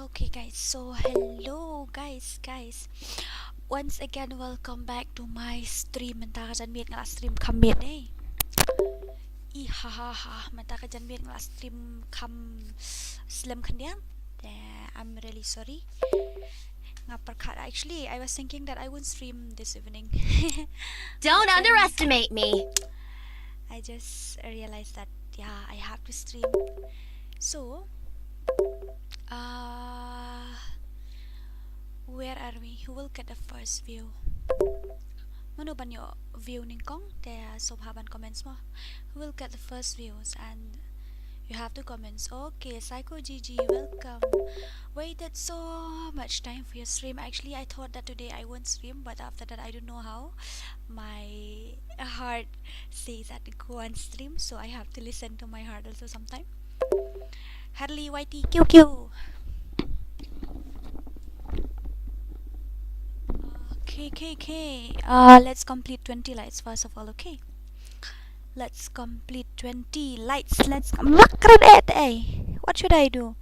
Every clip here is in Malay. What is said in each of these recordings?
Okay guys, so hello guys. Once again welcome back to my stream. Menta ka dyan ngala stream kamit eh. Ihahaha, menta ka dyan ngala stream slim kandian. I'm really sorry. Actually, I was thinking that I won't stream this evening. Don't underestimate me. I just realized that yeah, I have to stream. So, where are we? Who will get the first view? Mano ba niyo view ning kong? Kaya ﷺ comments mo. Who will get the first views? And you have to comment. Okay, Psycho GG, welcome. Waited so much time for your stream. Actually, I thought that today I won't stream, but after that I don't know how. My heart says that go on stream, so I have to listen to my heart also sometime. Harley Whitey QQ. Okay. Let's complete 20 lights first of all, okay? Let's complete 20 lights. What should I do?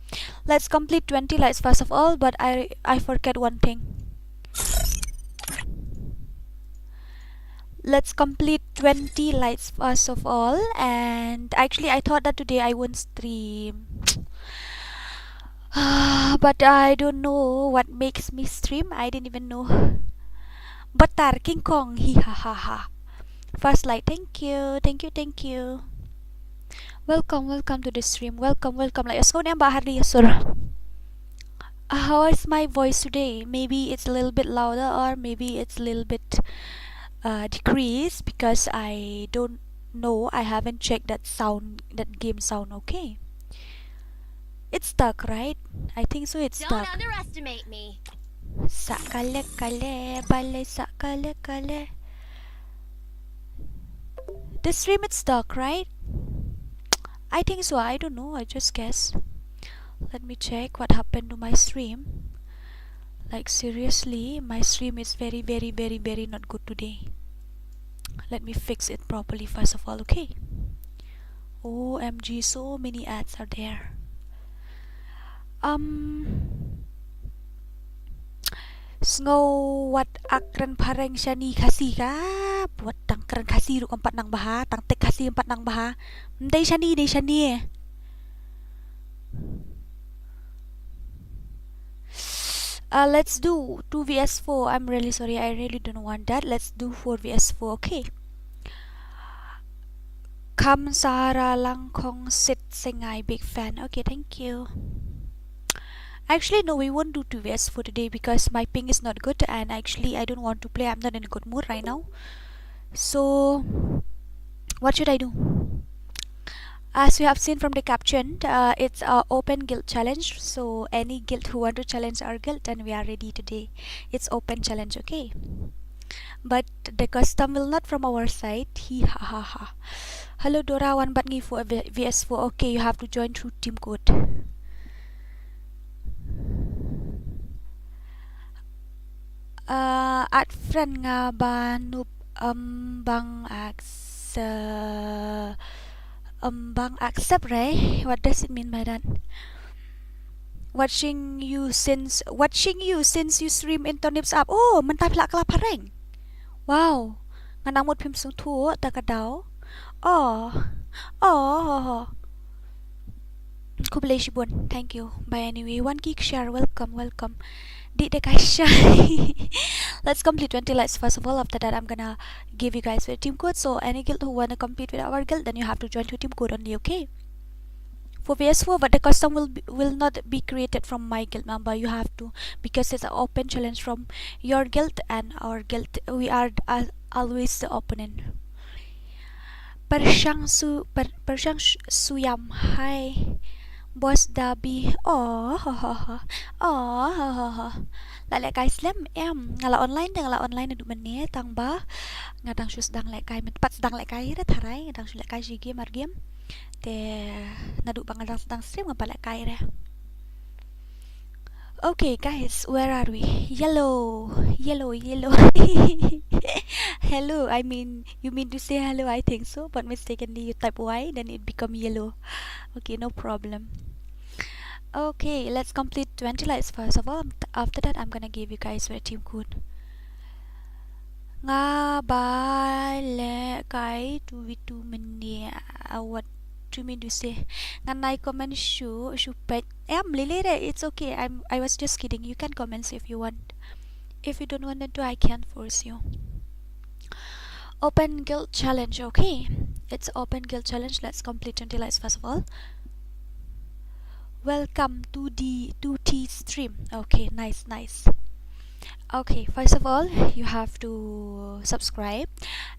Let's complete 20 lights first of all, but I forget one thing. Let's complete 20 lights first of all, and actually I thought that today I won't stream. But I don't know what makes me stream. I didn't even know. Batar King Kong, ha. First light, thank you. Welcome to the stream. Welcome. Like how is my voice today? Maybe it's a little bit louder, or maybe it's a little bit decreased because I don't know. I haven't checked that game sound. Okay, it's stuck, right? I think so. It's Don't stuck. underestimate me. Sakale balay sakale. The stream is stuck, right? I think so. I don't know. I just guess. Let me check what happened to my stream. Like seriously, my stream is very not good today. Let me fix it properly first of all, okay? OMG, so many ads are there. Snow what akran pareng shani Khasi ka? Buat tang keren Khasi ru empat nang baha, tang tek Khasi empat nang baha. Dei shani. Let's do 2 vs 4. I'm really sorry. I really don't want that. Let's do 4 vs 4. Okay. Kam Sara lang kong sit sengai big fan. Okay, thank you. Actually, no, we won't do 2 vs 4 today because my ping is not good, and actually I don't want to play. I'm not in a good mood right now. So, what should I do? As you have seen from the caption, it's an open guild challenge. So any guild who want to challenge our guild, and we are ready today. It's open challenge, okay? But the custom will not from our side. Ha. Hello Dora, 1 bat ngi for vs 4. Okay, you have to join through team code. At friend nga ba noob bang accept, right? What does it mean by that? Watching you since you stream internips up. Oh, mentai plak kala pareng. Wow. Nganang mot phim sung thu ta ka daw. Oh. Kubleshibun. Thank you. By anyway, 1 gig share. Welcome. Di dekasha. Let's complete 20 lights first of all. After that, I'm gonna give you guys a team code. So any guild who wanna compete with our guild, then you have to join to team code only, okay? For VS4, but the custom will not be created from my guild member. You have to, because it's an open challenge from your guild and our guild. We are always the opponent. Persyang suyam. Hi. Boss Dabi. Oh. Lại lại cái slam em ngala online du menit tang ba ngadang sus dang lại cái mình pat dang lại cái ra tharai ngadang sus lại cái gì game ar game te nadu bang ngadang dang stream ngapa lại cái ra. Okay guys, where are we? Yellow. Hello, I mean you mean to say hello, I think so, but mistakenly you type Y, then it become yellow. Okay, no problem. Okay, let's complete 20 lights first of all. After that, I'm gonna give you guys your team code. Nga ba le kai tu vitu meni awat to me to say nganai comment shu pet it's okay. I was just kidding. You can comment if you want. If you don't want to, I can't force you. Open guild challenge. Okay, it's open guild challenge. Let's complete 20 lights first of all. Welcome to the 2T stream. Okay, nice. Okay, first of all, you have to subscribe,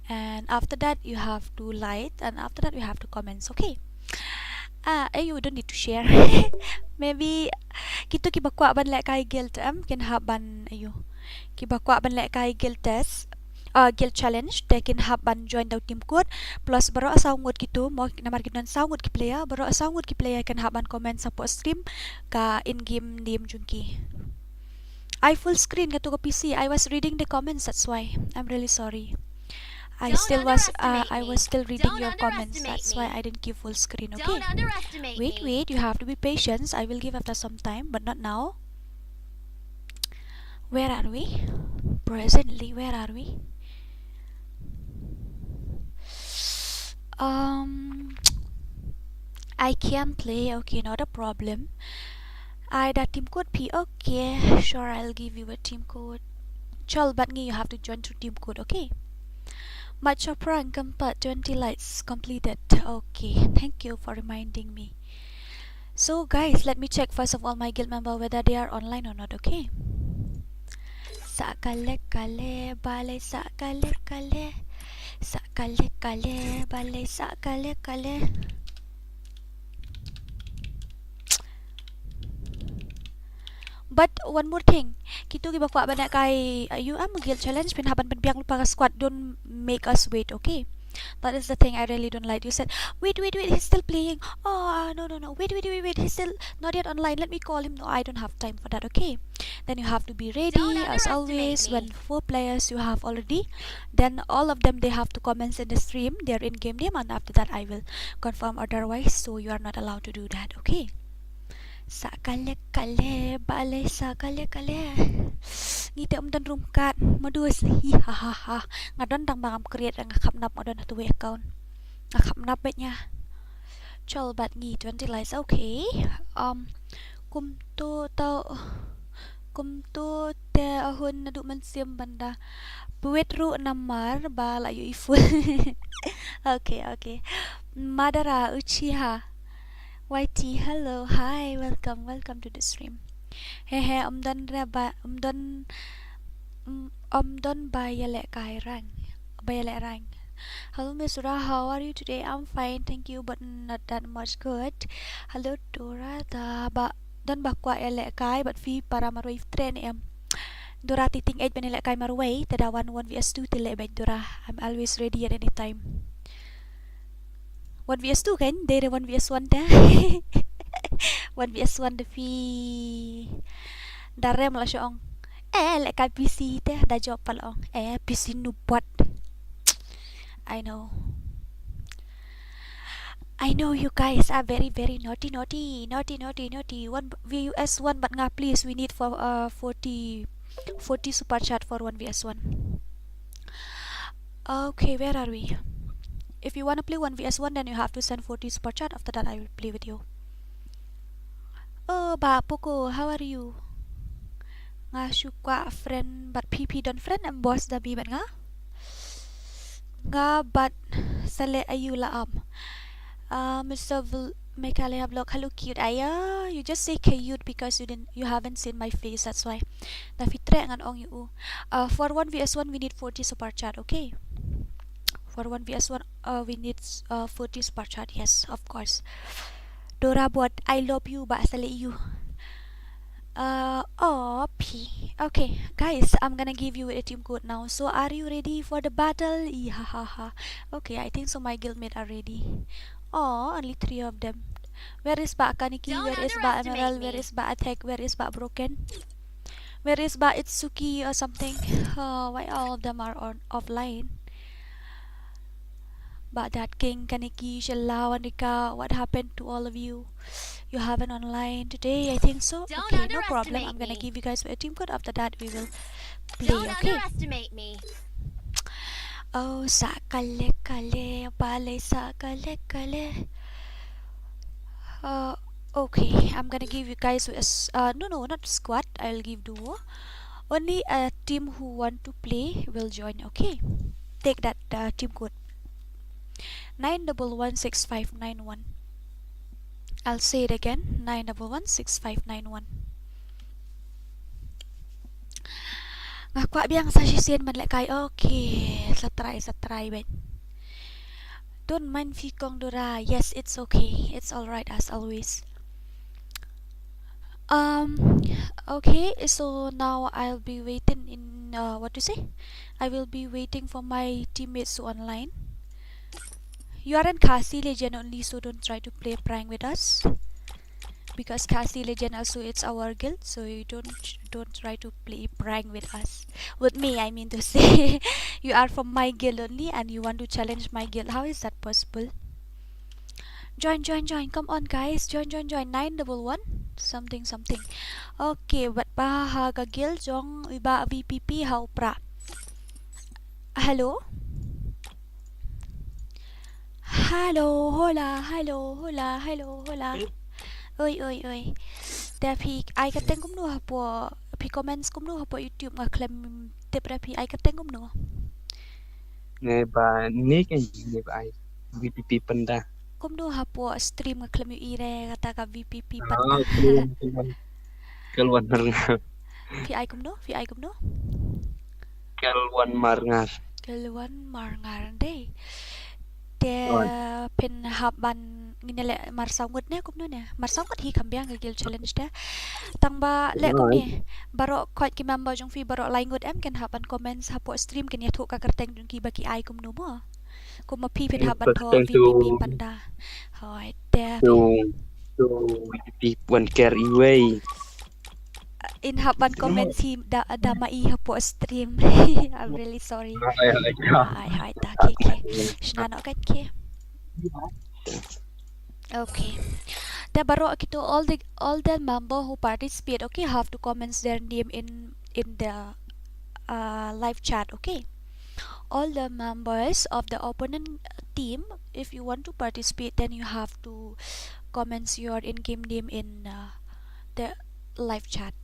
and after that you have to like, and after that you have to comment. Okay, you don't need to share. Maybe kita kibakwa ban lek kai guild can have ban ayo kibakwa ban lek kai guild test guild challenge they can have ban join daw team code plus baro asaw ngot gitu mo namar ginon saw ngot ki player baro asaw ngot ki player can have ban comment sa po stream ka in game name junki. I full screen gato ko PC. I was reading the comments, that's why. I'm really sorry. I was still reading your comments. That's why I didn't give full screen. Okay. Don't underestimate me. Wait. You have to be patient. I will give after some time, but not now. Where are we? Presently, where are we? I can play. Okay, not a problem. I that team code P. Okay, sure. I'll give you a team code. Chal, but you have to join through team code. Okay. Much of prank complete 20 lights completed. Okay, thank you for reminding me. So guys, let me check first of all my guild member whether they are online or not. Okay. Sakale kale bale sakale kale sakale kale bale sakale kale. But one more thing, kita gibakwa ba na kay you guild challenge pinhaban biang lupa ka squad, don't make us wait, okay? That is the thing I really don't like. You said, wait, he's still playing. Oh, no, wait, he's still not yet online. Let me call him. No, I don't have time for that, okay? Then you have to be ready, as always. When 4 players you have already, then all of them, they have to comment in the stream, their in-game name, and after that I will confirm otherwise, so you are not allowed to do that, okay? Sakale kale bale sakale kale ngite dan rumkat modus hi ha ngadon tang bangam create ang khap nap modon tu account khap nap betnya chol bat ngi 20 likes. Okay, kum to te ahun nadu man siam banda buet ru namar ba la yu iful. Okay, madara uchiha YT, hello, hi, welcome to the stream. Hehe, bayale rang. Hello Miss Dora, how are you today? I'm fine, thank you, but not that much good. Hello Dora, don bakwa ele kai, but fi para marway train Dora titing 8 banile kai marway, tadawan 1vs2 tile bay Dora. I'm always ready at any time. 1vs2 kan? Dari 1vs1 dah. 1vs1 the fi darem lah syong. Lek kai PC teh dah jawab pala ong. PC nubuat. I know you guys are very naughty. 1vs1 but nga please, we need for 40 super chat for 1vs1. Okay, where are we? If you want to play 1vs1, then you have to send 40 super chat. After that, I will play with you. Oh, Ba Poco, how are you? Nga suka friend, but PP don't friend and boss da bi nga? Nga but sale ayu laam. Mr. Mᴏʀᴇ vlog, hello cute. Aya, you just say cute because you haven't seen my face. That's why. Na fitre ngan ong you. For 1vs1, we need 40 super chat. Okay. For 1vs1, we need 40 super chat. Yes, of course. Dora buat I love you ba sale you. P. Okay, guys, I'm gonna give you a team code now. So, are you ready for the battle? Okay, I think so. My guildmates are ready. Oh, only 3 of them. Where is Ba Kaniki? Where is Ba Emerald? Where is Ba Attack? Where is Ba Broken? Where is Ba Itsuki or something? Why all of them are offline? But that King, Kaneki, Shalao, Anika, what happened to all of you? You haven't online today, I think so. Don't Okay, no problem. I'm underestimate gonna me. give you guys a team code. After that, we will play. Don't Okay. underestimate me. Oh, SSʌᴏᴜᴜ balay Țʌʌᴜᴜᴜ. Okay, I'm gonna give you guys no, not squad. I'll give duo. Only a team who want to play will join. Okay, take that team code 9116591. I'll say it again, 9116591. Ngakwa biang sa sisien man lek kai. Okay, satry ben. Don't mind fi kong dora. Yes, it's okay. It's alright as always. Okay, so now I'll be waiting in what to say? I will be waiting for my teammates to online. You are in Khasi Legend only, so don't try to play prank with us. Because Khasi Legend also it's our guild, so you don't try to play prank with us. With me, I mean to say. You are from my guild only and you want to challenge my guild. How is that possible? Join. Come on guys, join. 911 something. Okay, but bahaga guild jong iba VPP how pra. Hello, hola. Ơi. There phi ai cái tên cũng nữa po phi comments cũng nữa po YouTube mà claim tiếp ra phi ai cái tên cũng nữa. Nghe bà nick ấy, nghe bà ai VPP panda. Cũng nữa po stream mà claim Iİrsᴛ kata ka VPP Ah, panda. keluan marngas. Phi ai cũng nữa. Keluan marngas. Keluan marngar đây. Dia pen haban nginele marsaungut ne cũng nữa nè. Marsaungut hi kambiang cái guild challenge đó. Tang ba lek cũng nè. Baro quite ki member jong phi baro langut em kan haban comments hapo stream kan ya thuk ka kerteng jong ki baki ai cũng nữa mo. Cũng mà phi pen haban tho VPP panda. Hỏi dia Tu VPP puan carry way. in haban comments hi da mai hapo stream. I'm really sorry. Hai ta ke. Shnano kat ke. Okay. The baro kito all the member who participate, okay, have to comment their name in the live chat, okay. All the members of the opponent team, if you want to participate, then you have to comment your in-game name in the live chat.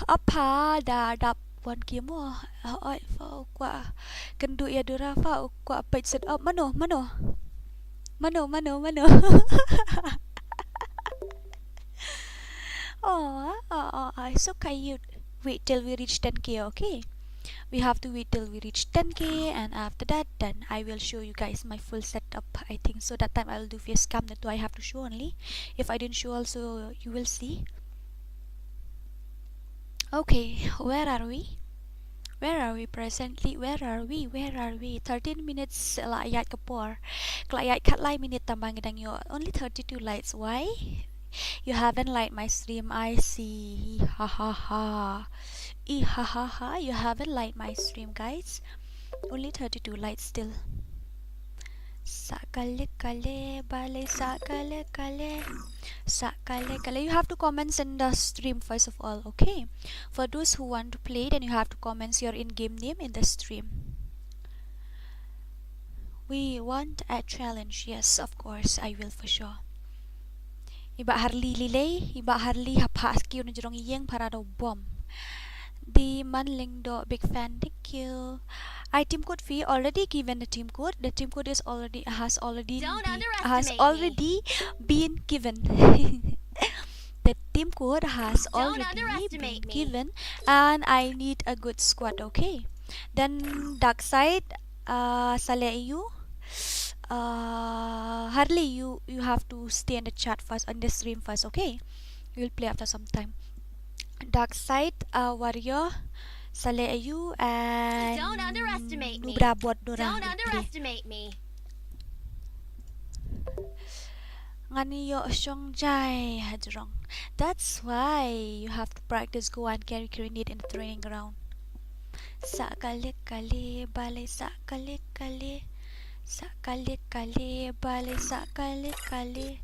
Apa dah dapat mo? Ay, fa kwa kendu ya dura fa kwa page set up mano. Oh, so cute. Wait till we reach 10k, okay? We have to wait till we reach 10k, and after that, then I will show you guys my full setup. I think so that time I will do face cam. That I have to show only. If I didn't show, also you will see. Okay, where are we? Presently? Where are we? 13 minutes layat kapor. Layat kat lai minute tambang gedang yo. Only 32 likes. Why? You haven't liked my stream. I see. You haven't liked my stream, guys. Only 32 likes still. Țʌʌᴜᴜᴜ balay Țʌʌᴜᴜᴜ. You have to comment in the stream first of all, okay? For those who want to play, then you have to comment your in-game name in the stream. We want a challenge. Yes, of course, I will for sure. Iba harli lilay, iba harli hapaski na jirong iyeng para daw bomb. Di manling do big fan, thank you. I team code fee already given the team code. The team code is has already been given. The team code has already been given, and I need a good squad. Okay. Then dark side, Saleyu. Hardly you have to stay in the chat first, on the stream first. Okay. We'll play after some time. Dark side, warrior. Saleyu and Don't underestimate me. Don't underestimate me. Nganiyo Siongjai hadrong. That's why you have to practice go and carry grenade in the training ground. Țʌʌᴜᴜᴜ balay Țʌʌᴜᴜᴜ Sağlıklı bale sağlıklı.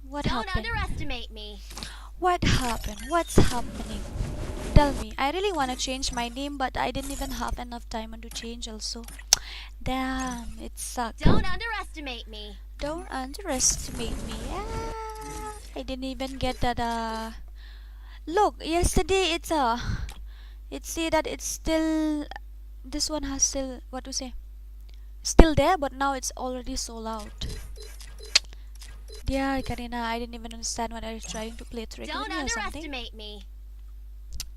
What Don't happened? underestimate me. What happened? What's happening? Tell me. I really want to change my name, but I didn't even have enough time to change also. Damn, it sucks. Don't underestimate me. Don't underestimate me. I didn't even get that. Look, yesterday it say that it's still. This one has still what to say. Still there, but now it's already sold out. Dear Karina, I didn't even understand what I was trying to play trick with Don't me or something. underestimate me.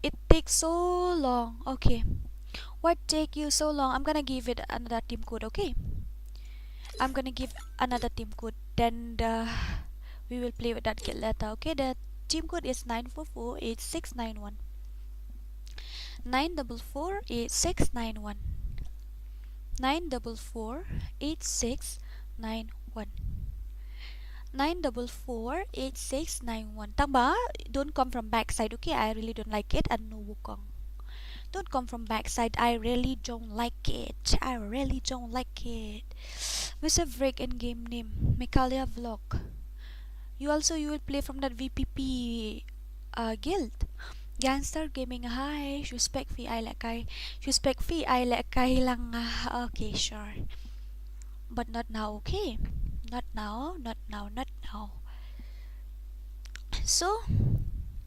It takes so long. Okay. What take you so long? I'm gonna give it another team code, okay? I'm gonna give another team code. Then we will play with that kit later, okay? The team code is 9448691. 9448691. 9448691. 9448691. Tamba, don't come from backside, okay? I really don't like it. And no wukong. Don't come from backside. I really don't like it. I really don't like it. What's a break in game name? Mᴏʀᴇ vlog. You will play from that VPP guild. Gangster gaming. Hi. Suspect fee I like lang. Okay, sure. But not now, okay? Not now. So,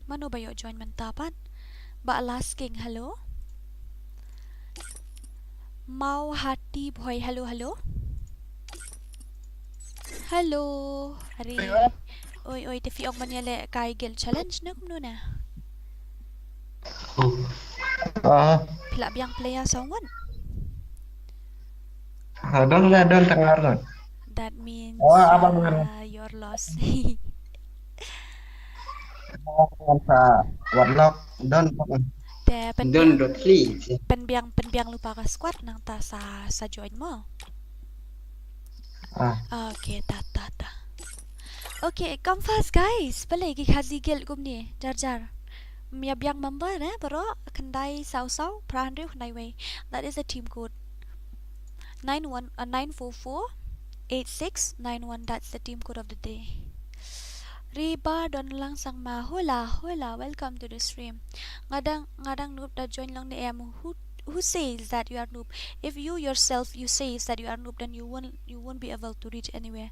mano ba yo join mantapan? Ba asking hello? Mᴏʀᴇ boy, hello. Hello. Ari. Oy, tefi og manile kay guild challenge na kumno na. Pila biyang playa sa one. Don tengar. That means Abang you're lost. sa warlock don Te Don't flee. penbiang lupa ka squad nang ta sa join mo. Okay, ta. Okay, come fast guys. Palagi Khasi guild kumni. Jar. Miyabyang member pero kandai saw prahandri kandai way. That is the team code. 9448691. That's the team code of the day. Riba don lang sang ma hola. Welcome to the stream. Ngadang noob da join lang ni em. Who says that you are noob? If you yourself you says that you are noob, then you won't be able to reach anywhere,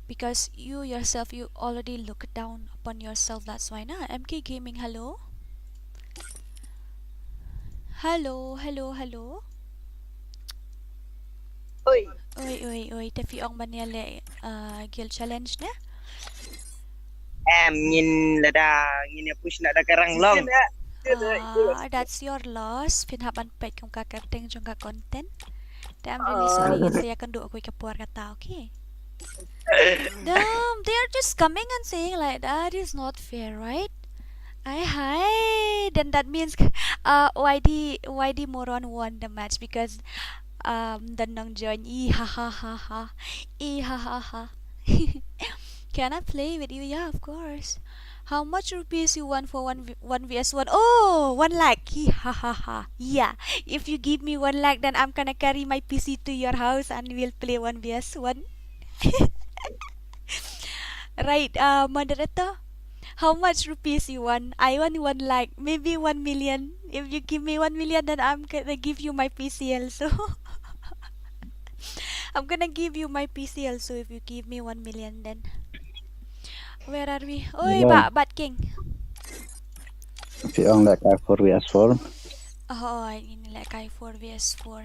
because you yourself you already look down upon yourself. That's why na. MK Gaming, hello. Oi, tefi ong manile guild challenge na. Em nhìn là nhìn push nak dah karang long. That's your loss. Pinhaban pet kung kakarting jung ka content. I'm really sorry. Saya akan do ako ikapuar kata, okay? Damn, they are just coming and saying like that is not fair, right? Hi. Then that means YD Moron won the match because Danang join. Ha. Can I play with you? Yeah, of course. How much rupees you want for 1vs1? Oh, 1 lakh. Ha. Yeah. If you give me 1 lakh, then I'm gonna carry my PC to your house and we'll play 1vs1. Right, moderator. How much rupees you want? I want 1 lakh. Maybe 1 million. If you give me 1 million, then I'm gonna give you my PC also. I'm gonna give you my PC also if you give me 1 million then. Where are we? Oi, Bat King. If you like I4vs4. Oh, ini like I4vs4.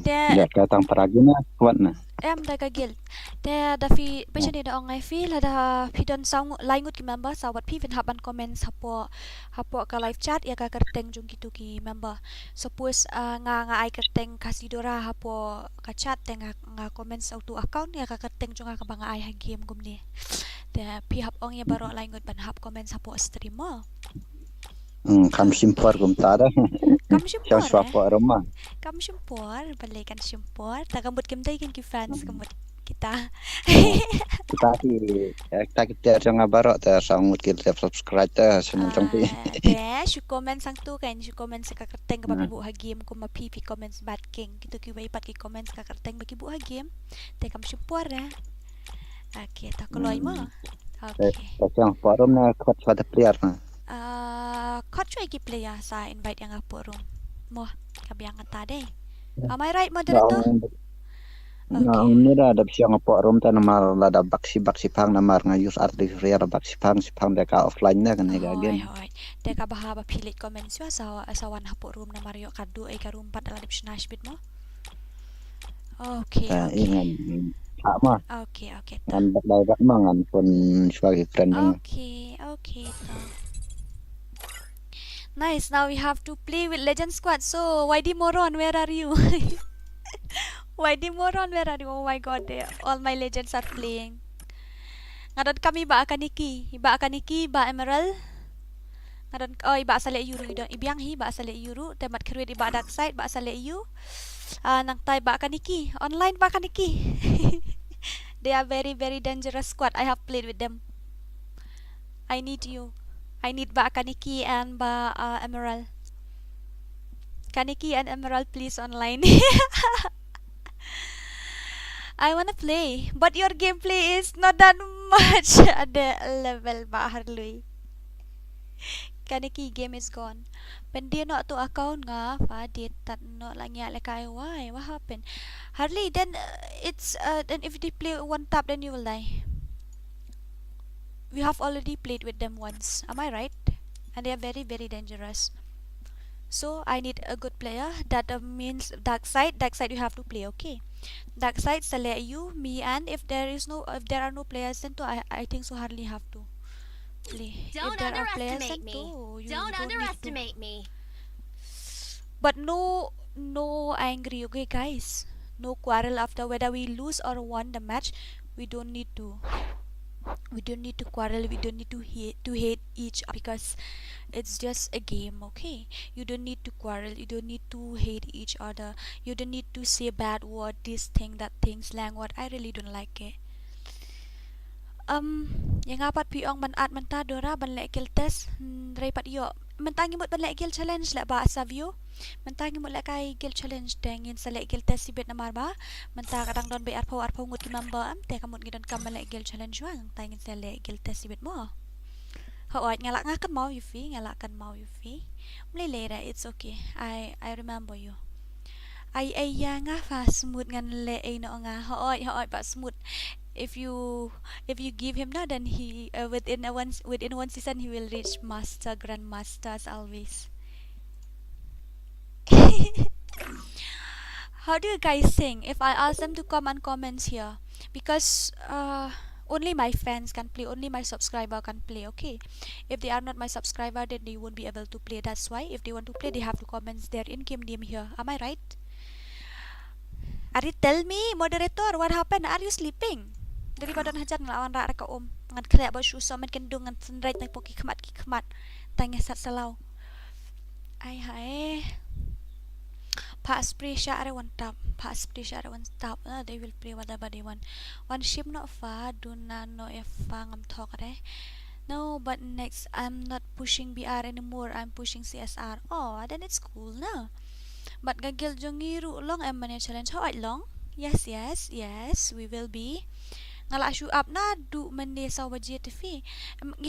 Lihat katang paragina kuat na. Daga guild. Da fi passion ni da ong I feel da fi don sang laingut ki member sawat pi vin haban comments hapo ka live chat ya ka kerteng jung gitu ki member. Suppose nga ai kerteng kasidora hapo ka chat teng nga comments auto account ya ka kerteng jung ka banga ai ha game gumni. Da pi hap ong ya baro laingut ban hap comments hapo stream mo. Kam simpor kum tada. Kam simpor. Swap rumah. Kam simpor, balikan simpor. Tagambut kim day kin ki fans kamut kita. kita jangan barok ta sang kita subscribe ta channel trong pi. Shu comment sang tu kan shu comment sa kakarteng kapag bu hagim ko mapipi comments bad king gitu ki way pat ki comments kakarteng bagi bu hagim te kam shu puara. Okay, tak loy mo. Okay. Yang forum na khot pada player na. Khot choy ki player sa invite yang forum. Mo kabyang ata deh. Am I right moderator? Ini ada siang forum ta namar ada baksi pang namar ngayus artificial baksi pang deka offline na kan game. Hoy. Deka bahaba pilit comments yo sa wan forum na Mario kadu ay karumpat ala dipsnash bit mo. Okay. Sama. Okay. Ngan bagay mangan pun sebagai friend. Okay. Nice. Now we have to play with Legend Squad. So, YD Moron, where are you? YD Moron, where are you? Oh my god, all my legends are playing. Ngadon kami ba Kaniki, ba Emerald. Ngadon iba sa Lıyறு idon ibiyang hi ba sa Lıyறு temat create iba dark side ba sa Lıyறு. Nang tay ba Kaniki, online ba Kaniki. They are very very dangerous squad. I have played with them. I need you. I need ba Kaniki and ba Emerald. Kaniki and Emerald please online. I wanna play, but your gameplay is not that much. Ada level ba Harlui. Kaniki game is gone. When dia not to account nga, pa dia tak not lang ya like why? What happened? Harley, then then if they play one tap, then you will die. We have already played with them once. Am I right? And they are very very dangerous. So I need a good player. That means dark side you have to play. Okay. Dark side select you, me, and if there are no players, then I think so hardly have to play. Don't If there are players, underestimate then me. you Don't don't need to. underestimate me. But no angry, okay guys. No quarrel after whether we lose or won the match. We don't need to quarrel. We don't need to hate each other because it's just a game. Okay, you don't need to quarrel, you don't need to hate each other, you don't need to say bad word, this thing, that thing, slang word. I really don't like it. Yang apat piong manat menta dora banlek kill test repat yo mentangi mut banlek kill challenge la ba sa view mentangi mut la kai kill challenge tengin selek kill test sibet namar ba menta kadang don be arpo ngut ki number am te kamut ngidon kam banlek kill challenge wang tangin selek kill test sibet mo hoat ngalak ngakan mau Yufi mlele it's okay. I remember you. Ay nga fa smooth ngan le ay no nga hoat ba smooth. If you give him now, then he within one season he will reach master, grandmasters always. How do you guys think if I ask them to come and comment here? Because only my fans can play, only my subscriber can play. Okay, if they are not my subscriber, then they won't be able to play. That's why if they want to play, they have to comment their in-game name here. Am I right? Ari, tell me, moderator, what happened? Are you sleeping? Daripada hajar ngelawan rak ka ngan kreak ba susah man kendung ngan senrait nang poki kemat tanya sat salau ai hae pa sprisha are one tap they will play whatever they want. One ship not far do not know if ngam talk no, but next I'm not pushing BR anymore, I'm pushing CSR. Oh, then it's cool now. But gagil jongiru long mania challenge how long? Yes, we will be ngala show up na du mende Սۆભાᴏᴜ TV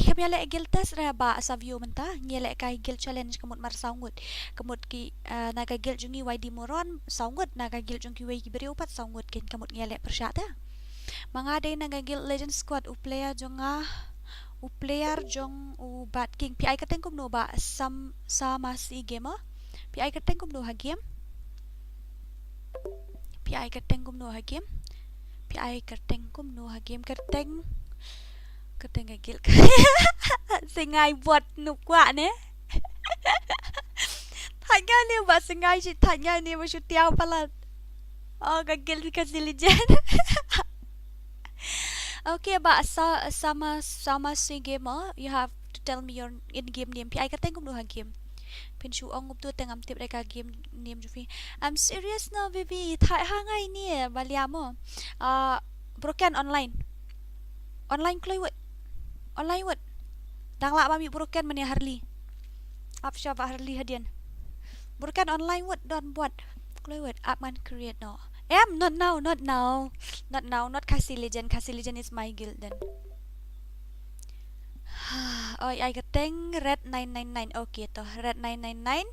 kami ala gil test ra ba sa view menta ngele kay gil challenge kamut mar saungut kamut ki naga gil jungi YD Moron saungut naga gil jungi way beriu pat saungut kin kamut ngele persyata mga day naga gil legend squad u player jong bad king pi kateng kum no ba sama si game pi kateng kum no ha game pi kateng kum no ha game kerteng gagil singai buat nukwa ne tanya ni ba singai si tanya ni mo syutiao pala gagil kasi legend. Okay ba sama si game you have to tell me your in game name pi kateng kum no ha game pinshu ong tu tengam tip reka game name jufi. I'm serious now baby thai hangai ni balia mo broken online kloiwet online wet dang la mami broken mani harli apsha ba harli hadian broken online wet don buat kloiwet apman create no not now not Khasi legend is my guild then. Oh, I getting red 999. Okay to red 999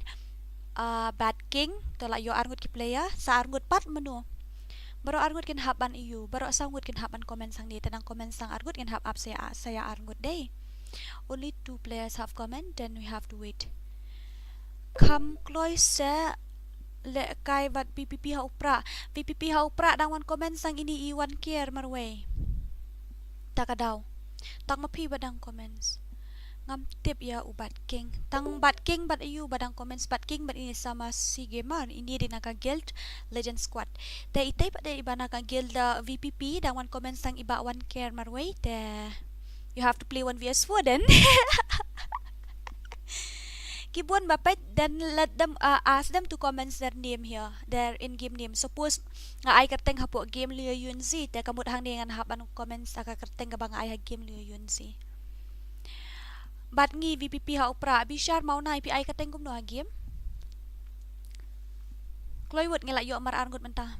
bad king to la yo arngut ki player sa arngut pat menu baru arngut kin haban iu baru sangut kin haban comment sang ni tenang comment sang arngut kin hab up saya arngut day only 2 players have comment then we have to wait kam close le kai bat PPP ha upra dang wan comment sang ini iwan care marway takadaw tang mapi badang comments ngam tip ya ubat king tang bat king bat iu badang comments bat king bat ini sama si gamer ini din naka guild legend squad te itay pa de iba naka guild VPP dang wan comments sang iba wan care marway te you have to play 1vs4 then Kibuan bapet then let them ask them to comment their name here, their in-game name. Suppose nga ay kerteng hapo game Lıyırᴅᴜᴜ te kamut hang dengan hap anu comments aka kerteng kabang ay ha game Lıyırᴅᴜᴜ. Bat ngi VPP ha upra bishar mau na IP ay kerteng kum no ha game. Kloiwet ngela yo amar arngut mentah.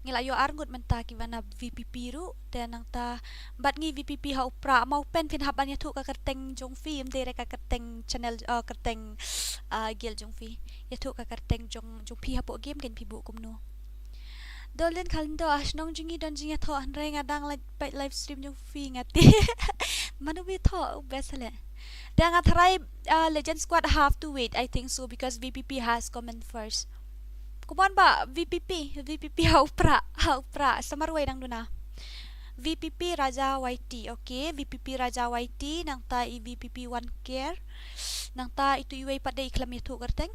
Ngela yo arngut mentah kibana VPP ru dan nang ta bat ngi VPP ha upra mau pen pin haban ya thu ka kerteng jong fi mde re ka kerteng channel kerteng guild jong fi ya thu ka kerteng jong pi hapo game ken pi bu kum no dolen khalindo asnong jingi don jinga tho andre ngadang live stream jong fi ngati manu bi tho besale dan atharai legend squad have to wait I think so because VPP has comment first. Kuman ba VPP ha upra samarway nang duna VPP Raja YT okay VPP Raja YT nang ta i VPP 1 care nang ta itu iway pada iklam itu kerteng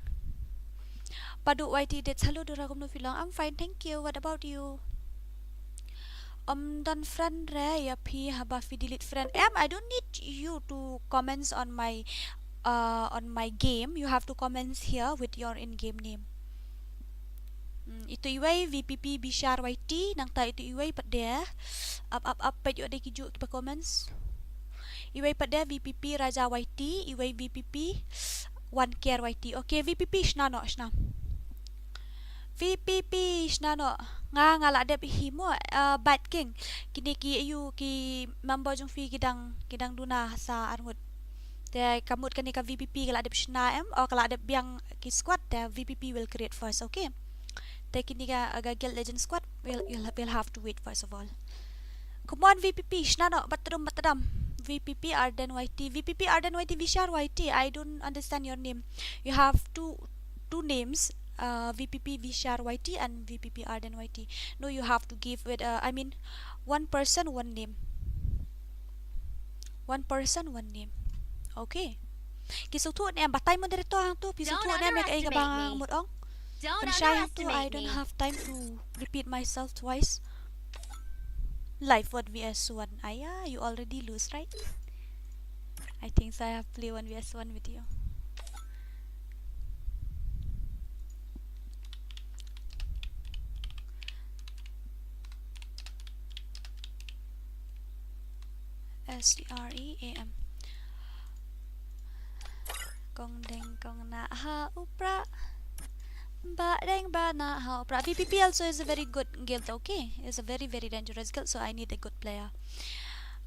padu YT det halo dora kum no filang I'm fine thank you what about you dan friend re ya pi haba fi delete friend I don't need you to comments on my game you have to comments here with your in game name. Itu iway VPP Bishar YT nang ta itu iway pada up page yo de kiju pa comments iway pada VPP Raja YT iway VPP 1 care YT okay VPP shna VPP shnano nga ngala de himo bat king kini ki ayu ki member jong fi kidang duna sa arngut te kamut kani ka VPP kala de shna o kala de biang ki squad te VPP will create first okay te kini ka guild legend squad will have to wait first of all. Come on VPP shnano batadam VPP Arden YT Vishar YT I don't understand your name you have two names VPP Vishar YT and VPP Arden YT. No, you have to give with one person one name. Okay. Kisutu ni batay mo dito hang tu pisutu ni mek ay kabang mutong. I don't have time to repeat myself twice. Life what vs1 aya you already lose right? I think so I have play 1vs1 with you. SREAM Kong deng kong na ha upra ba deng ba na ha upra. VPP also is a very good guild okay it's a very dangerous guild so I need a good player.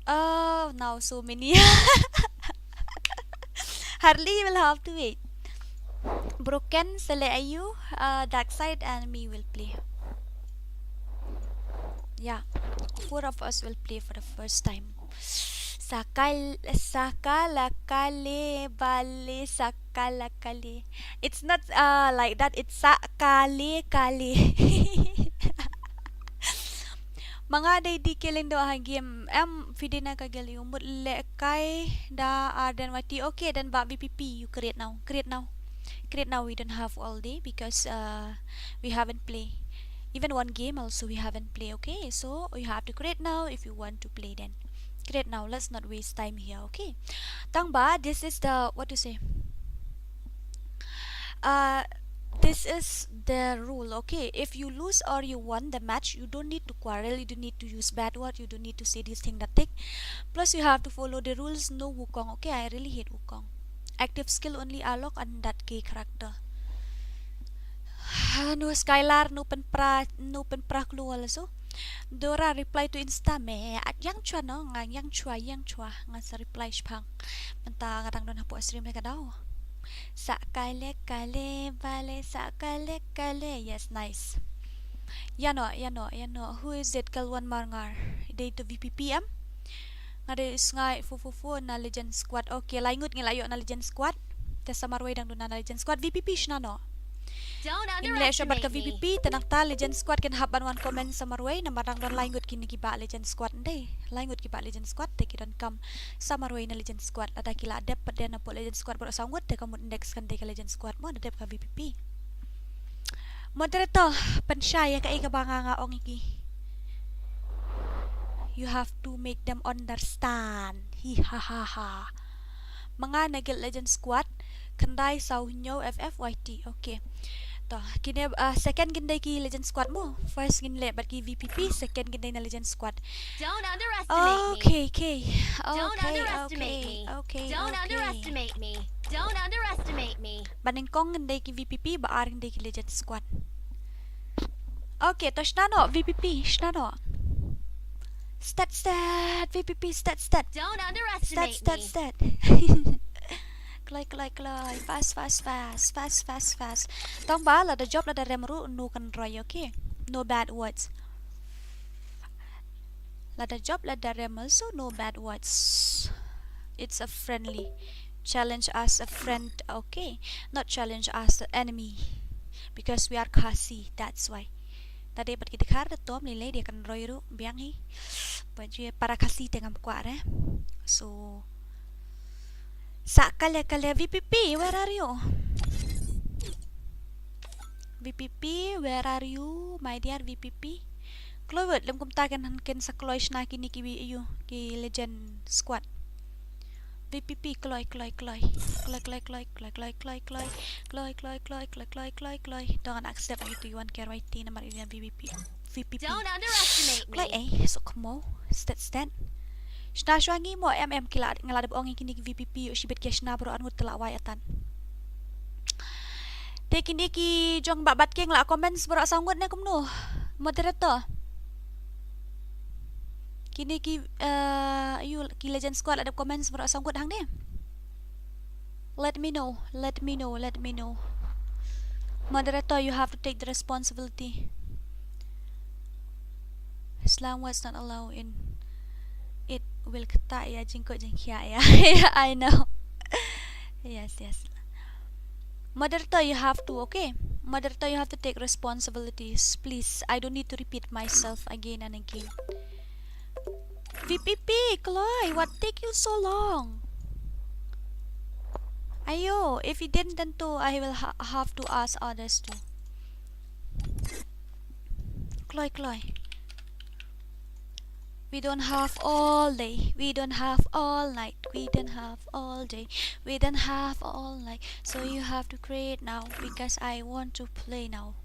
Now so many hardly will have to wait. Broken Sele Ayu Dark Side and me will play. Yeah 4 of us will play for the first time. Sakala kale bale sakala kale. It's not like that. It's sakale kale. Mga day di kilendo ha game. Fide na kagali umut le kai da Arden Wati. Okay then ba VPP you create now. Create now. We don't have all day because we haven't play. Even one game also we haven't play. Okay so you have to create now if you want to play then. Create now. Let's not waste time here. Okay. Tangba, this is the what to say. This is the rule, okay? If you lose or you won the match, you don't need to quarrel, you don't need to use bad words, you don't need to say this thing, that thing. Plus you have to follow the rules, no wukong, okay? I really hate wukong. Active skill only alok and that gay character. No Skylar, no penpra keluar so. Dora reply to Insta me at yang chua no ngang yang chua ngan sa reply shpang. Menta ngadang don hapo stream mereka daw. Sa kale vale sa kale. Yes, nice. Yano. Who is it kalwan marngar? Day to VPP am? Ngade is ngai fu na legend squad. Okay, laingut ngelayo na legend squad. Tesa marway dang dun na legend squad VPP shnano. Don't Imle syabat ka underestimate me. VPP tenang ta legend squad kan haban wan comment sa marway na marang don laingut kini giba legend squad ndai. Laingut giba legend squad te kidan kam sa marway na legend squad ada kila adep pada na po legend squad bro sangut te kamu index kan te ka legend squad mo adep ka VPP. Moderator pensyaya ka banga nga ong iki. You have to make them understand. Hi ha ha ha. Mga nagil legend squad kendai sauhnyo FFYT. Okay. To kini second ginday ki legend squad mo. First ginle but ki VPP, second ginday na legend squad. Don't underestimate me. Okay. Don't underestimate me. Okay. Don't underestimate me. Don't underestimate me. Baningkong ginday ki VPP, baaring day ki legend squad. Okay, to shnano VPP, shnano. Stat VPP stat. Don't underestimate me. Stat. Kloi. Fast. Tong ba la the job la the remru no kan roy, okay? No bad words. La the job la the remru so no bad words. It's a friendly. Challenge us a friend, okay? Not challenge us an enemy. Because we are Khasi, that's why. Tadi pat kita kar tom nilai dia kan roy ru biang hi. Baju para Khasi tengah kuat So sa kale VPP, where are you? VPP, where are you, my dear VPP? Kloiwet lem kum tagan hanken sa kloi shna kini ki you ki legend squad. VPP kloi. Don't accept you to 1 KRYT number ini VPP. Don't underestimate Kloi me. so kemo stand. Shna shwangi mo kila ngaladab ongi kini VPP yo shibet kya shna bro anut telak wayatan. Te kini ki jong babat keng la comments bro sangut na kumno. Moderator. Kini ki you ki legend squad ada comments bro sangut hang ni. Let me know. Moderator, you have to take the responsibility. Islam was not allowed in it will kata ya jingko jingkia ya. I know. Yes. Moderator, you have to, okay? Moderator, you have to take responsibilities. Please, I don't need to repeat myself again and again. VPP, Chloe, what take you so long? Ayo, if you didn't then too, I will have to ask others too. Chloe. We don't have all day, we don't have all night, we don't have all day, we don't have all night. So you have to create now because I want to play now.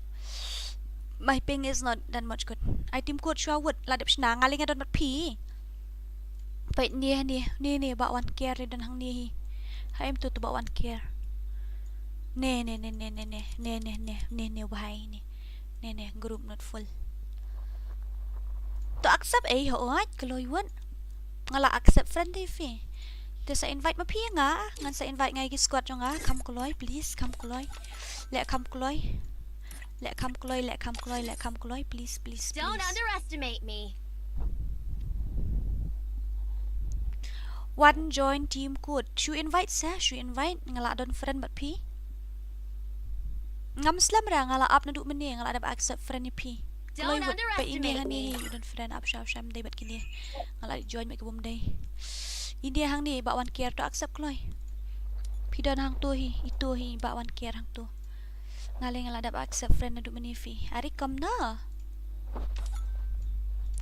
My ping is not that much good. I team code Shawwood, ladap shna ngaling adon mat pi. Wait, ni ba 1 care dan hang ni. Haim tu ba 1 care. Ne wahai ni. Ne group not full. To accept hoat Kloiwon ngala accept friend TV. To sa invite ma pi nga ngan sa invite ngay squad nga come Kloy please come Kloy. Let come Kloy please. Don't underestimate me. One join team code. Should invite ngala don friend but pi. Ngam slam ra ngala up na du meni ngala ada accept friend ni pi. Don't underestimate me. You don't friend up sham day but kini ngala join make bom day. Ini hang ni ba 1 care to accept Kloy. Pidon hang tu itu ba 1 care hang tu. Ngaling ngala ada accept friend na du meni fi. Ari come na.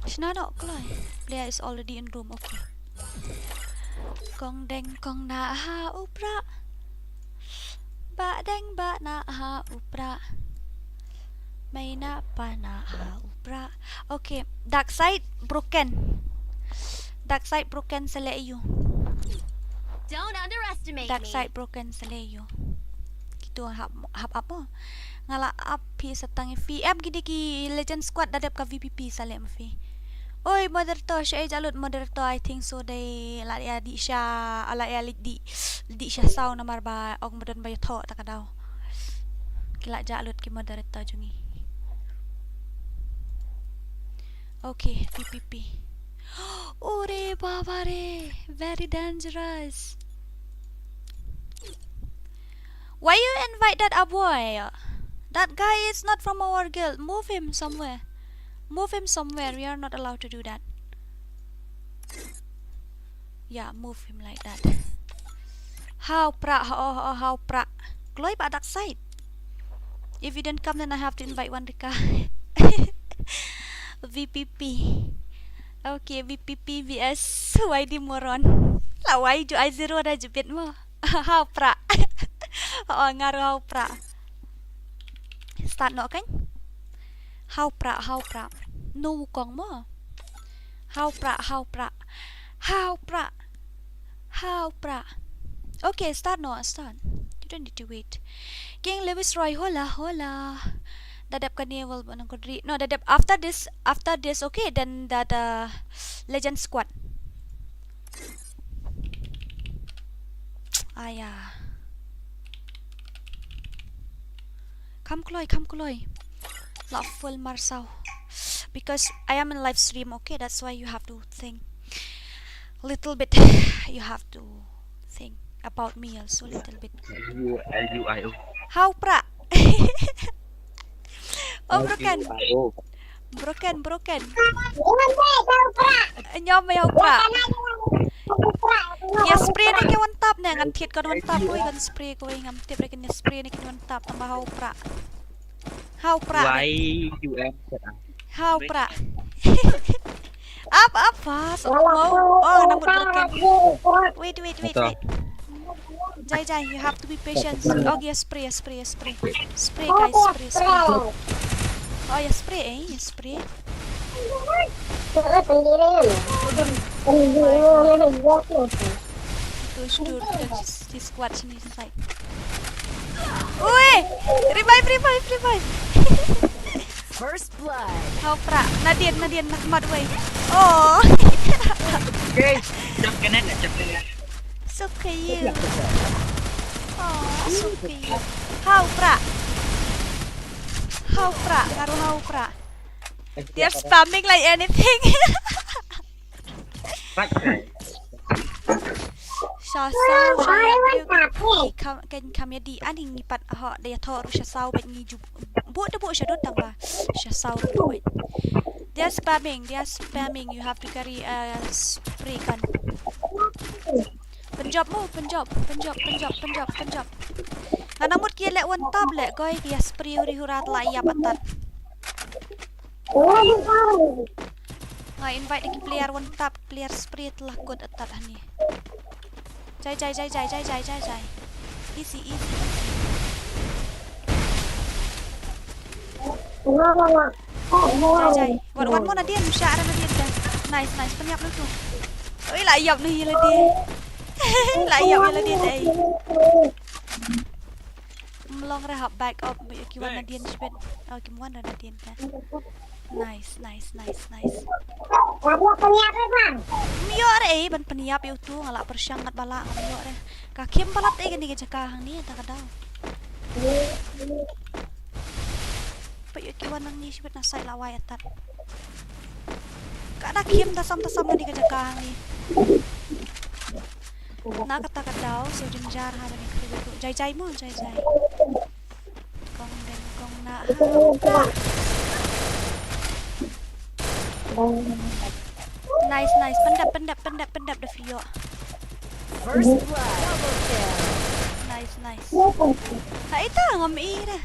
Shna no Kloy. Player is already in room, okay. Kong deng kong na ha upra. Ba deng ba na ha upra. May na pa na ha upra. Okay, dark side broken. Dark side broken sa leyo. Don't underestimate Dark me. side broken sa leyo. Gitu hap apa? Ngala api sa tangi VM gidi ki Legend Squad dadap ka VPP sa lem fi. Oi moderator siya jalut moderator I think so they la ya di siya ala ya di siya saw na marba og modern bayo tho ta kadaw. Kila jalut ki moderator jungi. Okay, VPP. Ore baba re, very dangerous. Why you invite that boy? That guy is not from our guild. Move him somewhere. Move him somewhere. We are not allowed to do that. Yeah, move him like that. How pra? How pra? Gloy ba dark side? If you don't come, then I have to invite one guy. VPP. Okay, VPP vs YD Moron. Lah why do I zero ada jebit mo? How pra? Oh, ngaruh how pra. Start no kan? How pra? No wukong mo. How pra? Okay, start no, start. You don't need to wait. King Lewis Roy, hola. Dadap ka niya wal banang kodri. No, dadap after this, okay, then that Legend Squad. Aya. Come kloy. La full marsaw. Because I am in live stream, okay? That's why you have to think little bit. You have to think about me also little bit. LUIO. How pra? Oh, broken. Nhóm mày không pra. Ya spray ni ke one tap na ngan thiet kan one tap oi kan spray ko ngam tip rek ni spray ni ke one tap tambah how pra. How pra? How pra? Apa? Oh, namut broken. Wait. Jai, you have to be patient. Oh, ya spray. Spray guys, spray. Oh, ya spray. Itu di squad sini selesai. Ui, revive. First blood. How pra? Nadian nakmat wei. Oh. Okay, jump kanan. So cute. Oh, so cute. How pra? Ngaruh how pra? They're spamming like anything. Shasau kan kamedi aning ngipat ha dia tho ru shasau bet ngi ju bu shadot tamba shasau ru. They're spamming. You have to carry a spray gun. Penjob. Nanamut kia lek one tab lek koi kia spray huri-hurat la iya patat. Ngai invite lagi player one tab, player spray telah kod atat hani. Jai. Easy. Jai. Wan mo na dia, musyara na dia kan. Nice. Penyap lu tu. Oi, layap na hila dia. Layap hila dia dai. Melong rehab back up kiwan na dia sibet. Oh, kiwan na dia kan. Nice. Miyo re ban peniap yo tu ngala persyangat bala miyo re. Kakim balat gani ke jakahang ni ta kadaw. Payo kiwan nang ni sibet na sai lawai atat. Kada kim tasam gani ke jakahang ni. Na kata kadaw so jinjar ha bani kribu. Jai mo. Kong na ha. Nice. Pendap the video. First blood. Double kill. Nice. Ha ita ngami dah.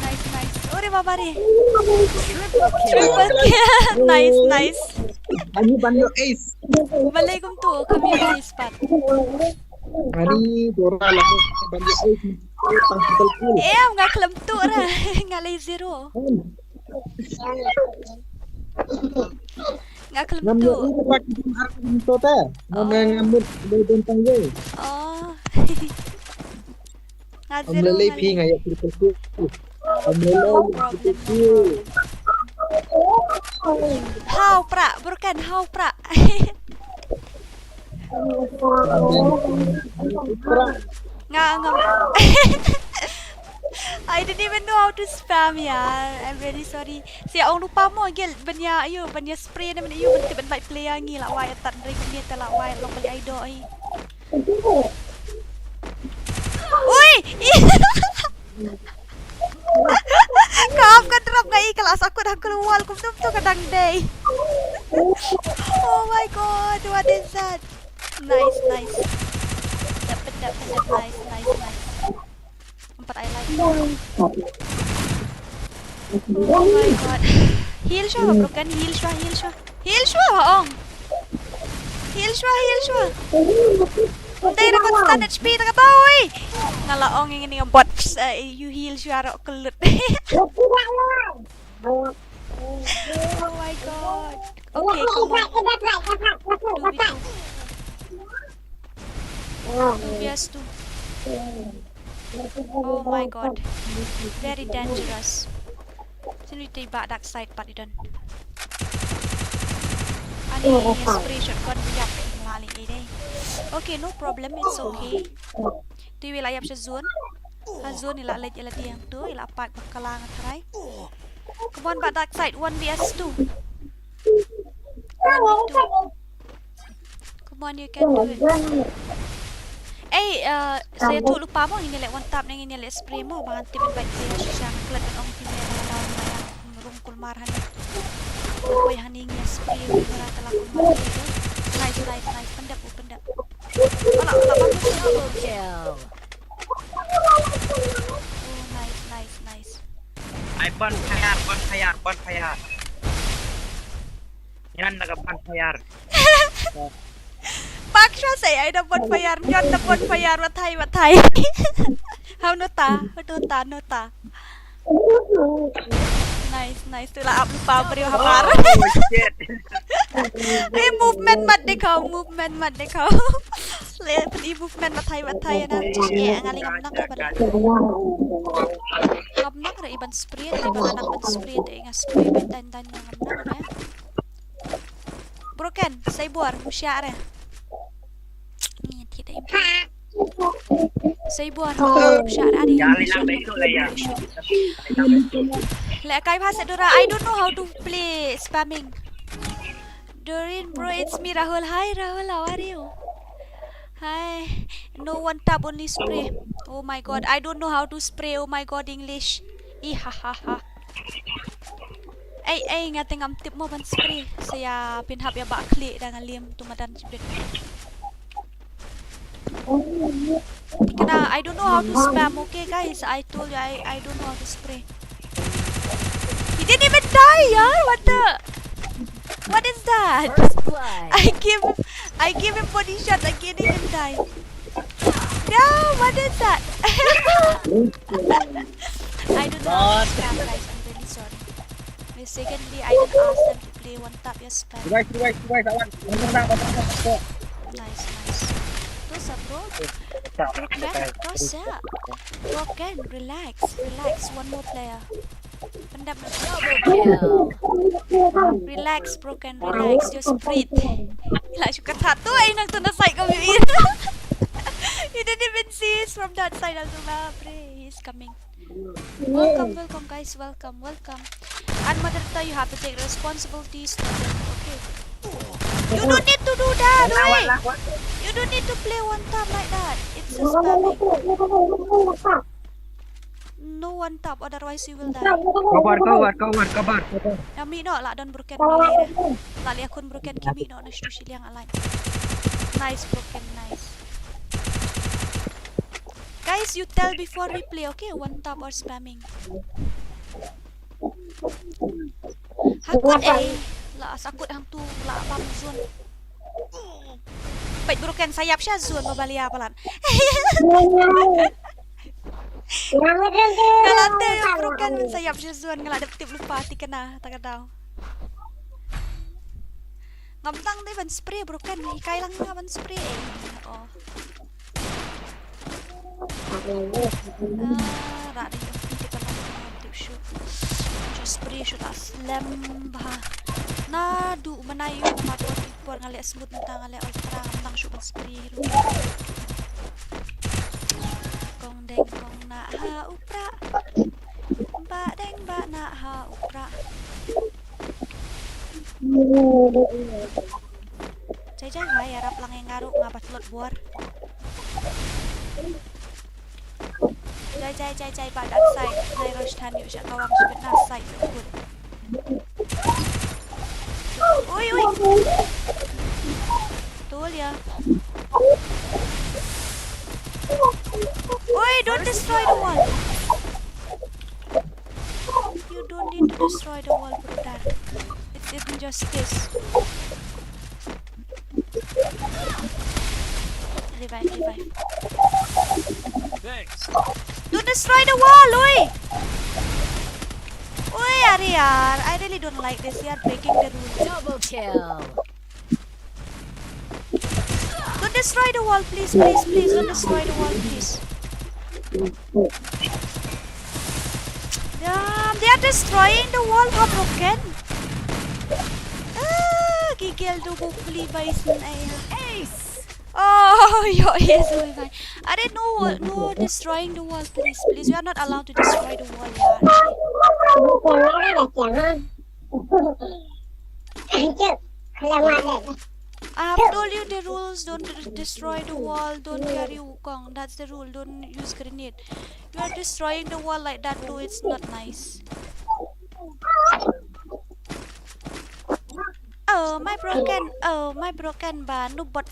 Nice. Ore baba re. Triple kill. Nice. Banyo ace. Balai kum tu kami di spot. Hari Dora lah bagi ai Em ngak kelemtuk dah. Ngak lay zero. Ngak kelemtuk. Namanya itu pakai itu teh. Nama ngamut dari bentang je. Oh. Ngak Om zero. lelai pi ngayak itu. Om No lelai problem. itu. How prak, bukan how prak. Ngak ngam. I didn't even know how to spam ya. I'm very sorry. Saya orang lupa mo gel banya ayo banya spray na man ayo bentik ben baik play angi lah wai tak drink ni tak lah wai long balik idol ai. Oi! Kau kan drop ngai kelas aku dah keluar aku tu kadang day. Oh my god, what is that? Nice. Dapat nice. Empat I like. Oh my god. Heal siya, broken. Heal siya, haong. Heal siya. Hindi na constant HP na katawi. Ngalaong yung nga bot. You heal siya, ro kulut. Oh my god. Okay, come on. 2v2. Oh my god. Very dangerous. Sini tiba dark side part idan. Ani spray shotgun biak maling ini. Okay, no problem, it's okay. Tu will ayap sa zone. Ha zone ila lej ila tiang tu ila pat bakalangan tarai. Come on, dark side 1vs2. 1v2. Come on, you can do it. Saya tu lupa mo ini lek one tap nang ini lek spray mo bangan tipin baik dia siya klat ang timera lawan na rungkul marhan. Koy haning ya spray mo mara tala ko nice pendap. Wala bagus Double kill. Oh nice. Ay bonfire. Yan naga bonfire. Pak siya say ay na bonfire yon na bonfire watay. How nota. Nice. Tula up lupa beriyo hamar. Ay movement mat dekaw. Le pedi movement watay na. Iya ngaling amnak ka ba? Amnak ra iban spray, iban anak ban spray nga spray bentan yang amnak ra. Broken, say buar musya ra. Ni tidak ibu. Say buar musya ra di. Like I passed Dora, I don't know how to play spamming. Dorin bro, it's me Rahul. Hi Rahul, how are you? Hi. No one tap, only spray. Oh my god, I don't know how to spray. Oh my god, English. Ihahaha. Ay ngating am tip mo ban spray. Saya pinhap ya bak klik dengan liam tumadan jibrit. Tikana, I don't know how to spam. Okay guys, I told you I don't know how to spray. He didn't even die, yaar. What is that? I give him body shot again, he didn't die. No, what is that? I don't know how to spam, guys. I'm really sorry. Secondly, I didn't ask them to play one tap, just spam. Nice. What's up, bro? Broken, relax. One more player. Relax, broken, relax. Just breathe. Like suka satu ay nang tuna side kami. You didn't even see us from that side. He's coming. Welcome, guys. Welcome. And Mother, you have to take responsibilities. Okay. You don't need to do that, right? You don't need to play one tap like that. It's a spamming. No one tap, otherwise you will die. Kabar. Yami no, la don broken malay. Lali akun broken kimi no, nashtu silang alay. Nice broken, nice. Guys, you tell before we play, okay? One tap or spamming. Hakut la sakut hang tu la bang zone. Baik broken sayap siya zuan mabalia palan. Kalate yung broken man sayap siya zuan ngalada tip lupa ti kana takadaw. Ngamtang di ban spray broken hikay lang nga ban spray eh. Oh. Rada yung hindi ka lang tip shoot. Just spray shoot aslam bah. Na du manayo mato tipor ngali smooth nta ngali ultra nang shoot ban spray ro. Kong deng kong na ha upra. Ba deng ba na ha upra. Jai hai harap lang yang ngaru ngapas lot buar. Jai pak dark side. Nai rush tan yuk syak kawang subit na side good. Oi. Betul ya. Oi, don't destroy the wall. You don't need to destroy the wall, brother. It's injustice. Revive. Thanks. Don't destroy the wall, oi! Oi, Ariar. I really don't like this. You are breaking the rules. Double kill. Don't destroy the wall, please. Don't destroy the wall, please. Damn, they are destroying the wall, ha broken. Gigil do bukli by Ace. Oh, yes, fine. I didn't know no destroying the wall, please. We are not allowed to destroy the wall, I have told you the rules. Don't destroy the wall. Don't carry wukong. That's the rule. Don't use grenade. You are destroying the wall like that too. It's not nice. Oh, my broken ba. No bot.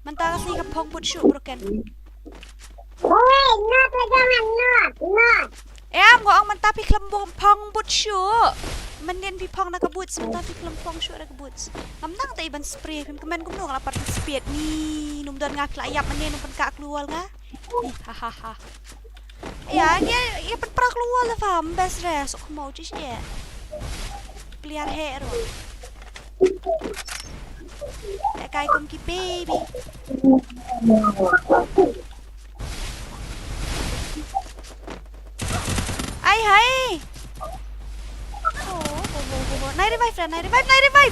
Mentang si kapong put shoot broken. Not. Em ko ang mantapi klambong pong but shoot. Manden pi pong nakaboots. Mantapi klambong shoot nakaboots. Ngamnang ta iban spray. Kemen kumno ngala part speed ni num don nga klayap manden num penka keluar nga. Hahaha. Ya, dia pen pra keluar la fam best res. Sok mau cis ya. Clear hair. Kay kum ki baby. Hai. Oh. Nai revive.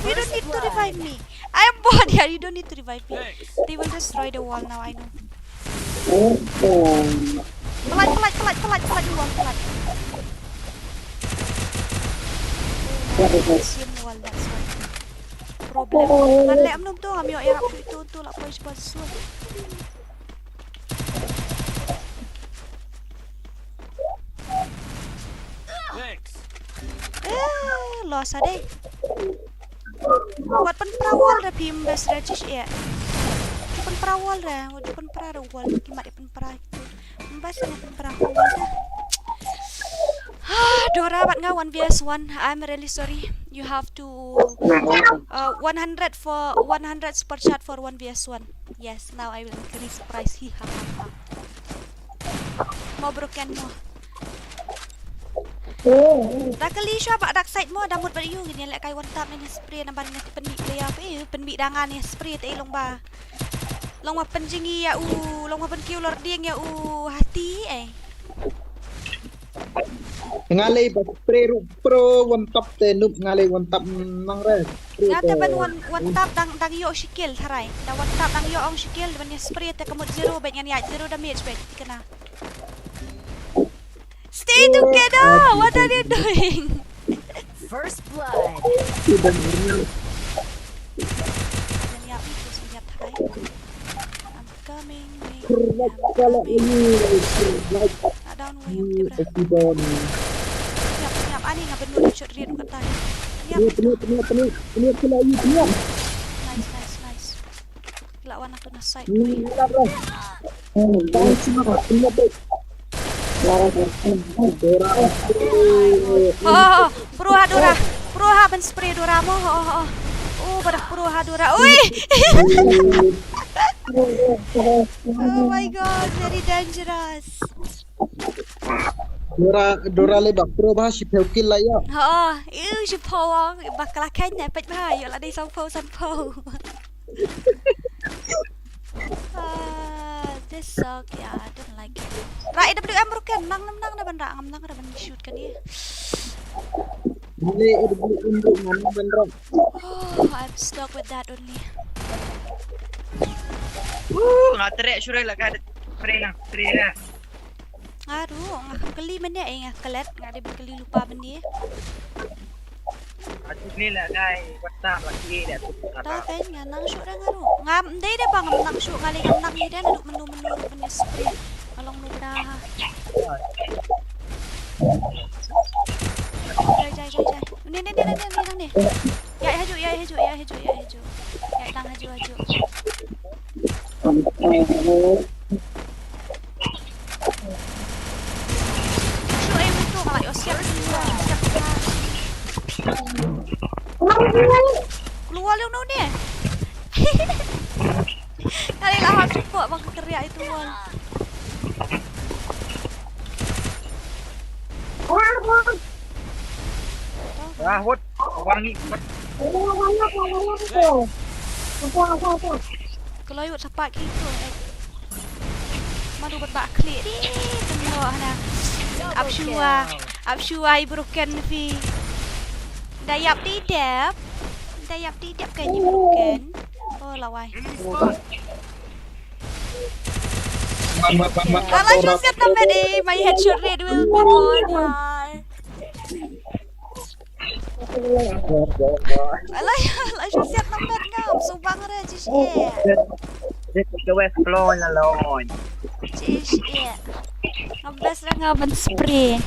You don't need to revive me. I am bored here. You don't need to revive me. They will destroy the wall now. I know. Pelat the wall. Sim wall. That's why. Problem. Kan lek am tu am yo erap tu la pois basu. Thanks. Lost deh. Buat pen prawal dah pim best regis ya. Pen prawal dah, pen prawal kimat pen pra itu. Mbas na pen prawal dah. Dora bat nga 1vs1. I'm really sorry. You have to 100 super chat for 1vs1. Yes, now I will increase price. Mau broken mo. Dakali siya ba dark side mo damot ba yung ganyan lek kay one tap ni spray na ban ni penmi playa penmi dangan ni spray te ilong ba. Long ma penjingi ya long ma penkiu lor ding ya hati ngalay ba spray pro one tap te noob ngalay one tap nang re. Ngata ban one tap dang yo skill haray. Da one tap dang yo ang skill ban ni spray te kamot 0 bet yan ya 0 damage bet kana. Stay together! What are you doing? First blood. I'm coming. Down way yung tibra. Nyap, ani nga benul shot rin ka tayo. Nice. Lawan ako na side. Broha ban spray Dora mo. Oh, pada pro hadura. Oi! Oh my god, very dangerous. Dora le bak pro ba si peukil la ya. Si po bakal kanya pet bahaya lah di sampo. This suck, yeah, I don't like it. Right, dapat amrukan, nang dah bandra, nang dah bandra shoot kan dia. Oh, I'm stuck with that only. Ngaterik surai lah kan. Free lah. Aduh, ngak keli mana kelet, ngak dia berkeli lupa benda. Aku ni lah guys, WhatsApp lagi dia tu. Tahu kan nang shoot dah ngaru. Ngam dei dia bang nang shoot ngali nang ni dia duduk menu benda spray. Along nu dah. Jai. Ni. Ya haju. Ya nang haju. Kalau siap. Keluar lu ni. Kali lah harus cukup bang teriak itu wal. Hot. Orang ni. Kalau yuk sepak gitu. Madu berbak klik ni. Tengok na. Mᴏʀᴜᴜᴜ Dayap tidak kan ni bukan. Oh lawai. Kalau shoot siap tambah deh, my headshot rate will be on. Alah shoot siap tambah ngam, subang raja sih. Dia ke west floor lah lawan. Iya. Ngabas lah ngaban spray.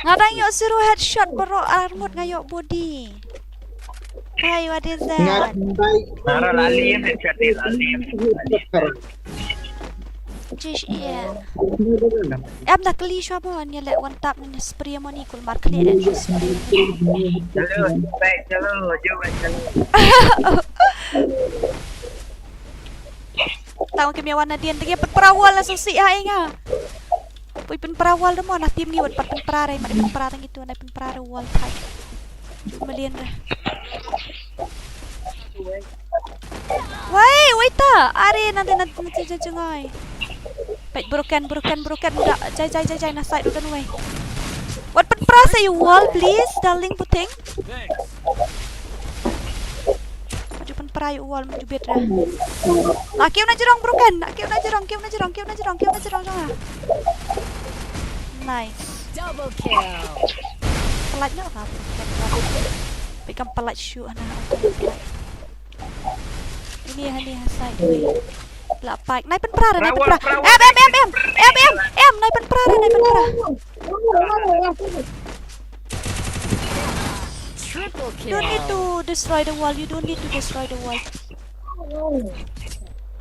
Ngadang yuk suruh headshot bro armut ngayok body. Hey, what is that? Nara lalim headshot dia lalim. Iya. Em dah keli siya mo niya let one tap ni spray mo ni kul mark clear dan spray. Jalo. Tahu kami warna dia tadi perawal lah susi hai nga. Pui pen perawal dah mo na tim ni wat pen prarai mak pen prarai gitu na pen prarai wall type. Malian dah. Wait ta. Are nanti jangai. Baik broken dah. Jai na side udah nuai. Wat pen prarai you wall please darling puting. Pen prarai wall menjubit dah. Kiu na jerong broken. Kiu na jerong. Nice. Double kill. Pelatnya apa? Pegang pelat shoot anak. Ini side ni. Lapak. Naik pen perara. Em. Naik pen perara. Triple kill. You don't need to destroy the wall.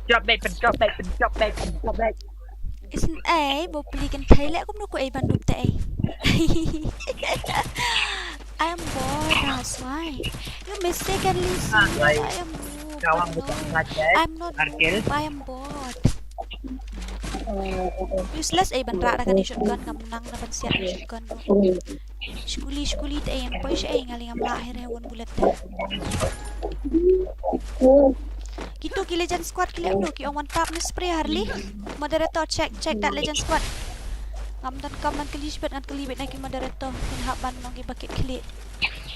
Job back. Isn't bo belikan Kɣɪʟᴏ cũng đâu có ban đục tệ. I am bored, that's why. You mistakenly see that I am bored. I'm not bored, I am bored. Useless ban ra kan shotgun ngam nang na ban siat shotgun. Skuli te yang poi siya ngali ngam lahir hewan bulat. Gitu ki legend squad kili no ki on one tap ni spray Harley. Moderator check that legend squad. Ngam dan kam nan kili sibet ngan kili bet naki moderator kin haban nong ki bucket kili.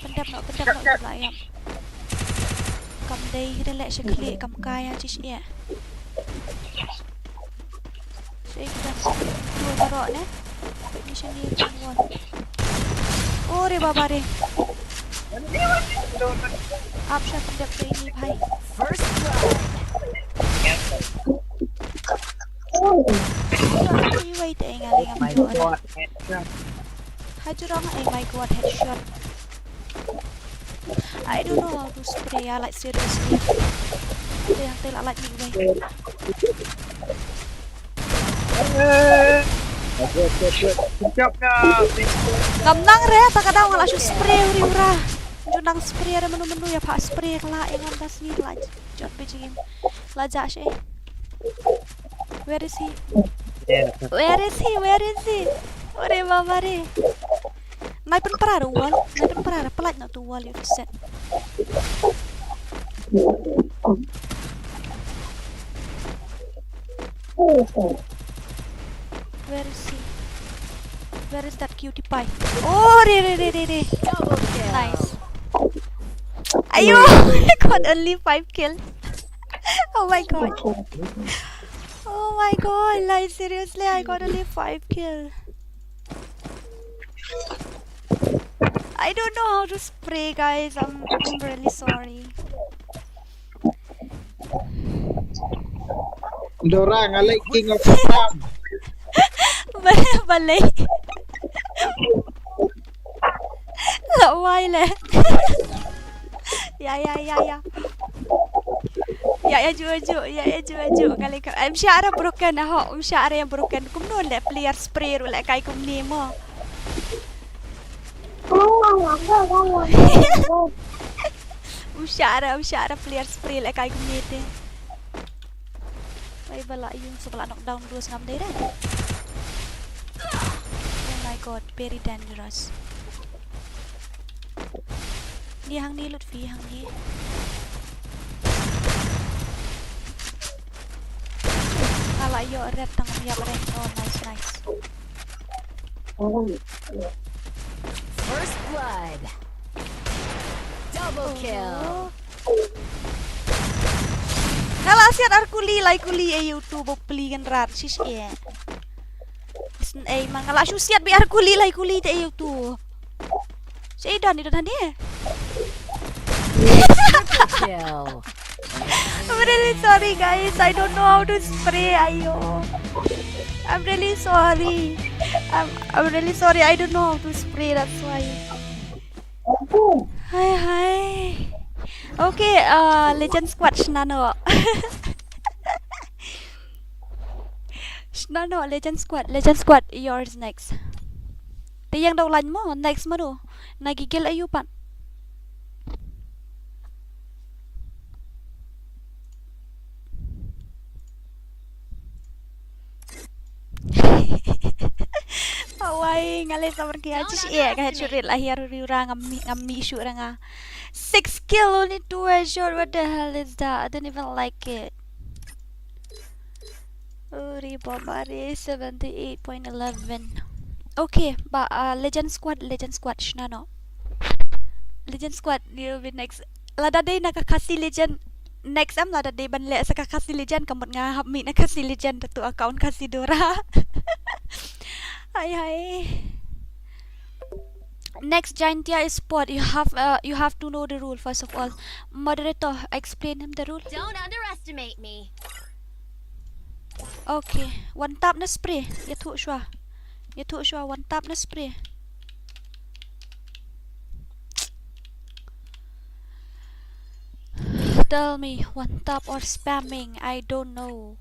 Pendap no layam. Kam dei relek se kili kam kaya cis ya. Saya kita dua barok ne. Ni sini tuan. Oh re baba re. आप शायद पंजाब से नहीं भाई First blood. You wait ngaling my god. Hajurong my god headshot. I don't know how to spray like seriously. Ada yang telak like me way. Jump dah. Ngam re ta kadang ngala shu spray uri-ura. Junang spray ada menu-menu ya pak spray kala ingon tas ni laj. Jot bijim. Laja she. Where is he? Yeah. Where is he? Where is he? Ore baba re. Nai pen parara wall. Nai pen parara pelat na tu wall you set. Where is he? Where is that cutie pie? Oh, re. Double kill. Nice. Ayo, I got only 5 kills. Oh my god. Oh my god, like seriously, I got only 5 kills. I don't know how to spray, guys. I'm really sorry. Dorang alay king of farm. Balay. Laway le. Ya. Ya ju. Kali ka. I'm sure broken ho. I'm sure yang broken. Kum no le player spray ru le kai kum ni mo. I'm sure player spray le kai kum ni te. Ay bala yung sebelah knockdown 2 day dah. Oh my god, very dangerous. Ni hang ni Lutfi hang ni. Ala yo red tang ya bare. Oh nice. First blood. Double kill. Kalau siat arkuli YouTube beli kan rat sis mangala shu siat bi arkuli te YouTube. Saya dan dia. Kill. I'm really sorry guys. I don't know how to spray. Ayo. I'm really sorry. I'm really sorry. I don't know how to spray. That's why. Hi. Okay, Legend Squad Shnano. Shnano, Legend Squad, yours next. Tiyang daw line mo, next mo do. Nagigil ayupan. Away, ngalit sa markiya. Just kahit syurit lahir ura ngami syura nga. 6 kill, only 2 headshot. What the hell is that? I don't even like it. Reborn 78.11. Okay, but Legend Squad, Shnano. Legend Squad, you'll be next. Lada day nakakasi Legend. Next lada day banle sa kakasi Legend. Kamot nga hapmi nakasi Legend to account kasi Dora. Hi. Next Giantia is spot. You have to know the rule first of all. Moderator, explain him the rule. Don't underestimate me. Okay, one tap na spray. Ya thu shwa, one tap na spray. Tell me, one tap or spamming? I don't know.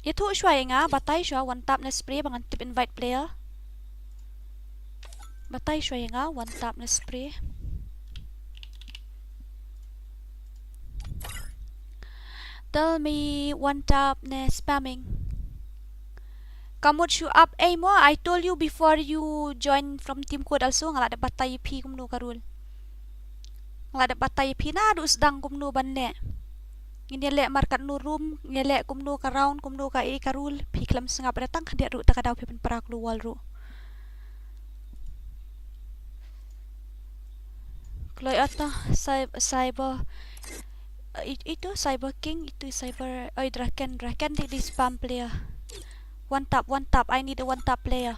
Ya thu shwa nga, batay shwa one tap na spray bangan tip invite player. Batay shwa nga, one tap na spray. Tell me one tap na spamming. Kamot show up mo. I told you before you join from team code also ngala da batay pi kumno karul. Ngala da batay pi na dus dang kumno banle. Ngile markat no room, ngile kumno ka round kumno ka karul pi klam sangap datang dia ru takadaw pi pen parak lu wal ru. Kloy ata cyber itu Cyber King, itu Cyber Draken di spam player. One tap, I need a one tap player.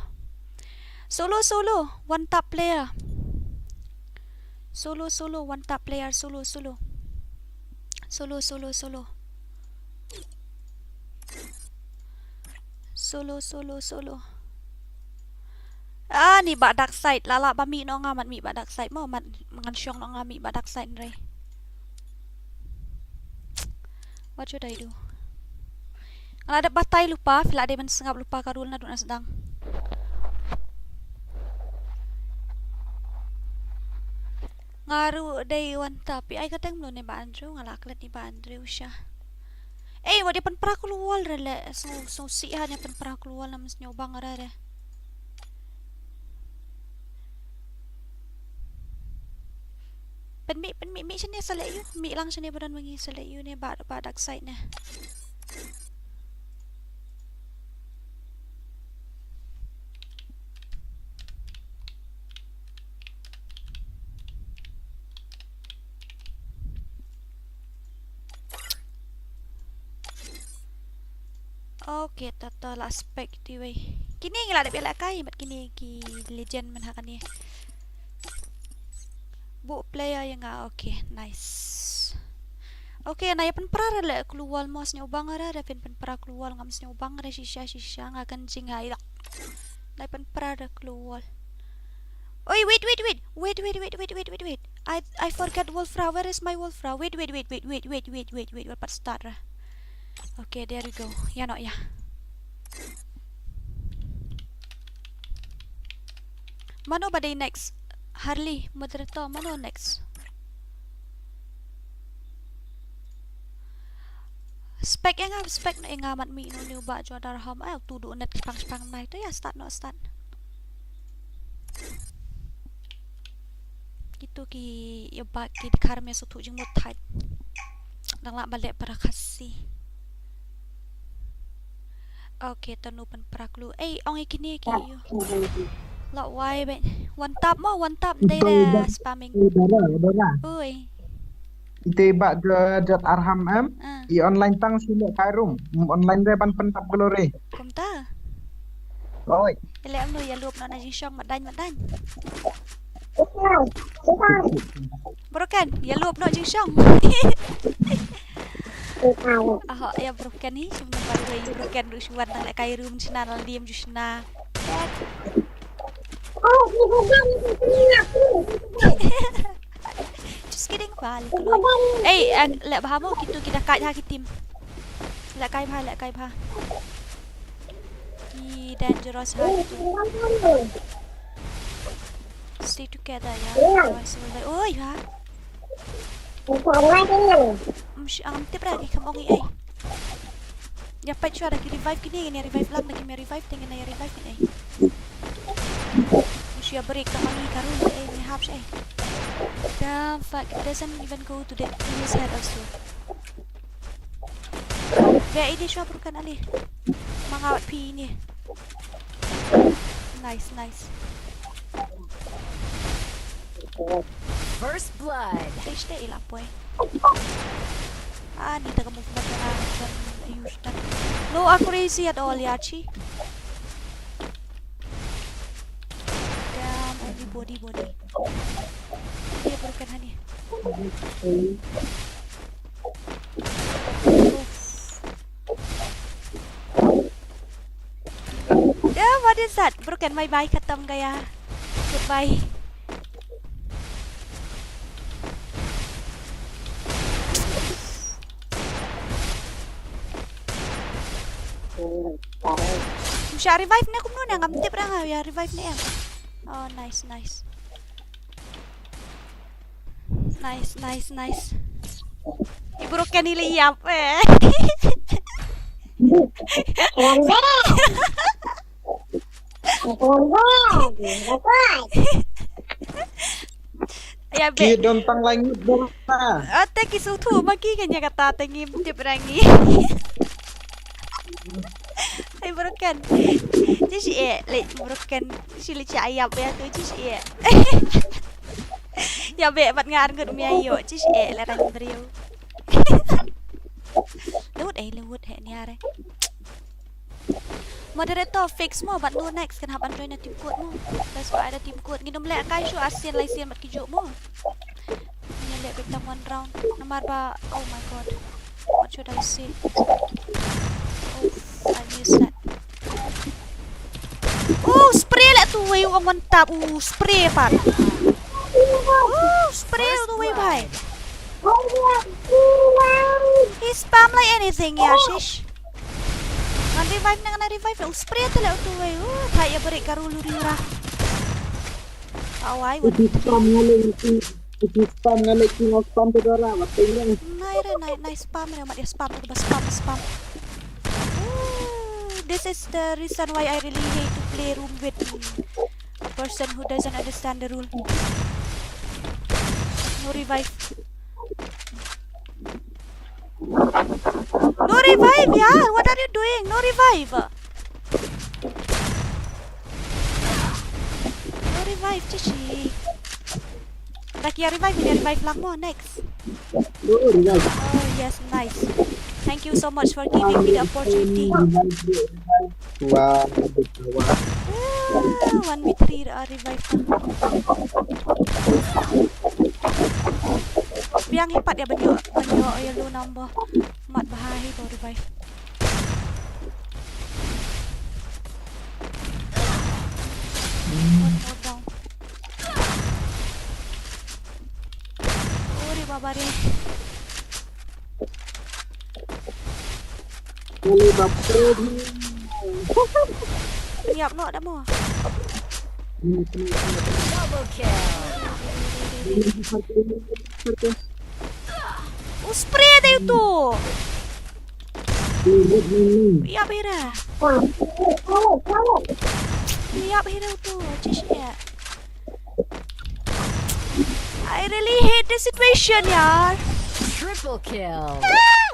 Solo, one tap player. Solo, one tap player, solo. Ni ba dark side lala ba mi no nga mat mi ba dark side mo mat mangan syong no nga mi ba dark side re. What should I do? Ada batai lupa, fila ada sengap lupa karul na dun sedang. Ngaru day wan tapi ay kadang belum ni ba Andrew ngalaklat ni ba Andrew siya. Wadi pan pra keluar rele so si hanya pan pra keluar naman nyobang arare. Pen mi siya niya salay yun. Mi lang siya niya badan mangi salay yun niya badak side na. Okay, tata la aspek di way. Kini ngila ada bela kai mat kini ki legend man hakan ni. Bu player yang okay, nice. Okay, na yapan para le keluar mas nyobang ara pen para keluar ngam nyobang ara shisha ngakan Cղɪʌ na yapan para keluar. Oi, wait. I forgot Wolfra. Where is my Wolfra? Wait. What part start? Okay, there we go. Ya no ya. Mano ba day next? Harley, moderator, mano next? Spek na nga mat mi no new ba jo darham ay tudu net pang nai to ya start. Gitu ki ya ba ki karme so tu jing mot thai. Nang la balik para Khasi. Okay, tanu pan praklu. Ong ikini ki yo. La why ben. One tap day la spamming. Oi. Ite ba jat arham i online tang silo karum. Online re pan tap glore. Kumta. Oi. Ele amno ya luop na jing syong madan. Broken, ya luop no jing syong. Ya broken ni cuma baru broken du suan nang lek kai room sina nang diem ju sina. Just kidding balik keluar. Lek bahamo gitu kita kai ha kitim. Lek kai pha. Ki dangerous ha gitu. Stay together ya. Oi ha. Ang tip lagi kamu ngi ya pa chua lagi revive kini revive lang lagi may revive tingin na revive kini siya break ka mangi karun ni haps damn fuck it doesn't even go to his head also kaya ini siya bukan ali mangawat pi ini nice First blood. stage na ilapoy ni taga movement na Houston. No accuracy at all, Yachi. Damn, only body. Dia broken honey. Yeah, what is that? Broken, bye, khatam gaya. Goodbye. Siya revive na kung noon ang tip ra nga ya revive na yan. Oh nice. Mᴏʀᴇᴜ ya be Ki don tang langit dong ta. ate kisutu maki kanya kata tengi tip rangi. Broken. Just like broken. Sili ayam ya tu just ya be bat ngar ngut mi ayo just la rang brio. Lewat ni are. Moderator fix mo bat no next kan haban join na tim kuat mo. That's why ada tim kuat nginom lek kai shu asian lai sian mat kijo mo. Ni lek betang one round. Namar ba oh my god. What should I say? I missed that. Spray lah tu way orang mantap. Spray pat. Spray tu way bhai. He spam like anything ya shish. Ngan revive lah. Spray tu lah tu way. Tak ya break karulu riura. Awai wan. Itu spam ngale king of spam tu dora. Watingnya. Nice spam ni mak dia spam spam. This is the reason why I really hate to play room with a person who doesn't understand the rule. No revive. No revive, yeah. What are you doing? No revive. No revive, Cici. Lagi revive, ini revive lang mo. Next. Oh yes, nice. Thank you so much for giving me the opportunity. Wow. 1v3 revive. Biang hebat ya banyak yellow nambah. Mat bahaya baru revive. One more down. Ore babare. Siap no ada mo. Double kill. Spray tayo to. Siap hira. Siap hira to. Cici. I really hate this situation, yaar. Triple kill.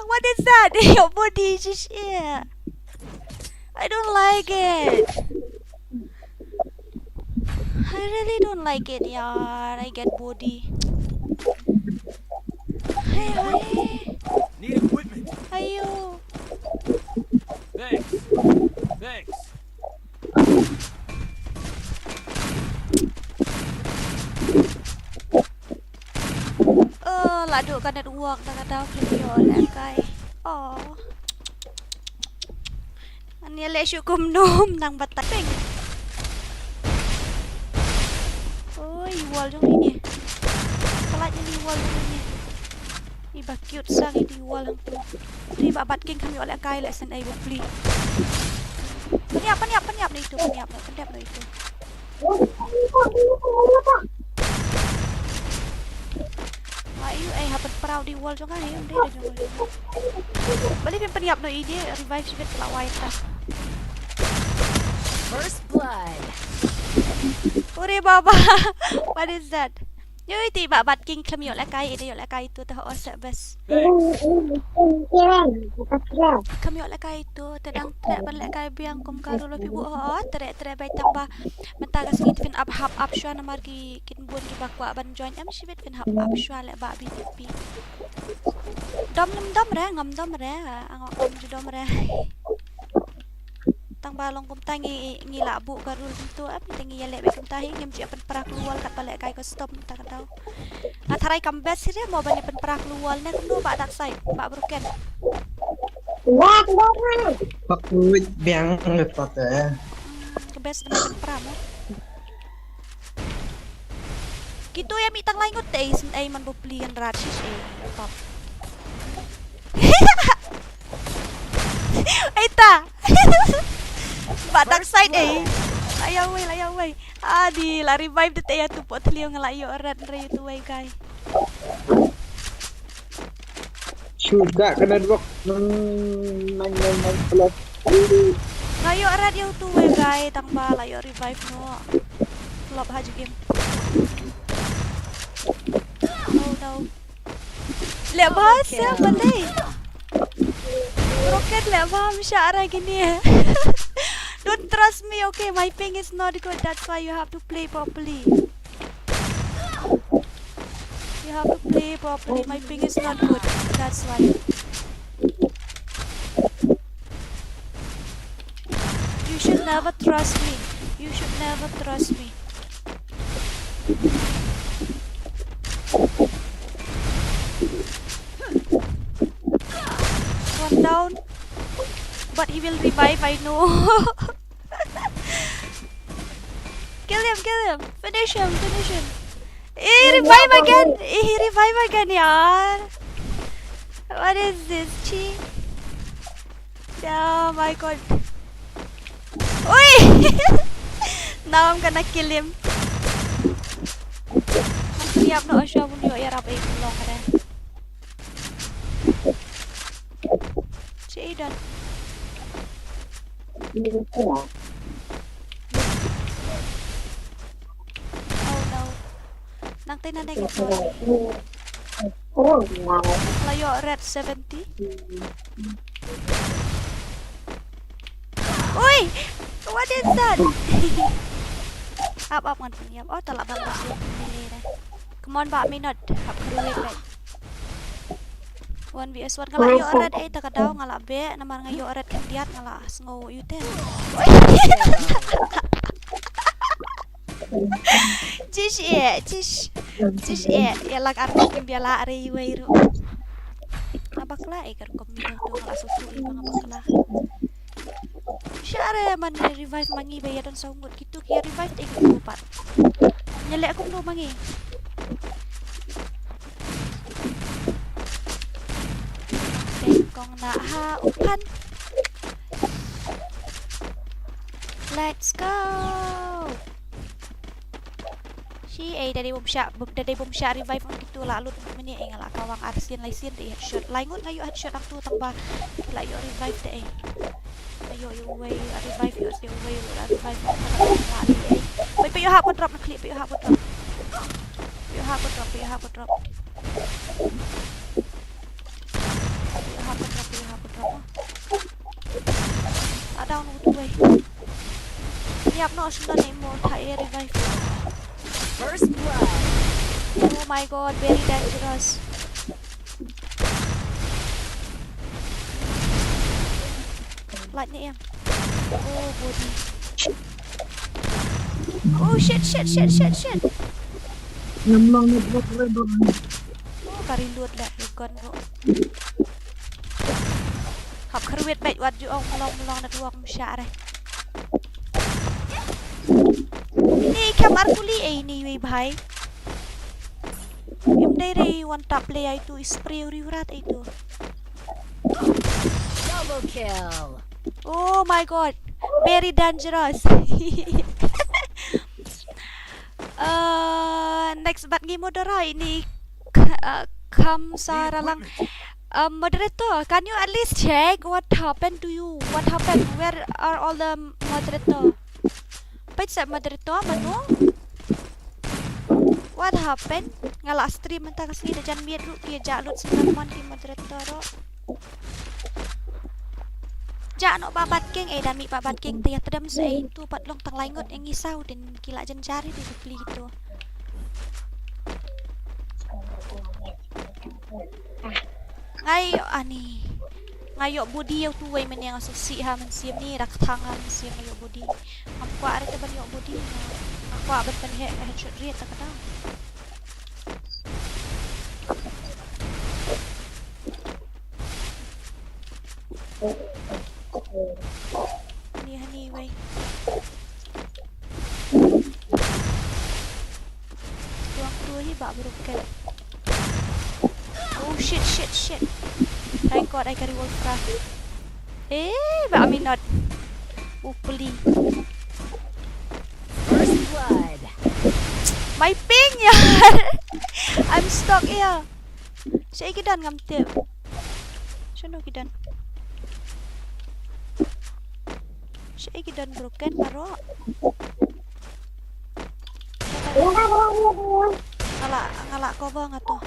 What is that? Your body just yeah. I don't like it. I really don't like it, yaar. I get body. Hey. Need equipment. Ayo. Thanks. Lado kanan uang tak video lekai. Oh. Ani le syukum nom nang batapeng. Oi, wall jong ini. Kalanya di wall jong ini. Iba cute sang di wall hang tu. Ni babat king kami oleh kai le sen ai bo beli. Peniap ni itu, peniap ni itu. Ayo hapat perau di wall jong ai, dia jong. Balik peniap no ide revive sibet kelawai ta. First blood. Ore baba. What is that? Yoi ti babat king kami oleh kai ide oleh kai tu tah osat bas. Kami oleh kai tu tedang trek balik kai biang kum karu lo pibu trek baik tambah mentaga sikit fin up shua na margi kin bun ki bakwa ban join am sibet fin up shua le ba BTP. Dom re ngam dom re angok dom re. Tang balong kum tangi ngila bu karul tu am tangi yale be kum tahi ngem ji pen perak lual kat balik kai ko stop tak tahu. Na tharai kam best sih mau bani pen perak lual ne no ba dak side ba broken. Pakut biang lepat ya. Ke best na pen perak mo. Gitu ya mitang lain ko taste ay man bo plian ratsis pop. Aita. Badak side Ayaw way. Adi la revive de teya tu pot liyo ngalayo red re tu way kai. Suga kena dok nang plus. Layo red yo tu way kai tang ba layo revive no. Flop haji game. No. Lebas ya balai. Rocket level syara gini. Don't trust me, okay? My ping is not good. That's why you have to play properly. My ping is not good. That's why. You should never trust me. One down. But he will revive, I know. Kill him. Finish him. He revive again, yaar. What is this? Chi? Oh my god. Oi! Now I'm gonna kill him. Siap no SAW ya rap long ada. Si Idan. Oh no. Nang tay na gitu. Layo red 70. Oi! What is that? Up ngan punya. Oh, talak bangga sih. Come on, Pak Minot. Up keruit back. 1vs1 ngala yo red tak daw ngala be naman nga yo red kandiat ngala Mᴏʀᴜᴜ. Cish ya lag arti biala Rᴇʟɪᴏ. Abakla kar komino to ngala susu ibang abakla. Syare man revive mangi be ya don saungut gitu kia revive gitu pat. Nyelek aku no mangi. Kong na ha upan. Let's go. Si dari bom syak revive ang gitu lalu meni ngala kawang arsin laisin de headshot. Laingut ngayo headshot ang tu tambah la yo revive de. Ayo yo way revive yo revive. Wait pa yo ha ko drop na clip yo ha ko drop. Yo ha ko drop. Down with the way. Yep, no, she's not anymore. Revive. First blood. Oh my god, very dangerous. Lightning. Oh, body. Oh, shit. Oh, kari loot lah. Reborn bro. Học khởi huyết bệnh vật ông long đặt ruộng xả đây. Ini kamar kuli ini bhai. Em dari one tap play itu spray riurat itu. Double kill. Oh my god, very dangerous. Next bat game modera ini Kamsaralang. Moderator, can you at least check what happened to you? What happened? Where are all the moderator? Page set moderator mano? What happened? Ngala stream mentah kasih dah jangan biar dulu dia jalut senaman di moderator. Jangan babat king dan mi babat king tiap terdam saya itu pat long tang laingut yang ngisau dan gila jen cari di beli itu. Ngayo body yang tuway man yang susi ha man siyam ni raktangan siyam ngayo body. Ako ari ta ban yo body. Ako abat pan headshot rate ta kada. Hani way. Tuwang ba broken. Oh shit. Thank god I carry wolfcraft. But I mean not. Hopefully. First blood. My ping yaar. I'm stuck here. Siya gidan ngamtil. Sino gidan? Siya gidan broken maro. Ngala cover nga to.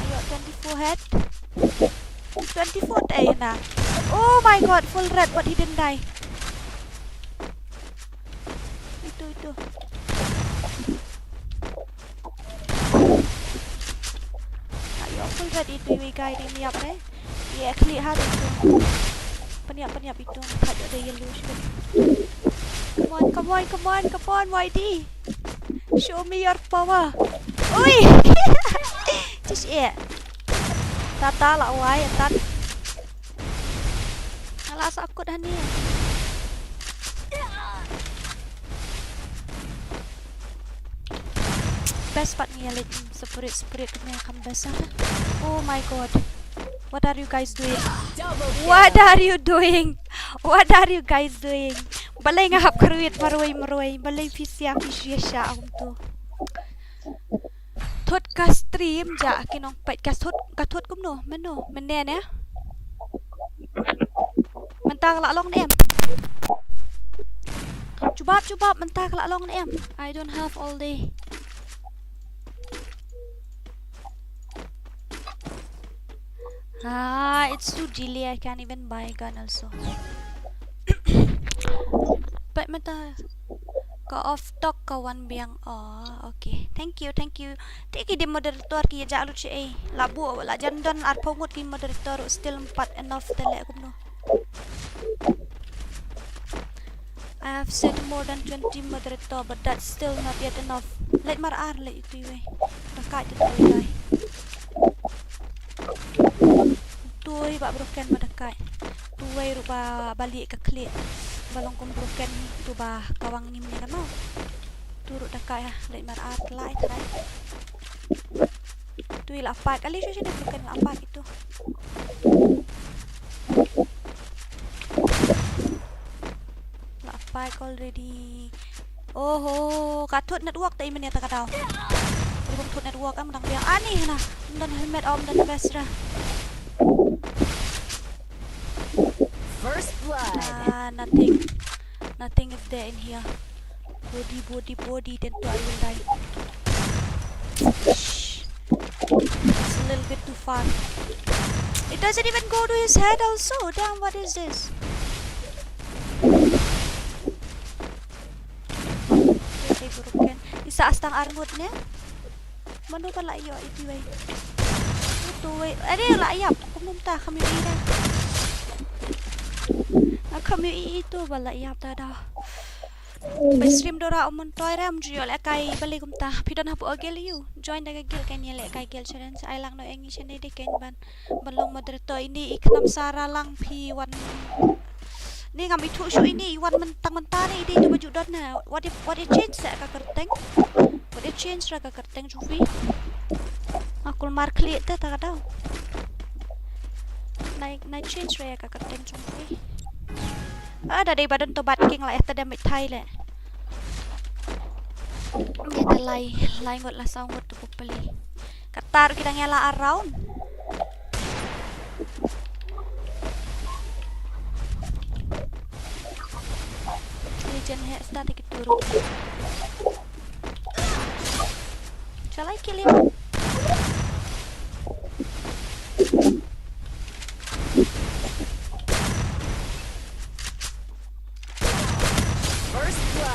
Ayo 24 head. 24 eh na. Oh my god, full red but he didn't die. Itu. Ayo full red itu yung guy ini apa deh? Yeah, klik hari itu. Peniap itu. Ada yellow shit. Come on, YD. Show me your power. Ui. Just Tata lah wai tat. Alah sakut dah ni. Best part ni alit spirit kena akan besar. Oh my god. What are you guys doing? What are you doing? What are you guys doing? Balay ngahap karuit maroy. Balay pisya siya akong to. Thốt ka stream ja kinong pait ka thốt cũng no. Mình nè nè. Mình ta lạ long em. Chubab mình ta lạ long em. I don't have all day. It's too jelly. I can't even buy a gun also. But mata ka off talk ka one biang. Okay. Thank you. Tiki di moderator ki jalu ci labu wala jandon ar pongot ki moderator still 4 enough tele ko no. I have set more than 20 moderator but that's still not yet enough. Let mar ar le itu we. Dekat itu we. Tuoi ba broken madakai. Tuoi rupa balik ke klik. Balong kom broken tu ba kawang nim ni kan mau. Turut dekai let mar ar lai trai. Tuoi la apa kali sih dia broken la apa itu. La apa already. Oh, katut network tai men ya tak tahu. Belum tut network kan menang biang aneh nah. Dan helmet om dan besra. First blood. Nothing is there in here. Body, then I will die. Shh. It's a little bit too far. It doesn't even go to his head also. Damn, what is this? Okay, broken. Isa astang arngot niya. Mano pala iyo iti way. Ito way. Ade layap. Kumumta kami ina. Kami itu bala iyap tada. Stream dora umon toy ram jual kai balik kumta. Pidon hapu agel you. Join daga gil kan yele kai gil challenge. Ay lang no engi chene de ken ban. Balong moderator ini iknam sara lang pi wan. Ni kami tu show ini wan mentang-mentang ni ide tu baju dot na. What it change sa ka kerteng? What it change ra ka kerteng jufi? Aku mar klik ta tak tahu. Naik change ra ka kerteng jufi. Ada dari badan tobat king lah eta damit thai le. Kita lai ngot la saung ngot tu peli. Katar kita ngela around. Legend he start kita turun. Shall I kill him?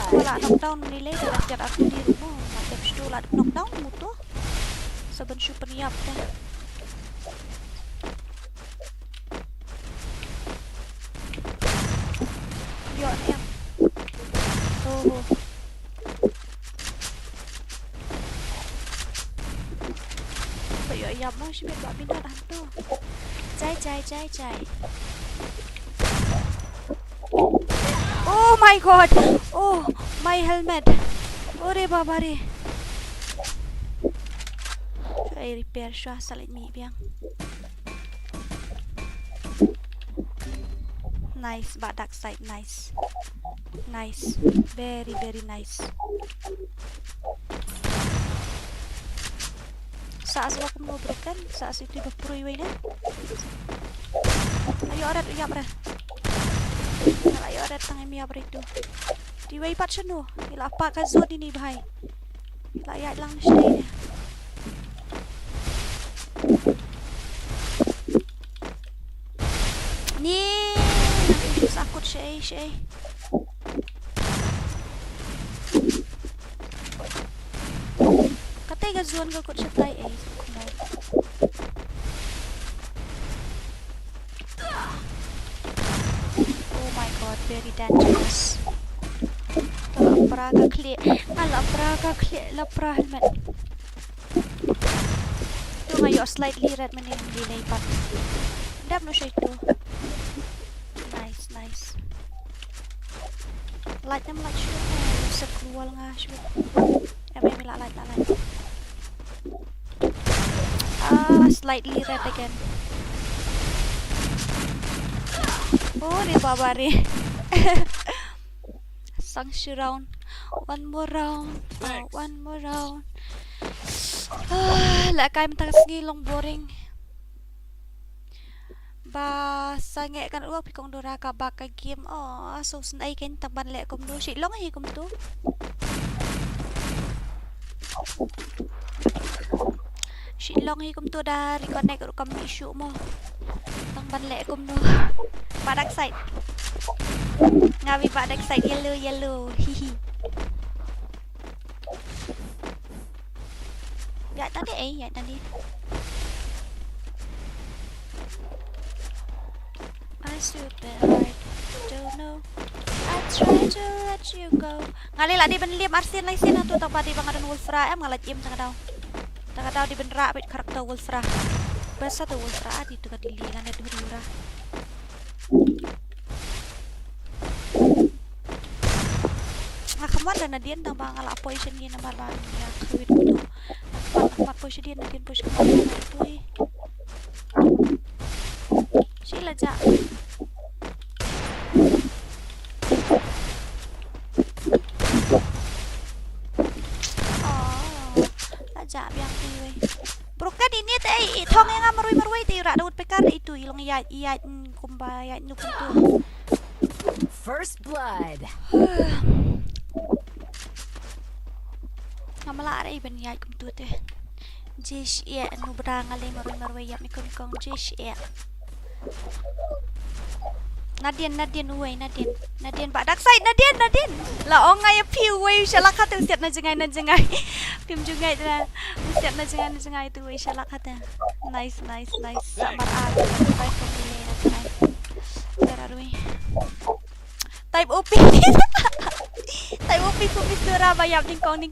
Wala knockdown nilai dalam jarak aku di rumah. Macam itu lah knockdown mutu. Sebenarnya peniap dah. Yo em. Oh. Bayo yam mau sih buat pindah dah tu. Cai. Oh my god. Oh, my helmet. Ore baba re. I repair shwa salit mi biang. Nice, badak side nice. Very nice. Saas aku mau broken, saas itu berpurui wena. Ayo arat uyap ra. Ayo arat tangan mi apa itu. Di way pat seno. Ila apa ka zone ini bahai. Layak lang siya ni. Ni, sakut siya. Katay ka zone ka kot siya tay Oh my god, very dangerous. Lapra ka klik lapra helmet. Tu ngayon slightly red man yung delay pa. Dab no siya ito. Nice. Light naman light shoot na. Sa keluar nga shoot. May light. Slightly red again. Oh, Reborn. Sang round. One more round. Oh, one more round. Lại cái mình thằng nghi long boring. Ba sa nghe kan uak pi kong dora ka ba ka game. Oh, so snai ken tang ban le kom do si long hi kom tu. Si long hi kom tu da reconnect ru kam issue mo. Tang ban le kom do. Ba dak side. Ngawi ba dak side yellow. Hihi. Ya tadi ya tadi. I stupid heart, don't know. I try to let you go. Ngali lah di ben liam arsin lai sin tu tak pati bang adan Wolfra em ngalat im tanga daw di ben ra bit karakter Wolfra. Basa tu Wolfra di tu ka dili kan itu dura. Nah kamu ada nadian tang bang ala position ni nama bang ya kawit tu. Nak position dia nadian position tu. Sila ja. Aja biang tiwe. Brokan ini teh thong yang marui teh ra daud pekar itu ilong iya kumba ya nukun tu. First blood. Ngamala ara iben ya kum tu teh. Jish ya nu brang ale marui ya mikon kong jish ya. Nadian Pak dak side Nadian la ongai piu wei shalak hatu siat na jengai pim jungai dah siat na jengai tu wei shalak hatu nice samar a baik pemilih nice dararui type OP type OP fumis dora bayam ningkong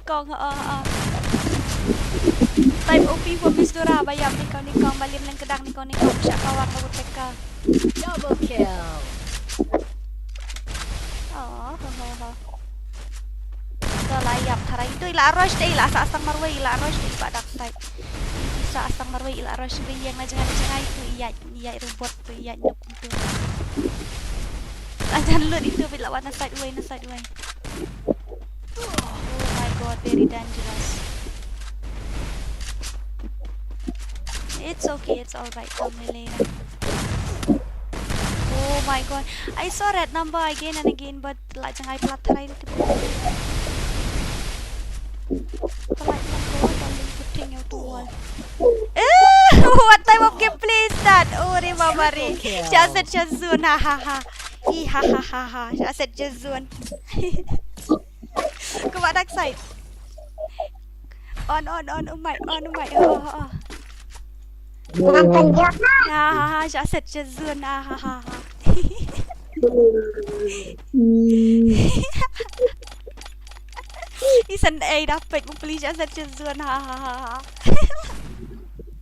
type OP fumis dora bayam ningkong balim nang kedang ningkong syak kawak kabut peka. Double kill. Oh. Dah layap tarai itu ila rush deh ila asang marwai ila rush deh pada side. Bisa asang marwai ila rush deh yang jangan itu iya robot tu iya nuk tu. Jangan lut itu bila warna side way. Oh my god, very dangerous. It's okay, it's alright. Family. Oh my god, I saw red number again and again, but like jangan pelat tarai itu. Pelat number don't putting your wall. What type of gameplay is that? Oh, Reborn. Just Jazun, ha. Just Jazun. Come on, dark side. On, umay. Oh. Ha, just Jazun, ha. Dɪsᴛʀɪᴄᴛ dapat membeli jasa Jazun, ha.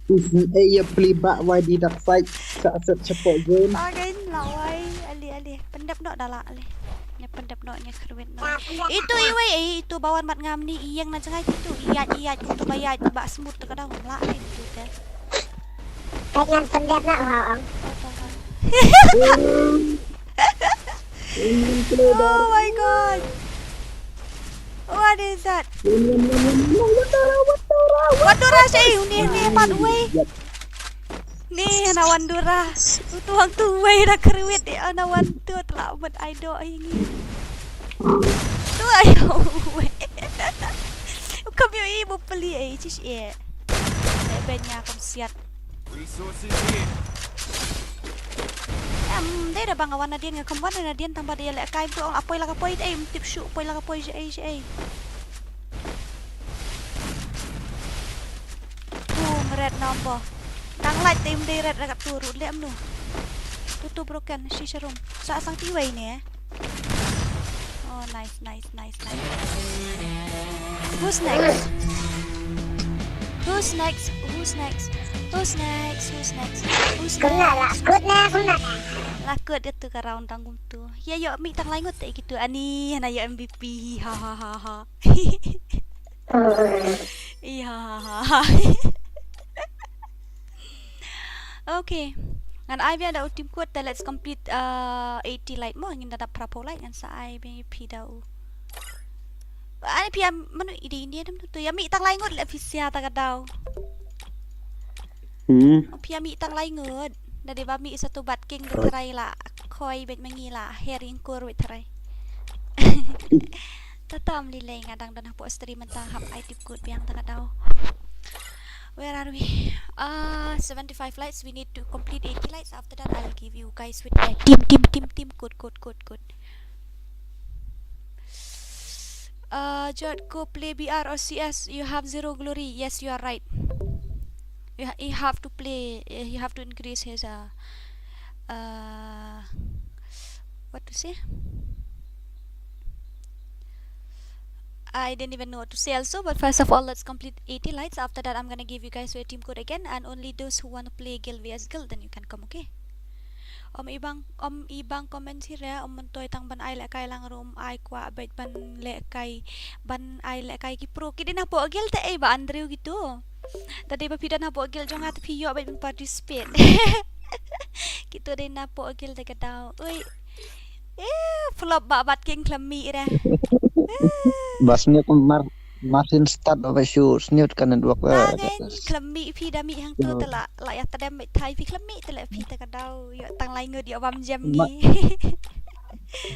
Dɪsᴛʀɪᴄᴛ ya beli bak wai di dak side sak cepat game. Again lawai ali pendap nok dala ali. Nya pendap noknya kerwet nok. Itu itu bawan mat ngam ni iyang na jangai itu iya untuk bayar bak smooth kadang la itu teh. Dengan pendap nak haang. Oh my god. What is that? Wandura siya ni pat way. Ni na wandura. Tuang tuway na kerwit di ana wantu telah mat aido ini. Tu ayo. Kamu ibu beli cis e. Banyak kam siat. Resources here. Đây là bằng awan Nadian ngakam wan Nadian tambah dia lek kai tu apoi la kapoi tip shoot apoi la kapoi ai. Red number. Nang light tim di red dekat turun lem nu. Tutup broken shisha room. Sa asang tiwai ni Oh nice. Who's next? Lakut dia tu ke round tanggung tu. Ya yo mi tang lain ngotek gitu. Ani na yo MVP. Ha. Iya. Okay. Ngan ai biar dah tim kuat dah let's complete 80 light mo ngin dah prapo light ngan sa ai biar pi dah. Ai pi manu ide India dam tu ya mi tang lai ngot le fisia ta kadau. Pi mi tang lai ngot. Dari ba mi satu bat king betrai la koi bet mengi la herin kur betrai. Tatam lilay ngadang dan po stream mentang hap ai tip kuat biang ta kadau. Where are we? 75 lights. We need to complete 80 lights. After that, I'll give you guys with my team. Good. Jod, go play BR or CS. You have 0 glory. Yes, you are right. You have to play. You have to increase his what to say? I didn't even know what to say also, but first of all, let's complete 80 lights. After that, I'm gonna give you guys your team code again, and only those who want to play guild vs guild, then you can come, okay? Ibang comment here, mentoy tang ban ai le kai lang room ai kwa bet ban ai le kai ki pro ki din po guild ta ba Andrew gitu. Tadi ba pidan po guild jong at piyo bet participate. Gitu din na po guild ta kadao. Uy. Flop ba bat king klami ra. Basnya Martin start apa show sniut kan dua Tangan klami pi dami hang tu tela la ya tadam mai thai pi klami tela pi ta kadau yo tang lai ngod yo bam jam ni.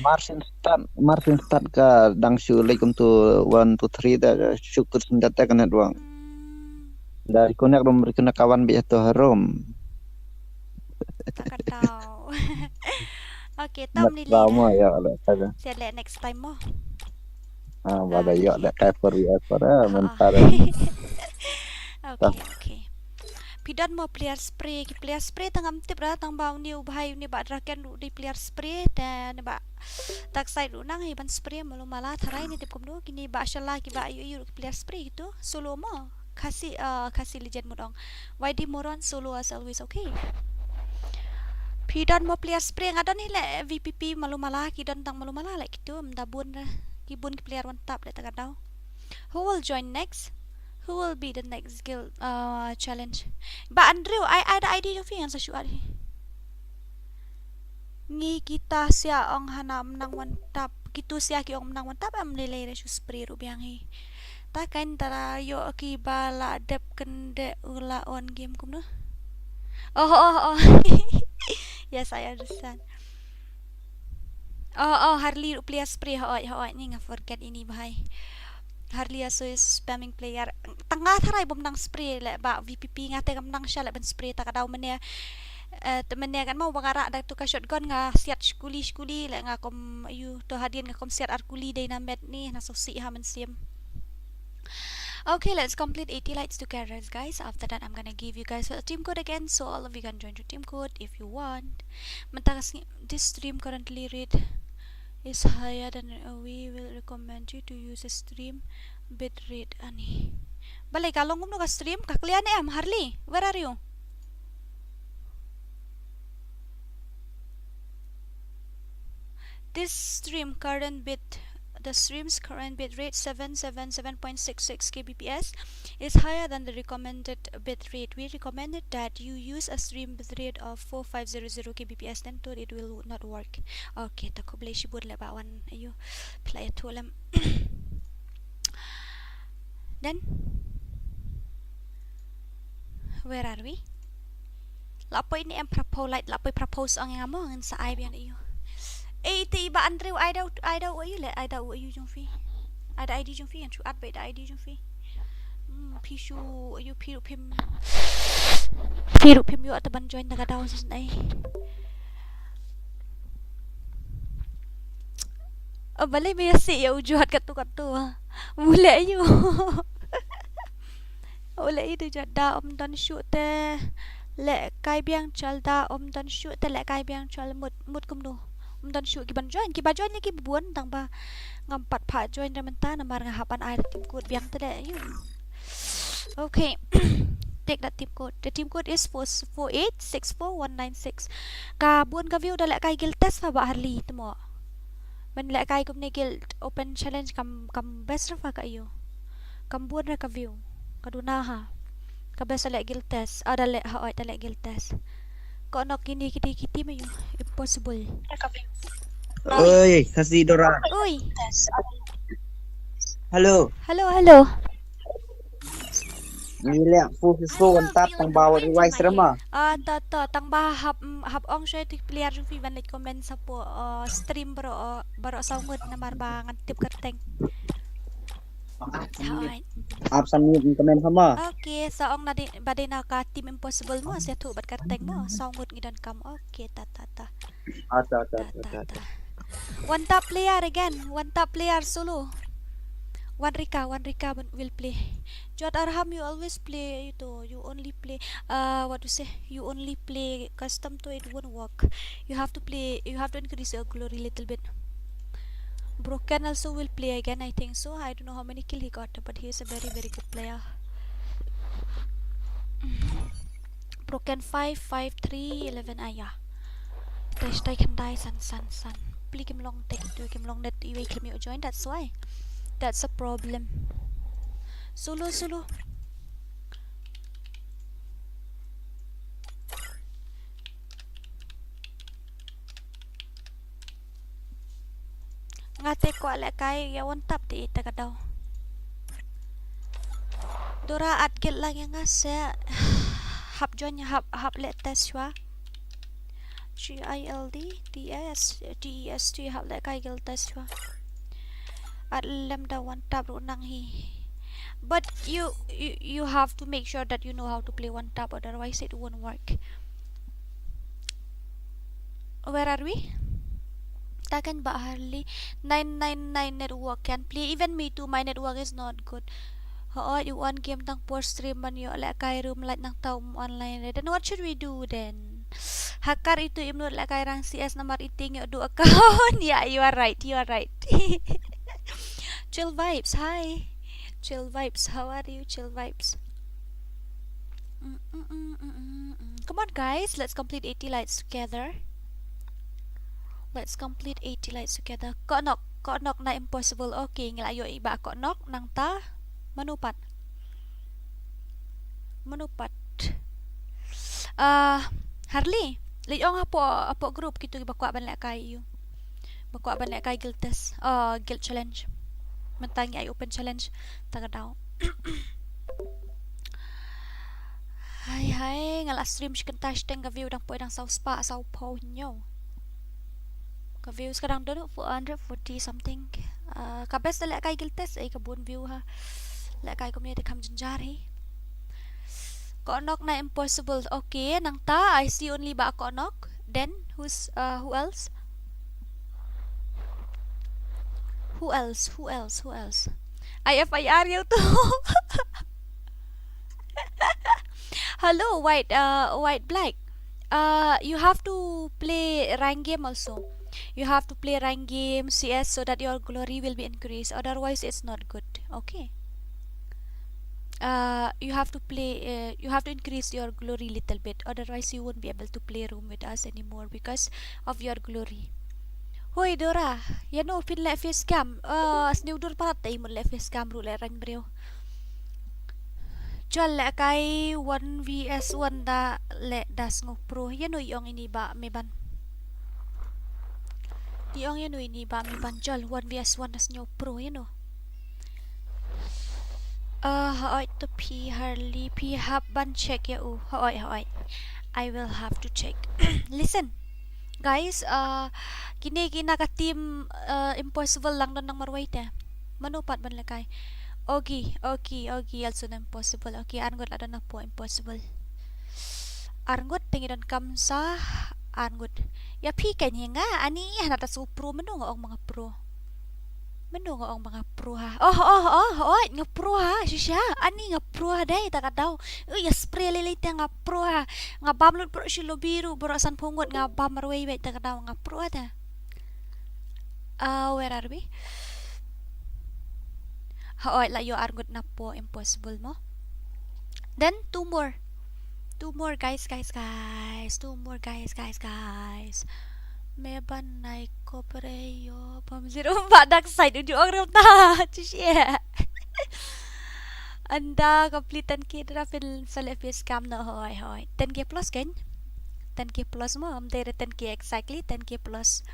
Martin start ka dang show laikum tu 1 to 3 da syukur senjata kan doang. Dari konek rom kena kawan bi to harom. Ta kadau. Okay, tam ni le. Lama ya ada. Saya next time mo. Bada ya le kai for ya para mentar. Okay. Pidan mo player spray tangam tip ra tang bau ni ubhai ni ba draken di player spray dan ba tak side unang hiban spray malu mala tharai ni tip kumdu kini ba shala ki ba ayu player spray gitu solo mo Khasi legend mo dong. YD Moron solo as always, okay. Pidan mo player spray ngadan ni le VPP malu mala kidan tang malu mala le gitu mdabun ra kibun ki player one tap le ta kadau. Who will join next? Who will be the next guild challenge? Ba Andrew, I ada ID jo fiang sa syuat. Ngi kita sia ong hana menang one tap. Gitu sia ki ong menang one tap am nilai re shu spray ru biang hi. Ta kain tara yo ki bala dep kende ula on game kum no. Oh. Yes, I understand. Harley player spray ni nga forget ini bahai. Harley so is spamming player. Tengah tharai bom nang spray le ba VPP ngate kam nang sya le ben spray ta kadau mene temene kan mau bangara dak tu ka shotgun nga siat skuli le nga kom ayu to hadien nga kom siat arkuli dynamite ni na so si ha men sim. Okay, let's complete 80 lights together, guys. After that, I'm gonna give you guys a team code again, so all of you can join your team code if you want. This stream currently rate is higher than we will recommend you to use a stream bitrate ani. Balik kalong no ka stream kaklian em Harley. Where are you? The stream's current bit rate 777.66 kbps is higher than the recommended bit rate. We recommended that you use a stream bit rate of 4500 kbps, then it will not work. Okay, tako boleh sibut le bawan ayo play to lem. Then where are we? Lapo ini em propose ang ngamo ngan sa ay bian iyo. Tiba Andrew Ida you le Ida you jong fi. Ada ID jong fi yang chuat be ID jong fi. Pishu you piru pim yo ataban join daga daw sa nai. Balai biasa ya ujuhat katu. Mula you. Ole itu jada om dan shoot te le kai biang chal da om dan shoot te le kai biang chal mut kum do. Dan shoot kiban join ni ki buon tang ba ngampat pha join ramenta namar ngahapan ai tim code biang tade you. Okay. Take that team code. The team code is 448649196. Ka buon ka view dala kai guild test fa ba Harley temo. Men la kai kum ni guild open challenge kam best ra fa ka iyo. Kam buon ra ka view. Kaduna ha. Ka best la guild test. Ada le ha oi dala guild test. kok nok gini kita mayu impossible. Oi, Khasi Dora. Oi. Halo. Halo. Nilai full tap tang bawa device rama. Ta tang ba hap ong share ti player ju fi van like comment sa po stream baro saungut na marba ngantip kerteng. Hai. Ap samit komen sama. Okay, saong na din badai na ka team impossible mo sa tu bat kerteng mo saungut ngidan kam. Okay, ta. Ata. One top player again. One top player solo. One Rika will play. Jod Arham, you always play itu. You only play you only play custom to it won't work. You have to increase your glory little bit. Broken also will play again, I think so. I don't know how many kill he got, but he is a very very good player. Broken 5, 3, 11. Yeah. Dash can die, sun. Play him long, take him long net. You wake him join. That's why. That's a problem. Solo. Ngate ko ala kay yawan tap ti ita daw. Dora at gil lang nga sa hap join hap let test wa. GILD hap let kay gil test wa. At lem da one tap ro nang hi. But you have to make sure that you know how to play one tap, otherwise it won't work. Where are we? Takan ba Harley 999 network can play. Even me too, my network is not good. You one game tang poor stream man yo la kay room light nang tao online. Then what should we do then? Hakar itu imnot la kay rang CS namar iting yo do account. Yeah, you are right. Chill vibes, hi. Chill vibes, how are you? Chill vibes. Come on guys, let's complete 80 lights together. Kok nok na impossible. Okay, ngelayo iba kok nok nang ta manupat. Harley, liong apo group gitu bakwa ban lek kay guild test. Guild challenge. Mentangi ay open challenge taga daw. Hai ngala stream chicken tash teng ka view dang po dang sau spa sau po nyo. Ka view sekarang dono 440 something. Ka best lek kay guild test ay ka bon view ha. Lek kay community kam janjari. Ko nok na impossible. Okay, nang ta I see only ba ko nok. Then who else? Who else? IFIR you too. Hello, white black. You have to play rank game also. You have to play rank game CS so that your glory will be increased. Otherwise, it's not good. Okay. You have to increase your glory little bit. Otherwise, you won't be able to play room with us anymore because of your glory. Hoy Dora, no pin le face cam. Snewdur patay mo le face cam ru le rang brio. Jol le kay 1vs1 da le das ngok pro. No yung iniba me ban. Yung no iniba me ban jol 1vs1 das ngok pro no. Hoy to P Harley P hab ban check ya hoy. I will have to check. Listen. Guys, kini ka team impossible lang don nang Mᴏʀᴜᴜ. Manupat ban lakay. Okay, also na impossible. Okay, arngot adon na po impossible. Arngot pengidon kam sa arngot. Ya pi kanya nga ani nata su pro meno nga mga pro. Ha. Nga pro ha. Sisya, ani nga pro ha day taka daw. Ya spray lilit nga pro ha. Nga bamlot pro si lobiru borosan pungot nga bamarway taka daw nga pro ha. Where are we? Layo argot na po impossible mo. Then two more guys. Two more guys. Meban naik ko preyo pamziro badak side uju orang ta cia anda kompletan kidra fil sa lefis cam no hoy 10k plus kan 10k plus mo. There 10k exactly 10k plus.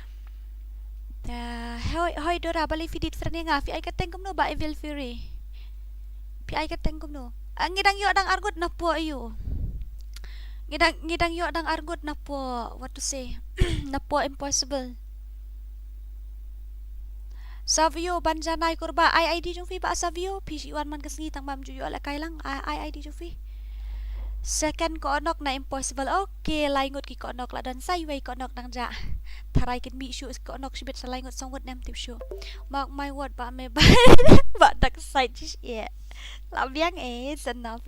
Hoi dora bali fidit frani nga fi ay katengkum no ba evil fury. Pi ay katengkum no. Ang ngidang yo dang argot na po ayo. Ngidang yo dang argot na po what to say. Na po impossible. Savio banjanay kurba ay ID jung fi ba Savio PC1 man kasngi tang mam juyo ala kailang ay ID jung fi. Second ko onok na impossible. Okay, laingot ki ko onok la dan sayway ko onok nang ja. Taray kin mi shoes ko onok shibit sa laingot songwat nem tip show. Mark my word ba me ba ba dak side just yeah. Labiang it's enough.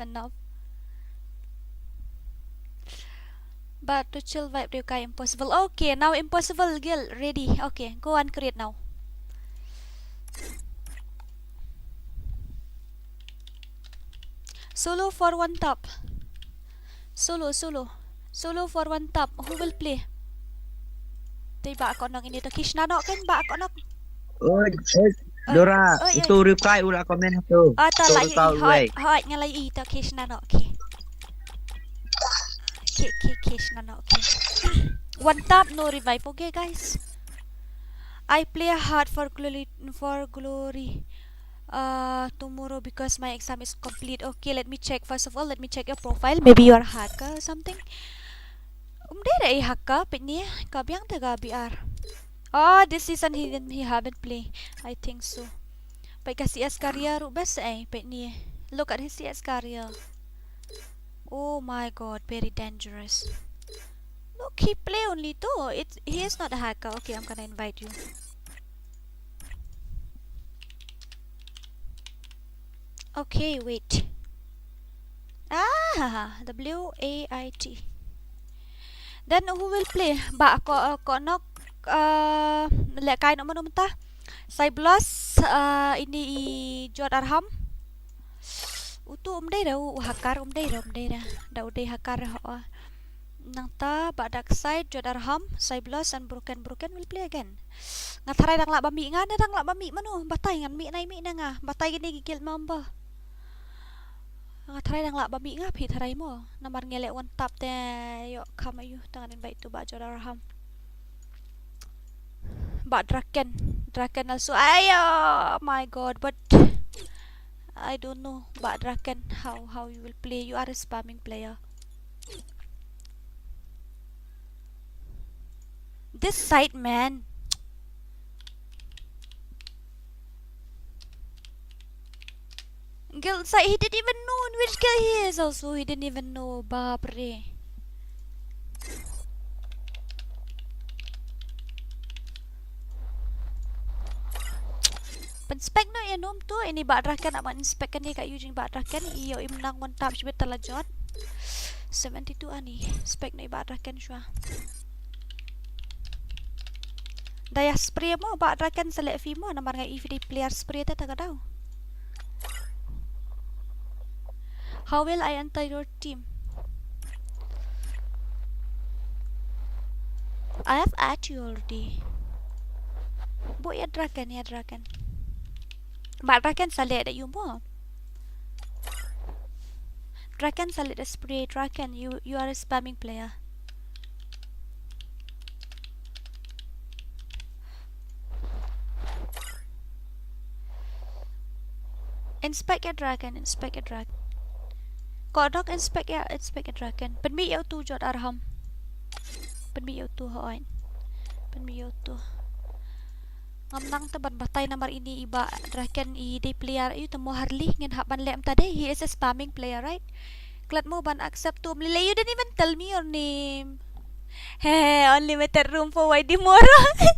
But to chill vibe do kay impossible. Okay, now impossible Gil ready. Okay, go and create now. Solo for one top. Solo for one top. Who will play? Tay ba ako nang ini to Kishna no kan ba ako nak. Dora, itu reply ulah komen tu. Ta lai hot ngalai to Kishna no. Okay. Kishna no. Okay. One top no revive. Okay guys. I play hard for glory tomorrow because my exam is complete. Okay, let me check. First of all, let me check your profile. Maybe you are a hacker or something. Dere hacker pitni kabyang taga BR. Oh, this season he haven't played. I think so. But CS career best pitni. Look at his CS career. Oh my god, very dangerous. Look, he play only two. He is not a hacker. Okay, I'm gonna invite you. Okay, wait. WAIT. Then who will play? Ba ako nok lekay naman naman ta. Saiblos ini Jod Arham. Utu daw hakar daw. Daw day hakar ho. Nang ta badak side Jod Arham, Saiblos and broken will play again. Nga taray dang la bami nga na dang la bami mano. Batay ngan mi na nga. Batay gini gigil mamba. Nga taray dang la bami nga pi taray mo. Namar ngele one tap te yo come ayu tangan invite to ba Jod Arham. Ba Draken also. Ayo my god, but I don't know ba Draken how you will play. You are a spamming player. This side man. Guild side, he didn't even know in which guild he is also. He didn't even know. Babre. Penspek no yanom tu. Ini badrakan nak inspect ni kat using badrakan. Iyo imnang one tap shibit talajot. 72 ani. Spek no badrakan syua. Daya spray mo badrakan select fee mo namar ngai EVD player spray ta taga daw. How will I enter your team? I have added you already. Boy ya dragon. But dragon select that you mo. Dragon select the spray. Dragon, you are a spamming player. Inspect a dragon. Kodok inspect a dragon. Pen mi tu Jod Arham. Pen mi tu hoin. Pen mi tu. Ngamnang teban batay namar ini iba dragon I day player ayu temo harli ngin haban lem tadi. He is a spamming player, right? Klat mo ban accept to Mlile. You didn't even tell me your name. Hey, unlimited room for YD Moron.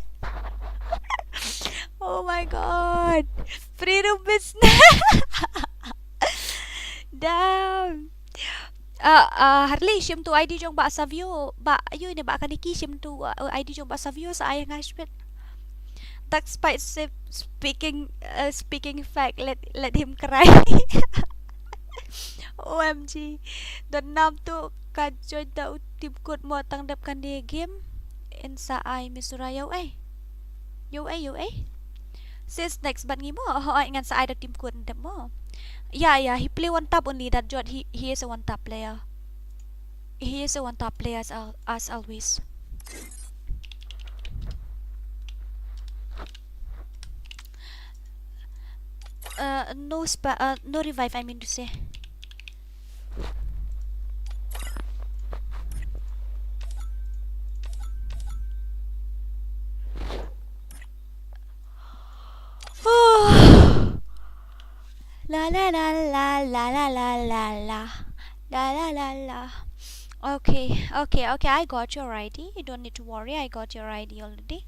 Oh my god. Free room business. Damn. Harli sim tu ID jong ba Savio. Ba ayo ni ba kaniki sim tu ID jong ba Savio sa ay nga spit. That's by speaking fact. Let him cry. OMG. Dan nam tu ka join ta tim kod mo tang dap kan di game. Insa ay misurayaw ay. Yo ay. Since next ban ngi mo ngan sa ida team ko ndem mo. Yeah, he play one tap only that Jod he is a one tap player. He is a one top player as always. No revive, I mean to say. La la la la la la la la la la la la. Okay, I got your ID. You don't need to worry, I got your ID already.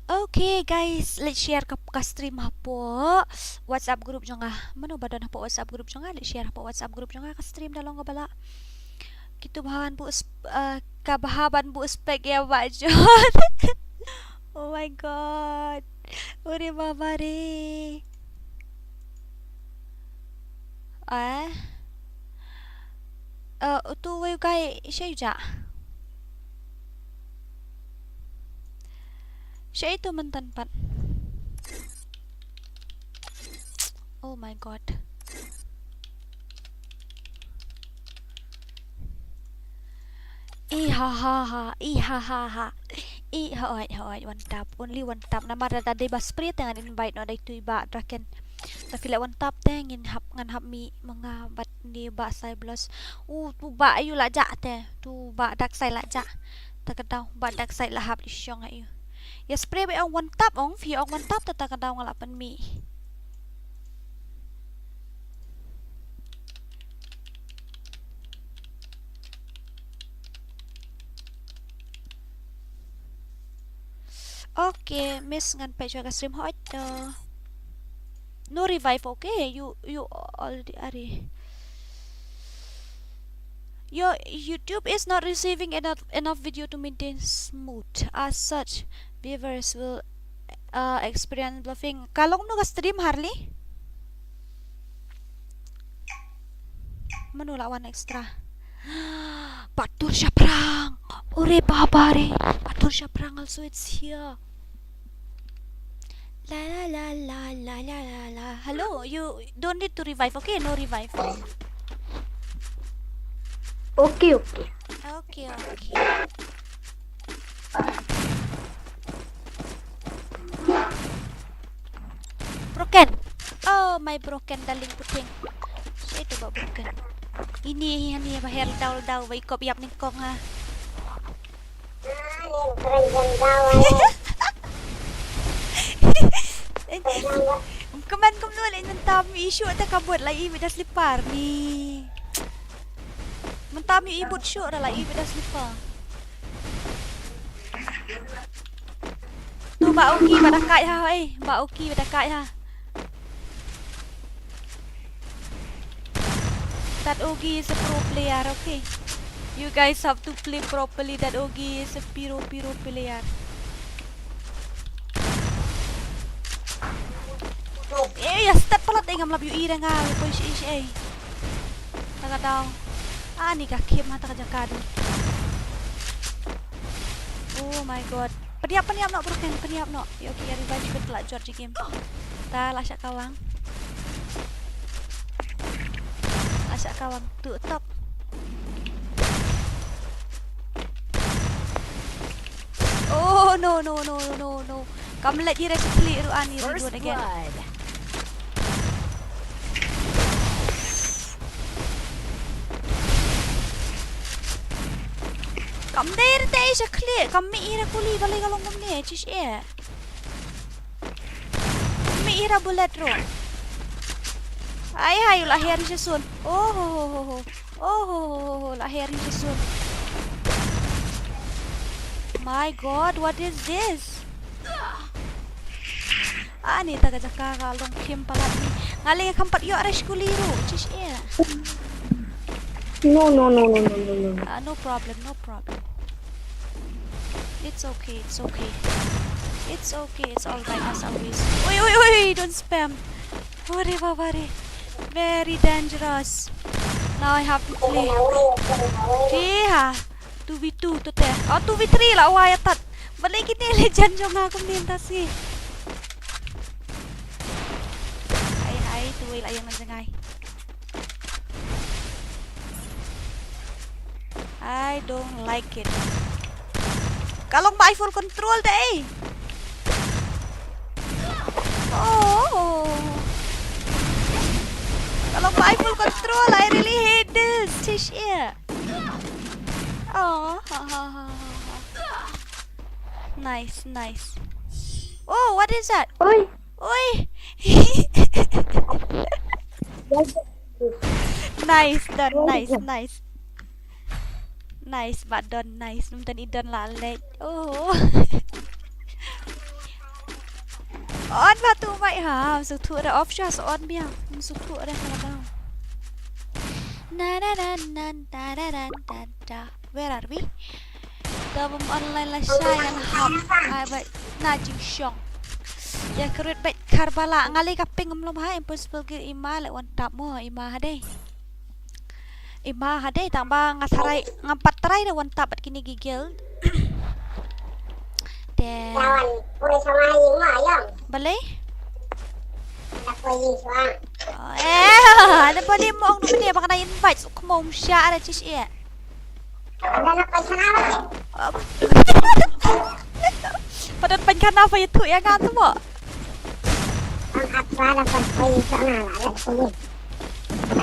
Okay guys, let's share ka stream hapo WhatsApp group jonga. Mano badan hapo WhatsApp group jonga, let's share hapo WhatsApp group jonga ka stream dalong ka bala. Kitu bahan bu kabahaban bu spek ya bajot. Oh my god. Uri babari. Tu way guy siya ja. Siya itu mentanpat. Oh my god. Ihahaha. Hoy, one tap. Only one tap. Nama ada bas sprit dengan invite no day tu iba draken. Tapi like one tap teh ngin hap mi mga bat ni ba sai blos. Tu ba ayu la ja teh. Tu ba dak sai la ja. Takadaw ba dak sai la hap isyong ayu. Ya spray ba one tap ong fi ong one tap takadaw ngalapan mi. Okay, miss ngan page ka stream ho ito. No revive, okay? You already are. Your YouTube is not receiving enough video to maintain smooth. As such, viewers will experience bluffing. Kalong no ka stream Harley? Manula one extra. Patur siya prang. Ore babare. Patur siya prang also it's here. La la la la la la la la. Hello, you don't need to revive, okay? No revive. Okay. Okay. Broken. Oh, my broken darling puting. Siya ito ba broken? Ini bahir daw ba ikop yap ning kong ha. Keman kumnul mentami isu ta kabut lai bedas lipar ni. Mentami ibut syuk dah lai bedas lipar. Tu Mbak Oki pada kai ha Mbak Oki pada kai ha. That Ogi is a pro player, okay? You guys have to play properly. That Ogi is a piro player. Ya step pala ngam lab yu ira nga po ish taga daw ani ka kim ha taga jakado. Oh my god, peniap no broken peniap no. Yo okay, revive betul lah George game ta la syak kawang tu top. Oh no come let you replay ru ani do it again. Come there is a clear. Come me ira kuli balay kalong kumni. Chish eh. Me ira bullet ro. Ay lahir siya soon. Oh lahir siya soon. My god, what is this? Ani taga jaka kalong kim pala ni. Ngaling kampat yo ares kuli ro. Chish eh. No. No problem. It's okay. It's alright as always. Oi, don't spam. Ore babare. Very dangerous. Now I have to play. Yeah. 2v2 to te. Oh, 2v3 lah waya tat. Balik ini legend jo nga akong nintas eh. Hai, tuwil ayang nanjangay. I don't like it. Kalau my full control deh. Oh. Kalau my full control, I really hate this. Tish yeah. Oh. Nice. Oh, what is that? Oi. Nice, done, nice. Nice, but done, nice. Nung tani done lalet. Oh. On ba tu mai ha? Su thu da offshore so on bia. Su thu da ha ba. Na. Where are we? Dalam online lah saya ham. Ai ba na jing syong. Ya kerut baik Karbala ngali kaping ngomlom ha impossible ke ima le wan tap mo ima hade. Ima hade tambah ngasarai ngampat terai dah wan tap kini gigil. Deh. Boleh? Ada pada mo ang ni baka na invite so kumo siya ada cis iya. Pada penkan apa itu yang kan tu mo?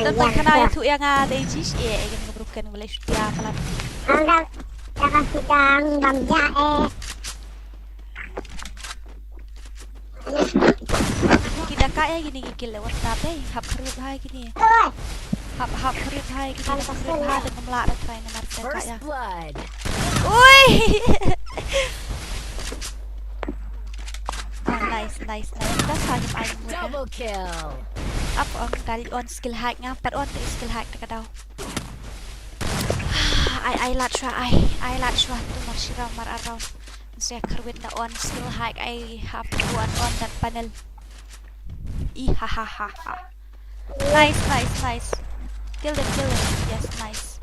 Dan penkan apa itu yang ada cis iya yang ngebrukan boleh sudah pelan. Kita kaya gini gigil lewat tape, hap kerut hai gini. Hap kerut hai gini, hap kerut hai dengan melak dan try nomor kaya. Ui. Oh, nice. Dah sahib aing muda. Double kill. Apa dari on skill hack ngapat on dari skill hack tak tahu. I lat shwa tu marsira mar around. Saya kerwin na on skill hack I have to on that panel. Ihahaha. Nice. Kill them. Yes, nice.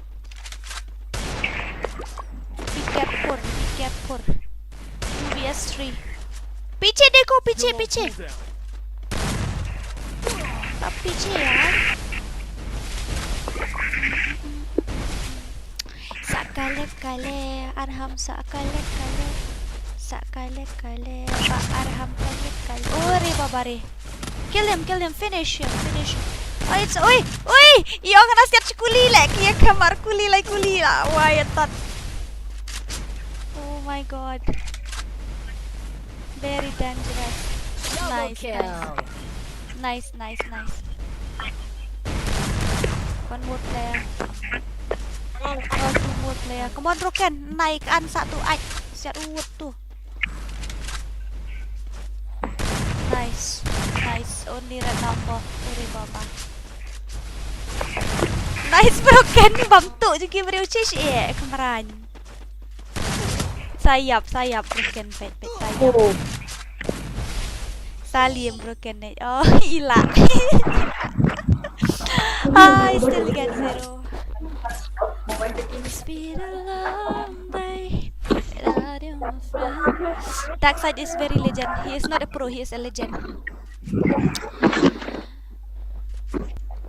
Be careful. 2vs3. पीछे देखो पीछे अब पीछे यार sakale arham sakale ba arham kale ore babare kill him finish him oh it's oi iyo kena siap kuli lek ya kamar kuli la wah ya tat oh my god very dangerous. Nice. One more player. Two more player. Come on, Roken. Naikkan satu aja. Siap uwet tuh. Nice. Only red number. Uri baba. Nice, Roken. Bantu juga berucis ya kemarin. Sayap Roken pet sayap. Salim broken net. Oh, hilang. I still get 0. It's been a long day without you, my friend. Darkside is very legend. He is not a pro, he is a legend.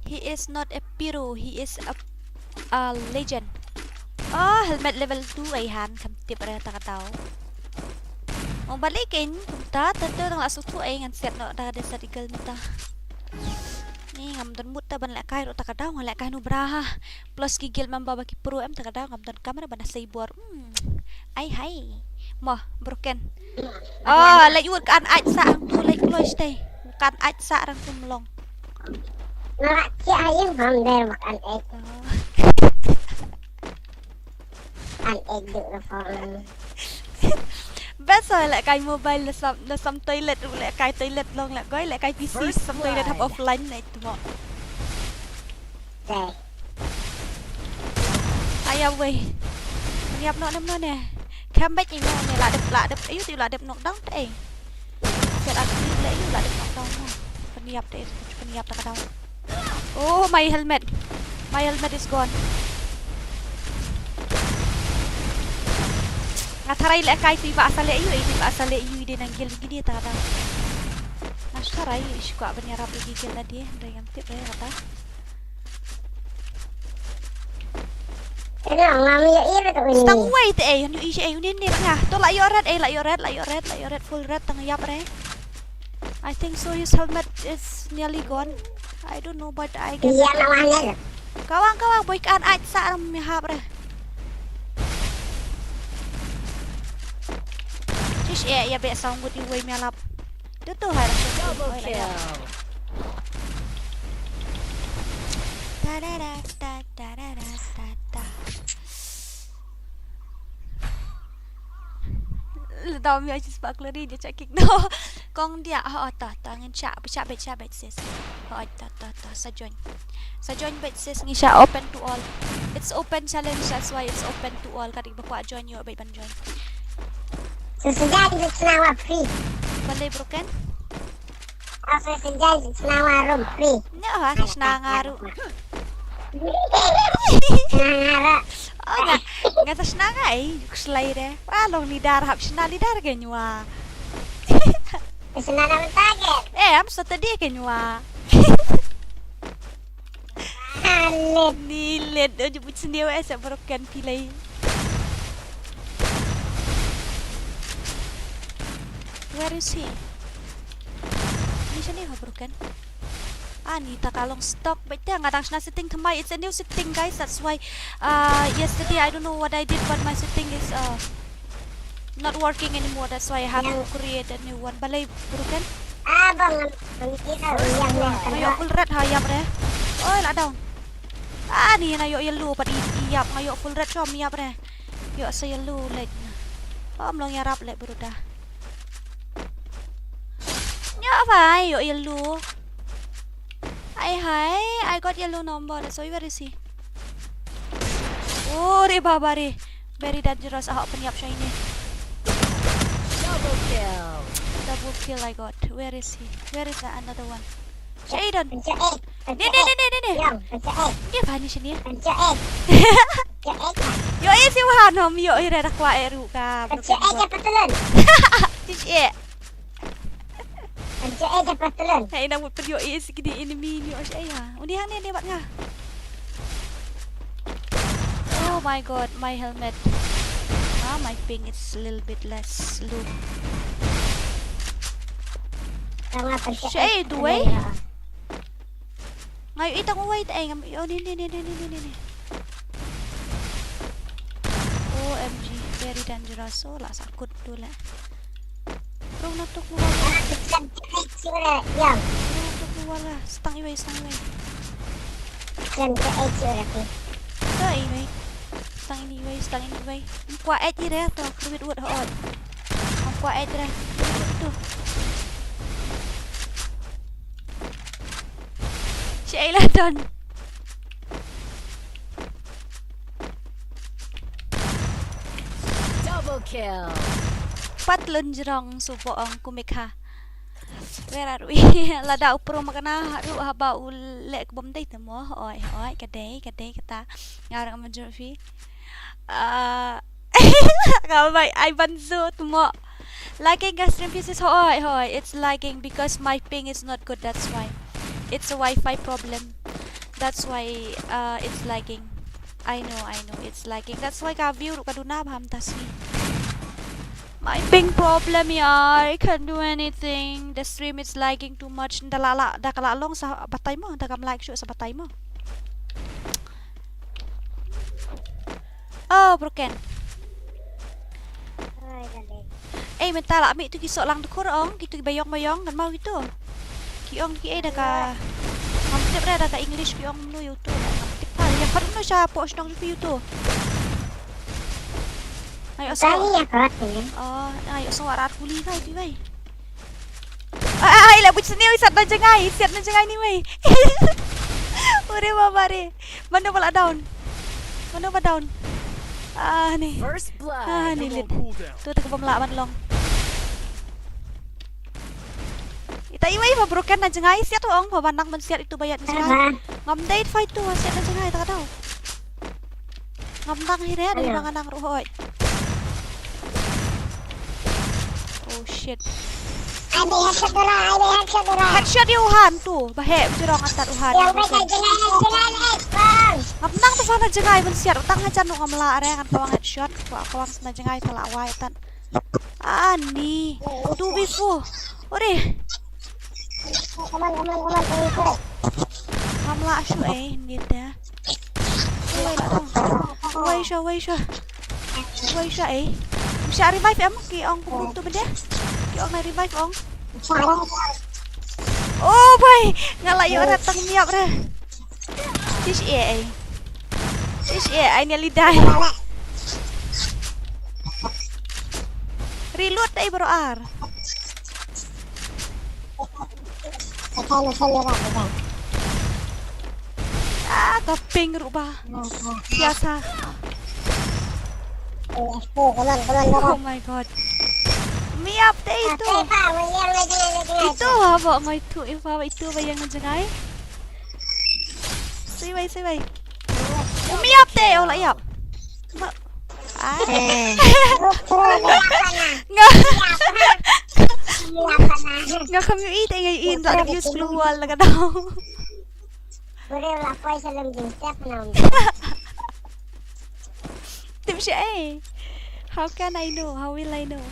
He is not a pro, he is a legend. Oh, helmet level 2 ay han. Kamtip ada tak tahu. Mau balikin, punta, tentu orang langsung tu ngan set nak dah ada sadigal minta. Ni ngam dan muta ban lek kai tak ada lek kai nu braha. Plus gigil mamba baki pro tak ada ngam dan kamera ban sai buar. Ai hai. Mah broken. Oh, lek yut kan aj sa ang tu lek lois teh. Kan aj sa rang tu melong. Nak cik ayam hang der makan egg. An egg duk phone. Best lek kai mobile la sam toilet lek kai toilet long lek goi lek kai PC sam toilet hap offline na itu mo. Ayah weh. Ngiap nok nam no ne. Comeback ni mo ne la dep ayu tu la dep nok dong teh. Set aku le ayu la dep nok dong mo. Peniap tak tahu. Oh, my helmet is gone. Ngatarai lek kai tiba asal ayu dia nanggil gini tak ada. Nasarai suka bernyarap gigil tadi dengan tip ya kata. tengok Mᴏʀᴇ tu ni. Stang way te you each ni nga. To like your red, like your red, full red tang yap re. I think so his helmet is nearly gone. I don't know but I guess. Iya nak mahal. Kawang boy kan aj sa ram hap re. Ish ya be song good way me lap. Tu hai ra. Double kill. Da da da da da da da da. Tao mi just Mᴏᴇ dia cakap no. Kong dia ta tangan cak bet sis. Ta Sajoin bet sis ngisha open to all. It's open challenge that's why it's open to all. Kadik bakwa join you bet ban join. Sesudah di Senawa free. Balai broken? Apa sesudah di Senawa room free. No ha senangaru. Senawa. Oh nga ta senangai slay de. Long ni dar hap senal lidar kenywa. Senawa target. Am sa tadi kenywa. Alit. Nilet aja but sendiri asa broken pilai. Where is he? Ni siya niya broken. Ni takalong stock. But nga tang na setting thamai. It's a new setting guys. That's why yesterday I don't know what I did but my setting is not working anymore. That's why I have to create a new one. Balay broken. Abang kita yang Ngayo full red hayap re. Oi la down. Ni na yo yellow pat iyap ngayo full red chom yap re. Yo sa yellow leg. Long yarap le berudah. Nhớ phải yo yellow. I got yellow number. That's why where is he? Oh re baba re. Very dangerous. Open up siya ini. Double kill I got. Where is he? Where is that another one? Shayden. Ni. Dia pani sini. Yo isi wahanom yo ira rakwa eru ka. Cepetan. Tish Cepetan. Hey na mut yo isi gidi enemy yo saya. Undi hang ni bat nga. Oh my god, my helmet. My ping is a little bit less low. Shade way. Ngayon itang wait ay oh ni. OMG, very dangerous. Oh la sakut tu la. Rong na to ko wala. Yang. Rong to ko wala. Stang iway. Kan ke itu Iway. Stang ini. Kwa et ire to kribit wot hoot. Kwa et ire. Tu. Sheila done. Double kill. Patlon jerong suboong kumikha. Where are we? Lada upro makana ru haba ulek bom day temo. Oi kadai kata. Ngarang majorfi. Kamay I banzo tumo. Lagging gas stream pieces hoy. It's lagging because my ping is not good, that's why. It's a Wi-Fi problem. That's why it's lagging. I know it's lagging. That's why ka view kaduna bham tasni. My ping problem yaar. I can't do anything. The stream is lagging too much. Dakala long sa batay mo. Dagam like show sa batay mo. Oh, broken. Mentala ami tu kisok lang dukur ong. Gitu bayong kan mau gitu. Kiong ki ada ka. Ngamtip ada ka English kiong nu YouTube. Ngamtip pa. Yang paling nu siya post nang YouTube. Ayo suara kuli kau tu bay. Ay lah buat seni siat na jangai ni bay. Ore baba re. Mana pula down. Ni. First blood. Ni lit. Tu tak pemlawan long. Ita iway mabroken na jangai siat tu ong pabanak men siat itu bayat jangai. Ngamdai fight tu siat na jangai tak tahu. Ngamdang hire dari manganang ruhoy. Oh shit. Ada headshot dura. Headshot di Uhan tu. Bahe jerong antar Uhan. Yang mereka jangan. Ngapnang tu sana jengai mensiat utang hajan nu ngamla are kan kawang headshot kawang sana jengai tala wai tan. Ani 2v4. Ore. Ngamla asu ni dah. Wai sha. Bisa revive em ki ong ku tu benda. Ki ong na revive ong. Oh boy, ngalai ora tang miap ra. This I nearly die. Reload dai bro ar. Kaping rubah. Biasa. Oh my god. Miap deh itu. Itu apa ngai tu itu ba yang najangai? Sui. Miap deh olah yap. Nggak kami itu ngain tak ada views keluar lah kadang. Tim siya How can I know? How will I know?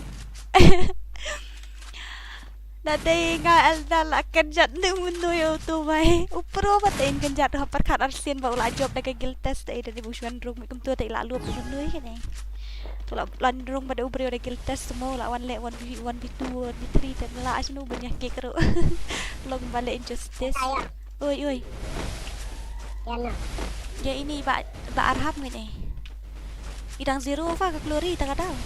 Dati nga aldal akan jat ni mundo yo tu mai. Upro batain kan jat hapar khat arsian ba ula job daga guild test dai dari busuan rung kum tu tai lalu mundo kan ni. Tu la lan rung pada ubrio da guild test semua la 1 1v2 1v3 dan la asnu banyak ke kero. Long balik injustice. Oi. Ya ini ba arham ni. Idang zero fa ka glory ta kadang.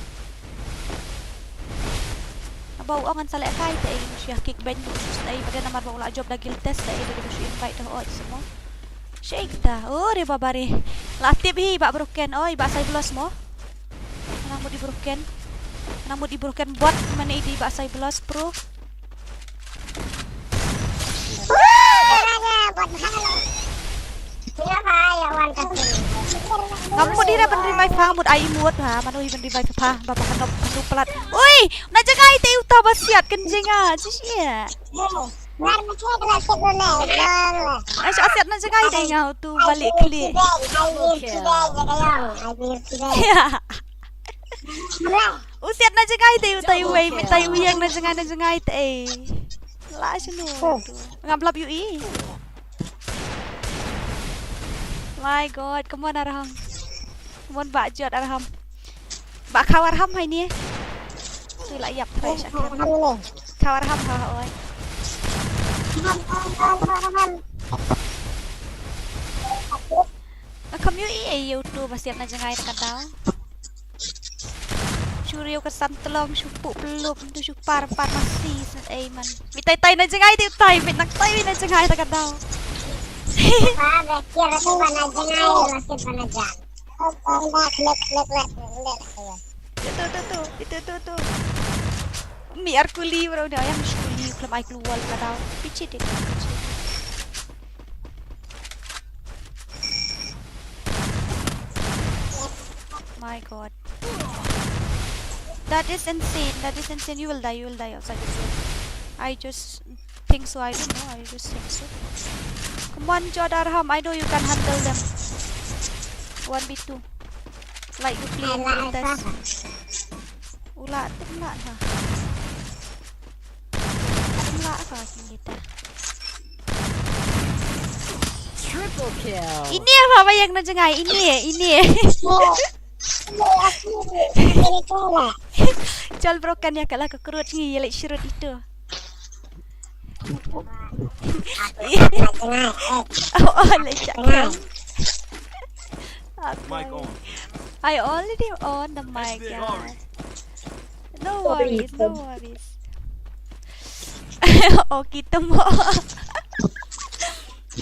Bau angan salek kai teh siya kick band stay pada nama bau la job dah guild test teh dari busu invite dah semua. Shake dah. Oh re babare. Latip hi bak broken. Oi bak sai belos mo. Nang mo di broken bot mana di bak sai belos pro. Kamu di dah penerima fang mut ai muat ha manu hi penerima pa bapa kanop anu pelat. Oi, na jagai te uta basiat kenjing ah cia. Asyik asyik na jagai te ngau tu balik klik. Usiat na jagai te uta wei minta yang na jagai te. La sinu tu. Ngablap UI. My god, come on Arham. Come on bak jod Arham. Bak kau Arham hai ni. Tu la yap thai syakar. Kau Arham ha oi. Kamu i YouTube basiat na jangai tak tahu. Curiu kesan telom syupuk pelum tu syupar farmasi set man. Mitai na jangai tu tai mit nak tai na jangai tak tahu. Itu. Biar kuli bro dah yang kuli klub ai keluar ka tau. Picit dia. My god. That is insane. You will die outside the zone. I just think so. I don't know. I just think so. Come on, Jod Arham. I know you can handle them. 1v2. Like you play in test. Ulat ha. Ulat ka kita. Triple kill. Ini apa yang najangai? Ini. Jol broken ya kalau kekerut ni like shirut itu. Lecak kan. Mic on. I already on the mic, guys. No worries. Oh, kita mau.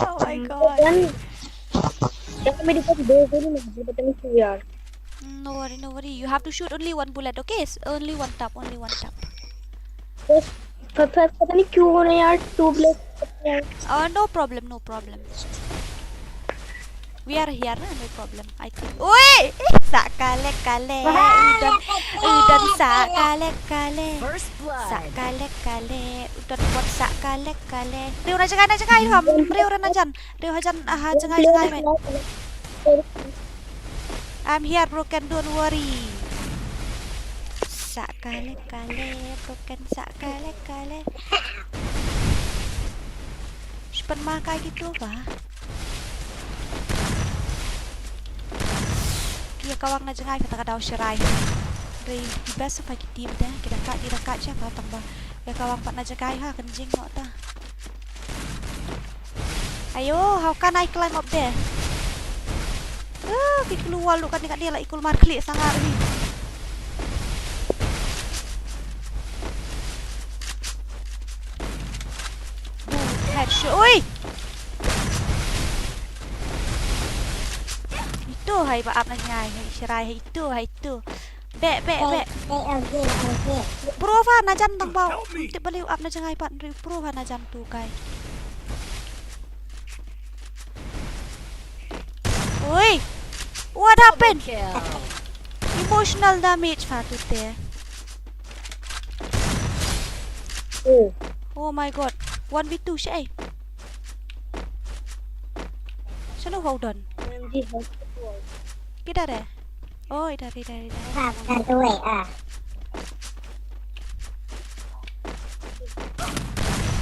Oh my god. No worry. You have to shoot only one bullet, okay? Only one tap. पता नहीं क्यों हो रहा है यार tubeless No problem. We are here, no problem. I think. Oi, sakale udan sakale. First blood. Udan buat sakale. Riu na jangai ham. Riu na jan. Riu hajan jangai mai. I'm here, broken, don't worry. Sakale broken sakale. Cepat makan gitu ba? Kia kawang na jangai kata daw shirai. Ray best of like team dah. Kita kat siya ka tamba. Kia kawang pat na jangai ha kenjing mo ta. Ayo, how can I climb up there? Kita keluar lu kan dekat dia lah ikul marklik sangat ni. Headshot. Oi. Itu hai ba up na ngai, shirai itu. Bek. Pro va na jan tang bau. Tik balik up na jangai pat pro va na jan tu kai. Oi. What happened? Emotional damage fatu there. Oh my god. 1v2 siya eh. Siya hold on. Kita deh. Oh, dari.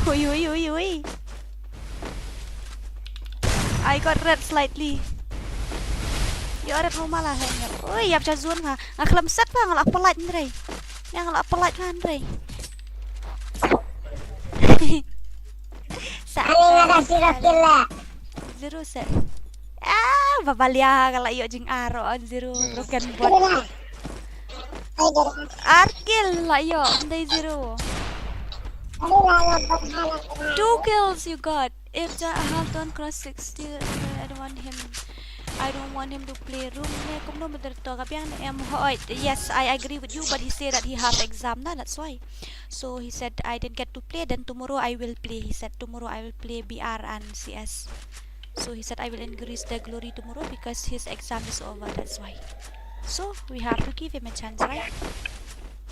Ui. I got red slightly. Ya red mau malah hanya. Oi, yap jazun ha. Ngaklam set pa ngalak pelat ndrei. Yang ngalak pelat kan ndrei. Zero set. Babalia kalau iyo jing aro on zero broken bot. Arkil lah iyo day zero. 2 kills you got. If the half done cross 60, I don't want him to play room. Yes, I agree with you, but he said that he has exam na, that's why. So he said I didn't get to play, then tomorrow I will play. He said tomorrow I will play BR and CS. So he said I will increase the glory tomorrow because his exam is over, that's why. So we have to give him a chance, right?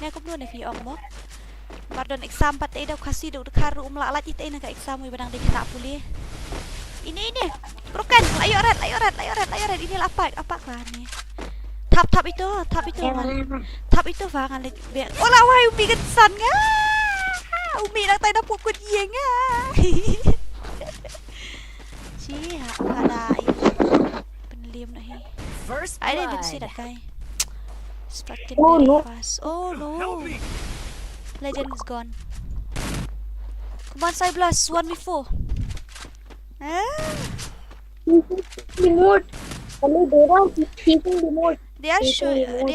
Nga kum nun if you mo. Pardon exam pat daw Khasi daw karu umlalat ite na ka exam mo ibang di kita puli. Ini broken. Ayo red. Ini apa kan ni? Tap itu. Tap itu vangan lagi. Ola wahai umi gensan nga. Umi nak tay na pukul ye nga. Ci ada penlim na hi. I didn't even see that guy. Fucking fast. Oh no. Legend is gone. Come on, Cyblast 1v4. Remote. They are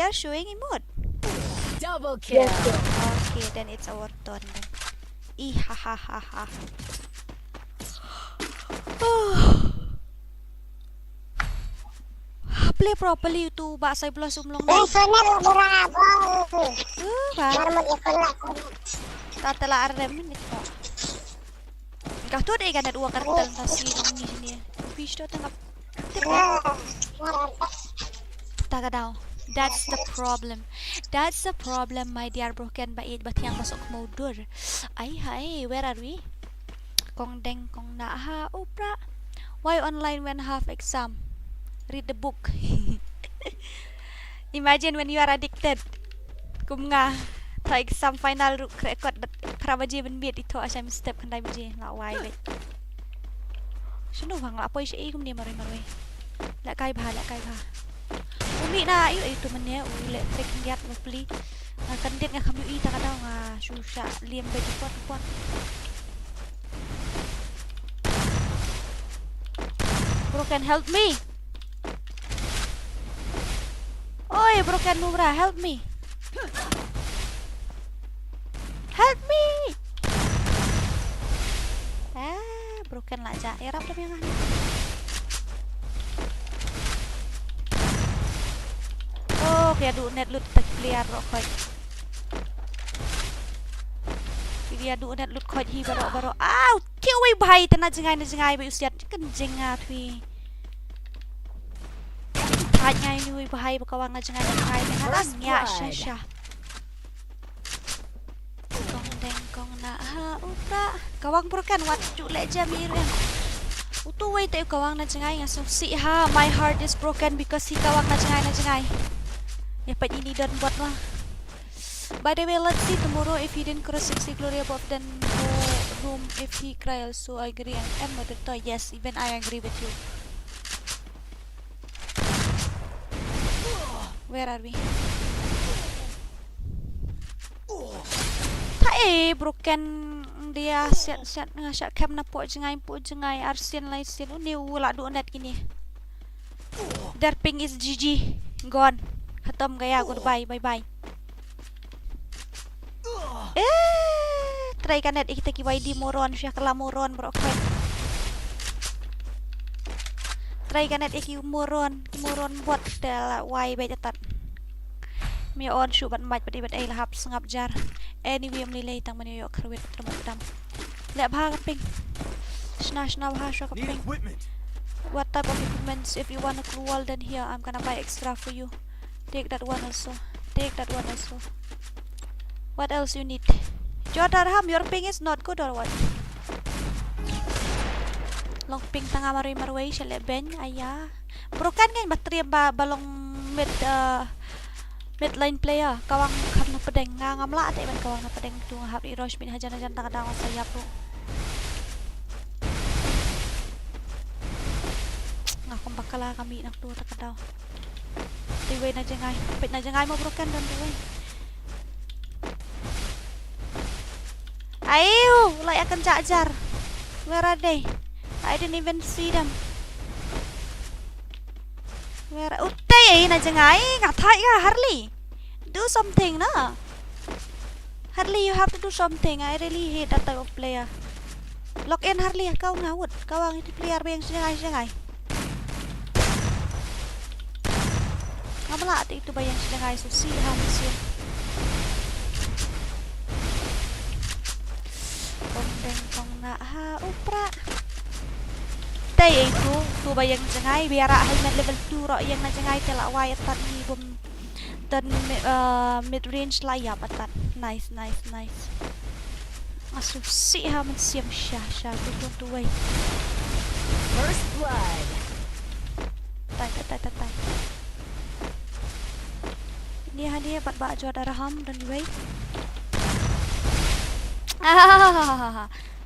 showing emote. Double kill. Okay, then it's our turn then. Ha. Play properly to ba say plus umlong. Tatala arrem ni ko. Kahto deh kan dua kartel nasi ini sini. Fish tu tengah. Tagadao. That's the problem, my dear broken bait bat yang masuk modur. Ay hai, where are we? Kong deng kong na ha upra. Why online when half exam? Read the book. Imagine when you are addicted. Kum nga ta exam final record prabaji ben biet itu asam step kandai baji la wai bet. Sino bang la poi sei kum dia maroi. La kai bha. Umi na itu mennya ule trik lihat beli. Kan dia nga kami i ta kadau nga susah liem baju pot. Broken, help me. Oi, broken Nubra, help me. Broken lah aja. Erap tapi yang oh, kaya du net lut clear rokoi. Dia du net lut koi hi baro. Au, kiwi bhai tena jengai ba usiat kenjeng atwi. Tanya ini wi bhai bakawang na jengai dengan ya syah. Kong na ha upra. Kawang broken wat cu le jam ir. Utu wait tayo kawang na jangay nga. So see ha, my heart is broken because he kawang na jangay. Ya pa ini dan buat mah. By the way, let's see tomorrow if he didn't cross 60 glory above, then go room if he cry also. I agree. And Mᴏʀᴇ, yes, even I agree with you. Where are we? Thai broken dia siat ngasak cam na po jengay Arsen lai sen ni wala do net gini. Their ping is GG. Gone. Khatam gaya, goodbye, bye. Try ka net kita kiway di Moron siya kala Moron bro ko. Try ka net iki Moron buat dala why bay tatat. Mi on shoot ban mach badi ay lahap sngap jar. Anyway mlilay tang maniyo krawit tramadam. Le bha ka ping. Shna bha sha ka ping. What type of equipment? If you want a cool wall, then here I'm gonna buy extra for you. Take that one also. What else you need? Jodarham, your ping is not good or what? Long ping tanga marui shall ben ayah. Broken kan battery balong mid line player. Kawang kam na pedeng ngam la ate ban kawang na pedeng tu hap Irosh bin hajan tanga dang saya pro. Ngakom bakala kami nak tu takadaw. Tiway na jangay. Pit na jangay mo broken don tiway. Ayo, like akan cajar. Where are they? I didn't even see them. Where? Uttay na jangay. Ngathai ka Harley. Do something na. Harley, you have to do something. I really hate that type of player. Lock in Harley, kau ngawut. Kau ang itu player ba yang jangay. Ngamala ate itu ba yang jangay so see how this is. Kong na ha upra. Tay itu tu bayang jangay biara helmet level 2 ro yang na jangay tela wai atat ni bom dan mid range layap atat. Nice. Asu si ha man siam sha tu wai. First blood. Tai. Ini hadiah buat bak jual daraham dan wai.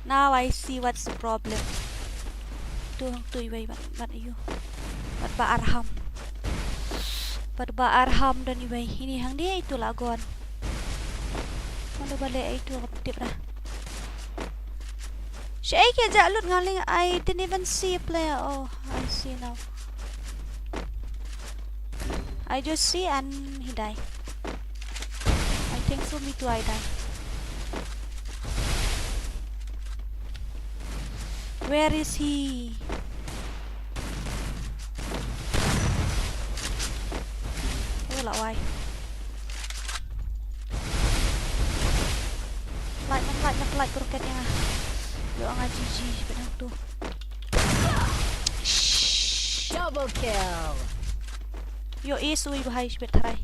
Now I see what's the problem. Tu iway bat iyo. Bat ba arham dan iway. Ini hang dia itu lagon. Mana balik itu kaptip dah. Syai ke jalut ngaling. I didn't even see a player. Oh, I see now. I just see and he died. I think so me too I die. Where is he? Oh lah why? Like kroketnya. Yo ang GG benang tu. Double kill. Yo isui bahai shbet harai.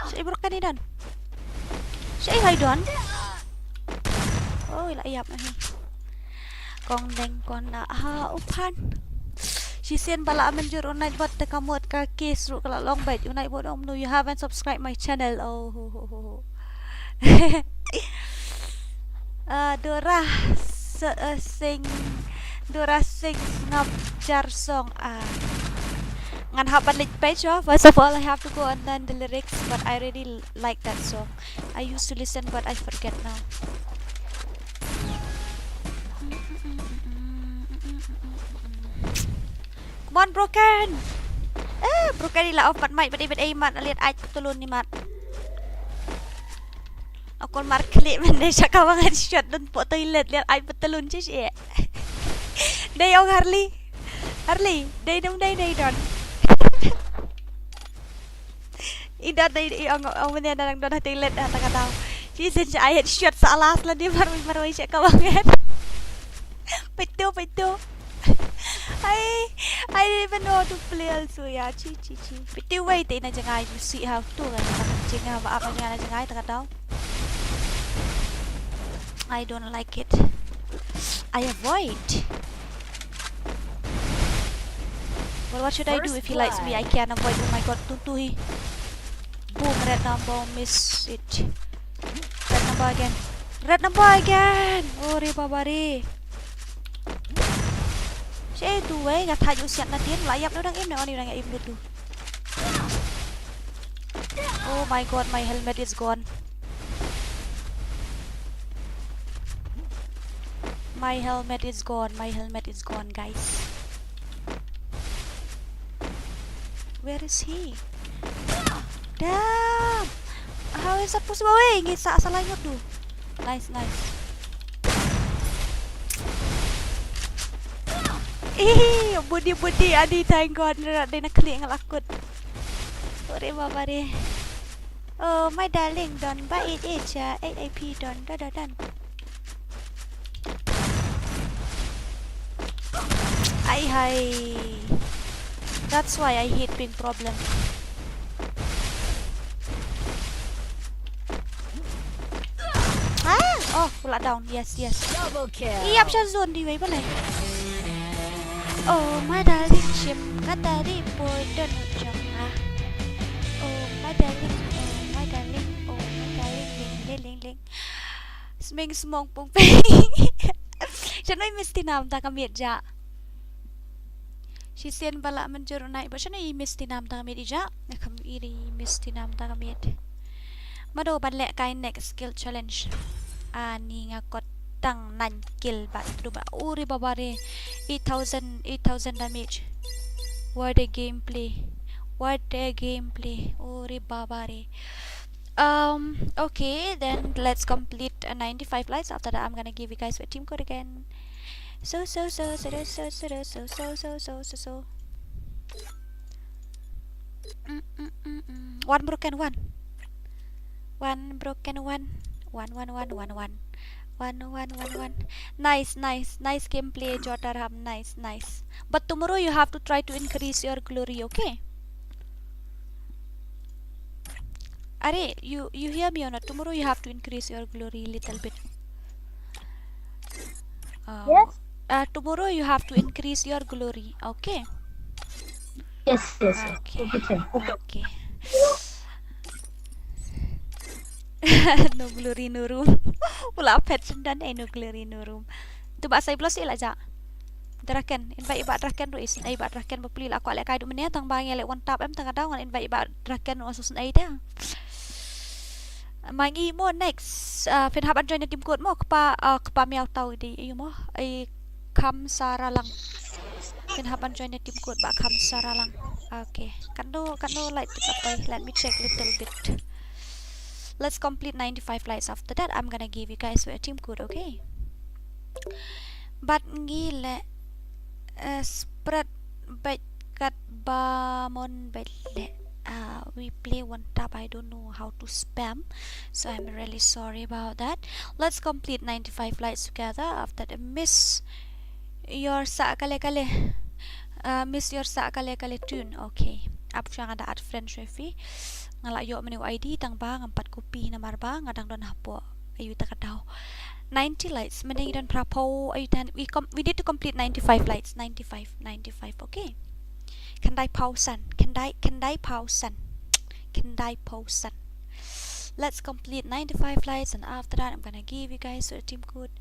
Saya broken ni dan. Saya hai don. Oh ila yap nahi. Kong deng kon na ha upan. Sisian bala menjur unai bot te kamut ka case ru kala long bait unai bot om no you haven't subscribed my channel. Oh. Dora sing ngap jar song ngan haban lit page first of all I have to go and learn the lyrics, but I really like that song. I used to listen but I forget now. Come on broken. Broken ila off mat mic but even mat lihat ai tulun ni mat. Aku mar klik mende sakawang headshot dan po toilet lihat ai petulun sih. Day ông Harley, day dong day don. Ida day ông bên đây đang don toilet dah tak tahu. Chị xin cho ai headshot salah lah dia baru siap kawang head. Petu. I didn't even know how to play also ya. Chi. Petu wait na jangai you see how to kan. Jangan apa jangan jangai tak tahu. I don't like it. I avoid. Well, what should I do if he likes me? I can't avoid. Oh my god, tutuhi. Boom, red number, miss it. Red number again. Red number again. Oh, Reborn. Sẽ tu ấy gặp thay dụ xịn là tiến lại dập nó đang im này, on đang im được tu. Oh my god, my helmet is gone. My helmet is gone. My helmet is gone, guys. Where is he? Damn! How is that possible? Wait, ngisa salah yun tu. Nice, nice. Budi adi thank god dia nak klik dengan lakut. Ore baba dia. Oh my darling, don't bite it ya. AAP don't. Hi. That's why I hate being problem. Oh, pula down. Yes. Double kill. Iya, siya zone di way pala. Oh, my darling, chim kata report dan ujung ah. Oh, my darling, ling. Sming smong pung peng. Siya na miss tinam ta kamit ja. She said bala manjuro na iba siya na miss tinam ta kamit ja. Nakamiri miss tinam ta kamit. Mado banle kay next skill challenge. Ani nga kot tang nan kill bat duba uri babare 8000 damage. What a gameplay uri babare. Okay, then let's complete 95 lights. After that I'm gonna give you guys a team code again. So one broken one. Nice gameplay, Jotarham. Nice. But tomorrow you have to try to increase your glory, okay? Are you hear me or not? Tomorrow you have to increase your glory a little bit. Yes. Tomorrow you have to increase your glory, okay? Yes. Okay. No glory no room. Wala patch dan no glory no room. Tu ba sai plus ila ja. Draken invite ba draken ro is ai ba draken ba puli la ko le kai du menia tang bang le one tap em tang daw ngan invite ba draken no asusun ai da. Mangi mo next. Fen hab join team code mo kpa miao tau di ayo mo ai kam sara lang. Fen hab join team code ba kam sara lang. Okay. Kan do light apa? Let me check little bit. Let's complete 95 lights. After that, I'm gonna give you guys a team code, okay? But ngile spread kat bamon bele. We play one tap. I don't know how to spam, so I'm really sorry about that. Let's complete 95 lights together. After that, miss your sa kale tune, okay? Up siya nga at friend Refi. Ngalayo menu ID tang ba ng 4 kopi na marba ngadang don hapo ayu ta kadaw 90 lights mending don prapo ayu tan we need to complete 95 lights 95 okay can die pausan let's complete 95 lights and after that I'm gonna give you guys a team code.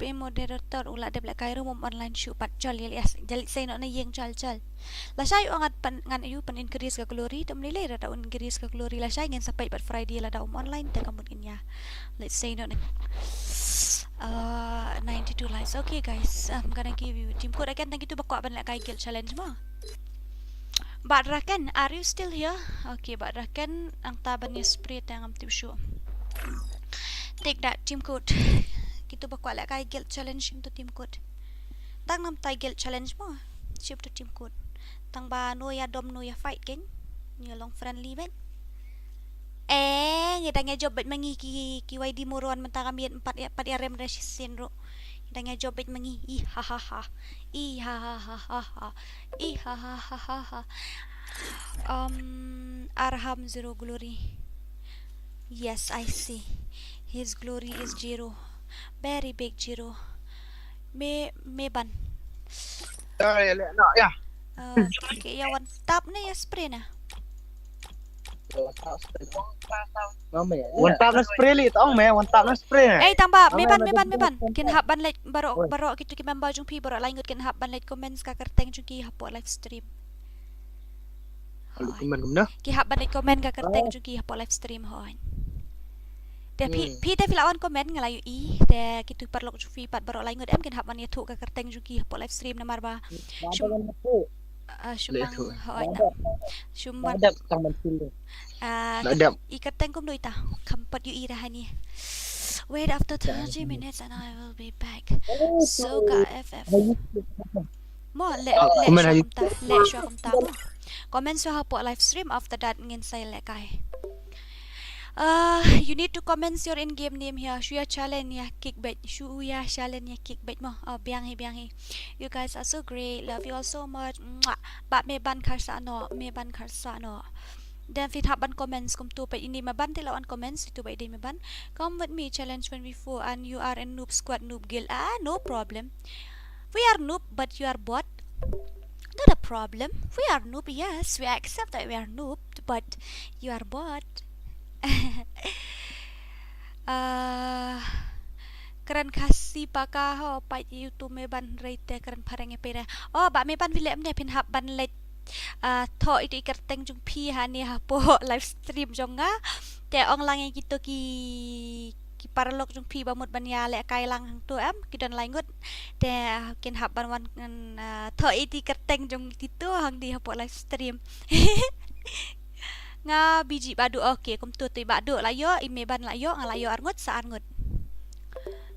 Moderator ulah de black kairo mom online show pat jol yelias jali say no na yeng jal la shay angat pan ngan ayu pan increase ka glory tum lile ra daun increase ka glory la shay ngen sampai pat Friday la daum online ta kamun inya let's say no 92 likes. Okay guys, I'm gonna give you team code again. Thank you to bakwa ban la kay guild challenge mo. Bad Raken, are you still here? Okay, Bad Raken ang taban niya spray tang am show. Take that team code. Kita bakwa la kay guild challenge to team code. Tang nam tay guild challenge mo. Ship to team code. Tang ba no ya dom no ya fight ken. Nyo long friendly ben. Ngidangnya job bet mangi ki YD Moron mentang kami 4 RM resisten ro. Ngidangnya job bet mangi ihahaha. Arham zero glory. Yes, I see. His glory is zero. Very big zero. May ban. Ya. Okay, ya one tap na ya spray na. One tap na spray li tong me, one tap na spray. Eh tamba, may ban. Kin hap ban like baro kitu ki member jung pi baro langut kin hap ban like comments ka kerteng jung ki hapo live stream. Comment kumna. Ki hap ban like comment ka kerteng jung ki hapo live stream hoan. Te pi te filawan comment ngalayu I te kitu perlok jung pi pat baro langut em kin hap ban ya thu ka kerteng jung ki hapo live stream na marba. Shumang hoan. Shumang ikerteng kum do ita. Kampat yu ira hani. Wait after 30 minutes and I will be back. Սո骝 Mo le sure kum ta. Comment so hapo live stream after that ngin say le kai. You need to comment your in-game name here. Shuya challenge ya kickback. Shuya challenge ya kickback mo. Oh, biang hi. You guys are so great. Love you all so much. But me ban karsa no. Then fit haban comments kum tu pa ini maban tilawan comments itu ba me ban. Come with me challenge 24 and you are in noob squad noob guild. No problem. We are noob but you are bot. Not a problem. We are noob, yes. We accept that we are noob but you are bot. Keren Khasi paka ho pa YouTube me ban rate keren parenge pera. Oh ba me ban vilem ne pin hap ban let tho itu ikerteng jung pi hani hapo live stream jong nga te ong lang gitu ki paralok jung pi bamut ban ya le kai lang tu em ki don langut te kin hap ban wan tho itu ikerteng jung gitu hang di hapo live stream. Nga biji badu okay kum tu badu layo ime ban layo ngalayo arngut sa arngut.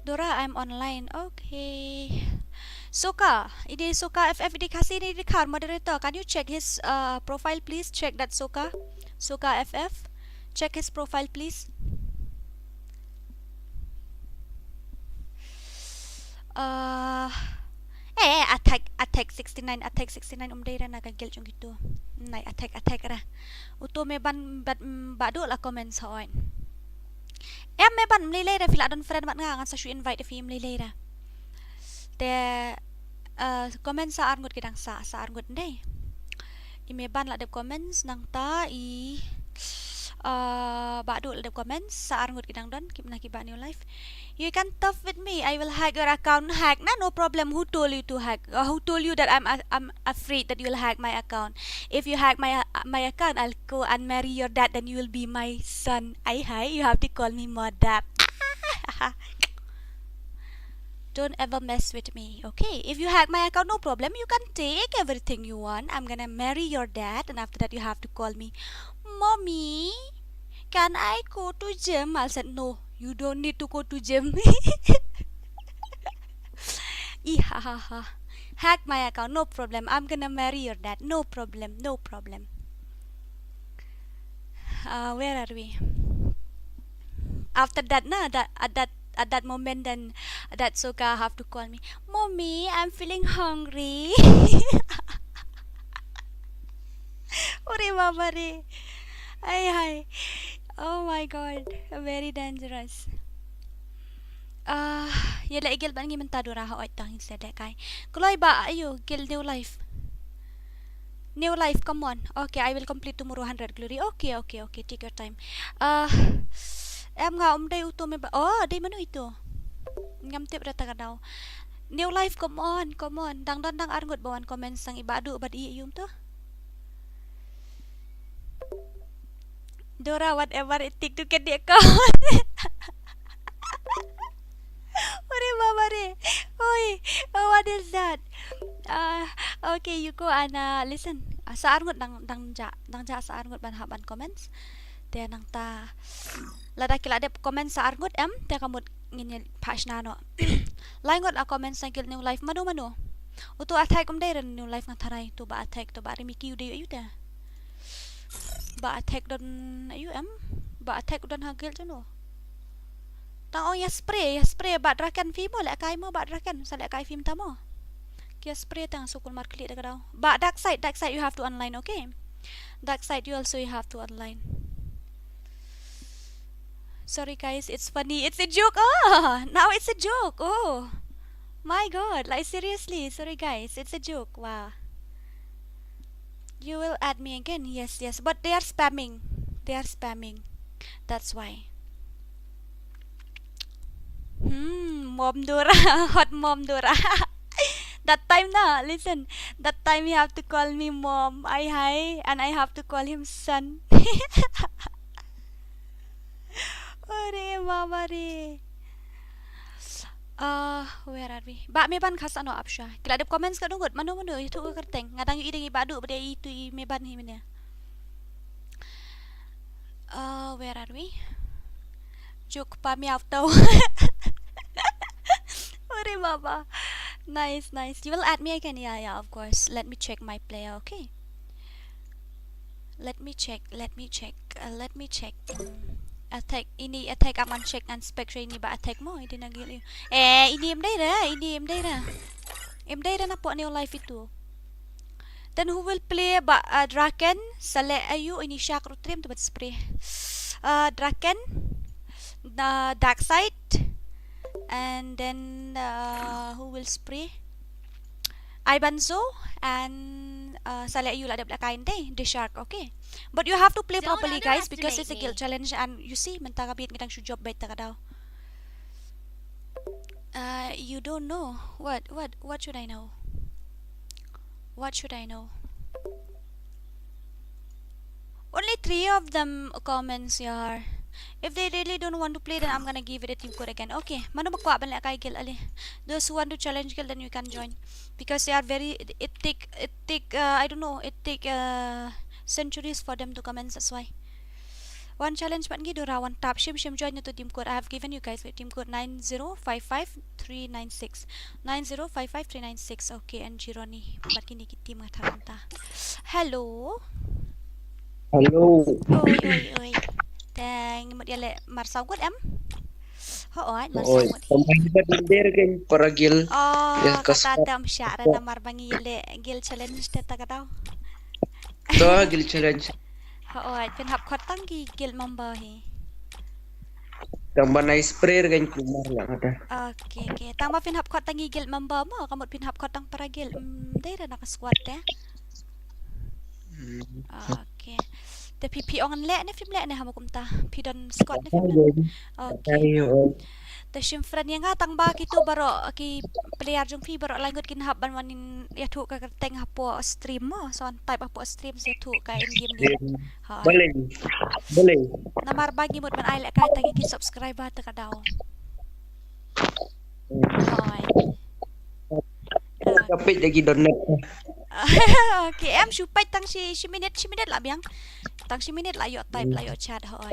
Dora I'm online. Okay. Soka, ini Soka FF di Khasi ini di kar moderator. Can you check his profile please? Check that Soka FF. Check his profile please. Attack 69 umdai na kagil jung gitu. Nai attack ra. Uto me ban badu la comment soin. Em me ban mlilay ra fila don friend mat nga sa shu invite if mlilay ra. Te comment sa arngut kidang sa arngut ndai. Ime ban la de comments nang ta I badu la de comments sa arngut kidang don kipna kiba new life. You can tough with me. I will hack your account. Hack na no problem. Who told you to hack? Who told you that I'm afraid that you'll hack my account? If you hack my account, I'll go and marry your dad. Then you will be my son. Hi. You have to call me mother. Don't ever mess with me, okay? If you hack my account, no problem. You can take everything you want. I'm gonna marry your dad, and after that, you have to call me, Mommy. Can I go to gym? I'll say no. You don't need to go to gym. Ihahaha. Hack my account, no problem. I'm gonna marry your dad, no problem. Where are we? After that, at that moment, then that Soka have to call me, Mommy, I'm feeling hungry. Ore baba re. Ay. Oh my god, very dangerous. Yela igil ban ngi mentadura ha oitang instead kai. Kloy ba ayo gil new life. New life, come on. Okay, I will complete tomorrow 100 glory. Okay. Take your time. Em nga day uto me ba. Oh, day mano ito. Ngam tip ra taga daw. New life, come on. Dang arngot bawan comments sang ibadu bad iyum to. Dora, whatever it take to get the account. Ore baba re. Oi, what is that? Okay, you go and listen. Sa arngot dang ja sa arngot ban haban comments. Te nang ta lada kila de comment sa arngot em te kamut ngin page na no. Laingot a comment sa gil new life mano. Uto attack day ren new life nga taray to ba attack to ba rimiki uday ayu ta. Ba attack don ayu em ba attack don hagil no. Tang ya spray ba draken film mo le kai mo ba draken sa le kai film ta mo. Kia spray tang sukul mar klik daga daw. Ba dark side you have to online, okay? Dark side you have to online. Dark side you also have to online. Sorry guys, it's funny. It's a joke. Oh, now it's a joke. Oh, my God. Like seriously. Sorry guys, it's a joke. Wow. You will add me again. Yes, yes. But they are spamming. They are spamming. That's why. Mom Dora. Hot Mom Dora. That time na, listen. That time you have to call me mom. Hi. And I have to call him son. Ore mama re. Where are we? Ba me ban khas ano apsha. Kila ada comments ka dungut. Mano itu kerteng. Ngadang yu ideng ibadu pada itu me ban himnya. Where are we? Juk pa mi auto. Ore mama. Nice, nice. You will add me again? Yeah, of course. Let me check my player, okay? Let me check. Attack aman check and spec ini ba attack mo hindi nagil. Ini em day na po niyo life itu. Then who will play ba Draken sale ayu ini syak rutrim to spray. Draken the dark side. And then who will spray? Ibanzo and Saleh Ayul ada belakain deh the shark, okay? But you have to play Don't properly guys because it's a underestimate guild challenge and you see mentang abit ngitang job bet takadaw. You don't know what should I know? What should I know? Only 3 of them comments yar. If they really don't want to play, then I'm gonna give it a team code again. Okay, mano magkuha ban kay guild ali. Those who want to challenge guild, then you can join because they are very. It take I don't know. It take centuries for them to commence. That's why. One challenge ban gido ra one tap shim join to team code. I have given you guys with team code 9055396. 9055396. Okay, and Jironi. Bati ni team ngataranta. Hello. Hello. Oi. Teng imut dia le marsawgut em. Hooi, marsawgut. Pemain bandir kan para gil. Oh, kata dam syara na marbangi le gil challenge te takadaw. To gil challenge. Hooi, pin hap khotang gi gil member hi. Tang banai sprayer kan kumar lang ada. Okay. Tang ma pin hap khotang gi gil member mo, kamut pin hap khotang para gil. Dai ra nak squad te. Okay. The PP on le ne film le ne hamakum ta. Pidon squad ne film. Okay. The shimfran yang ngatang ba kitu baro ki player jong fi baro langut kin hab ban wanin ya thu ka teng hapo stream mo son type hapo stream se thu ka in game. Ha. Boleh. Namar bagi mut man ai le kai tangi ki subscriber ta kadaw. Hoy. Kapit lagi donate. Okay, em supay tang si minute lah biang. Tang si minute lah yo type lah yo chat hoy.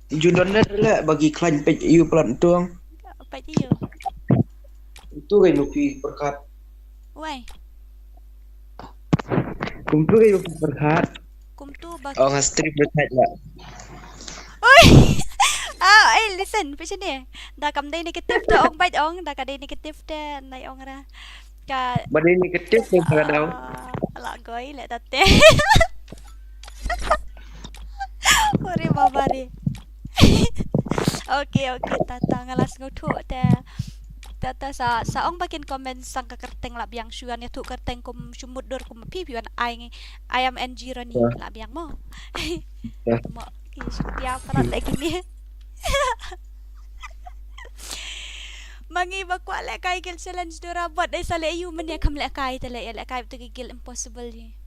Donate lah bagi klan page you pelan tuang. Apa dia? Itu kan Lupi berkat. Why? Kumtu kan Lupi berkat. Kumtu bagi. Oh, stream berkat lah. Oi. Listen, macam ni. Dah kam day negatif tu ong bait ong, dah ka day negatif te nai ong ra. Ka Badai negatif pun kadang. Ala goy le tate. Ore baba re. Okay, tata ngalas ngotu te. Tata sa ong bakin comment sang kakerteng la biang syuan ya tu kerteng kum sumut dor kum pi pian ai am NG roni la biang mo. Mo ki dia parat lagi ni. Mangi bakwa le kai gil challenge dora buat dai sale you men ya kam le kai tele le kai tu gil impossible ni.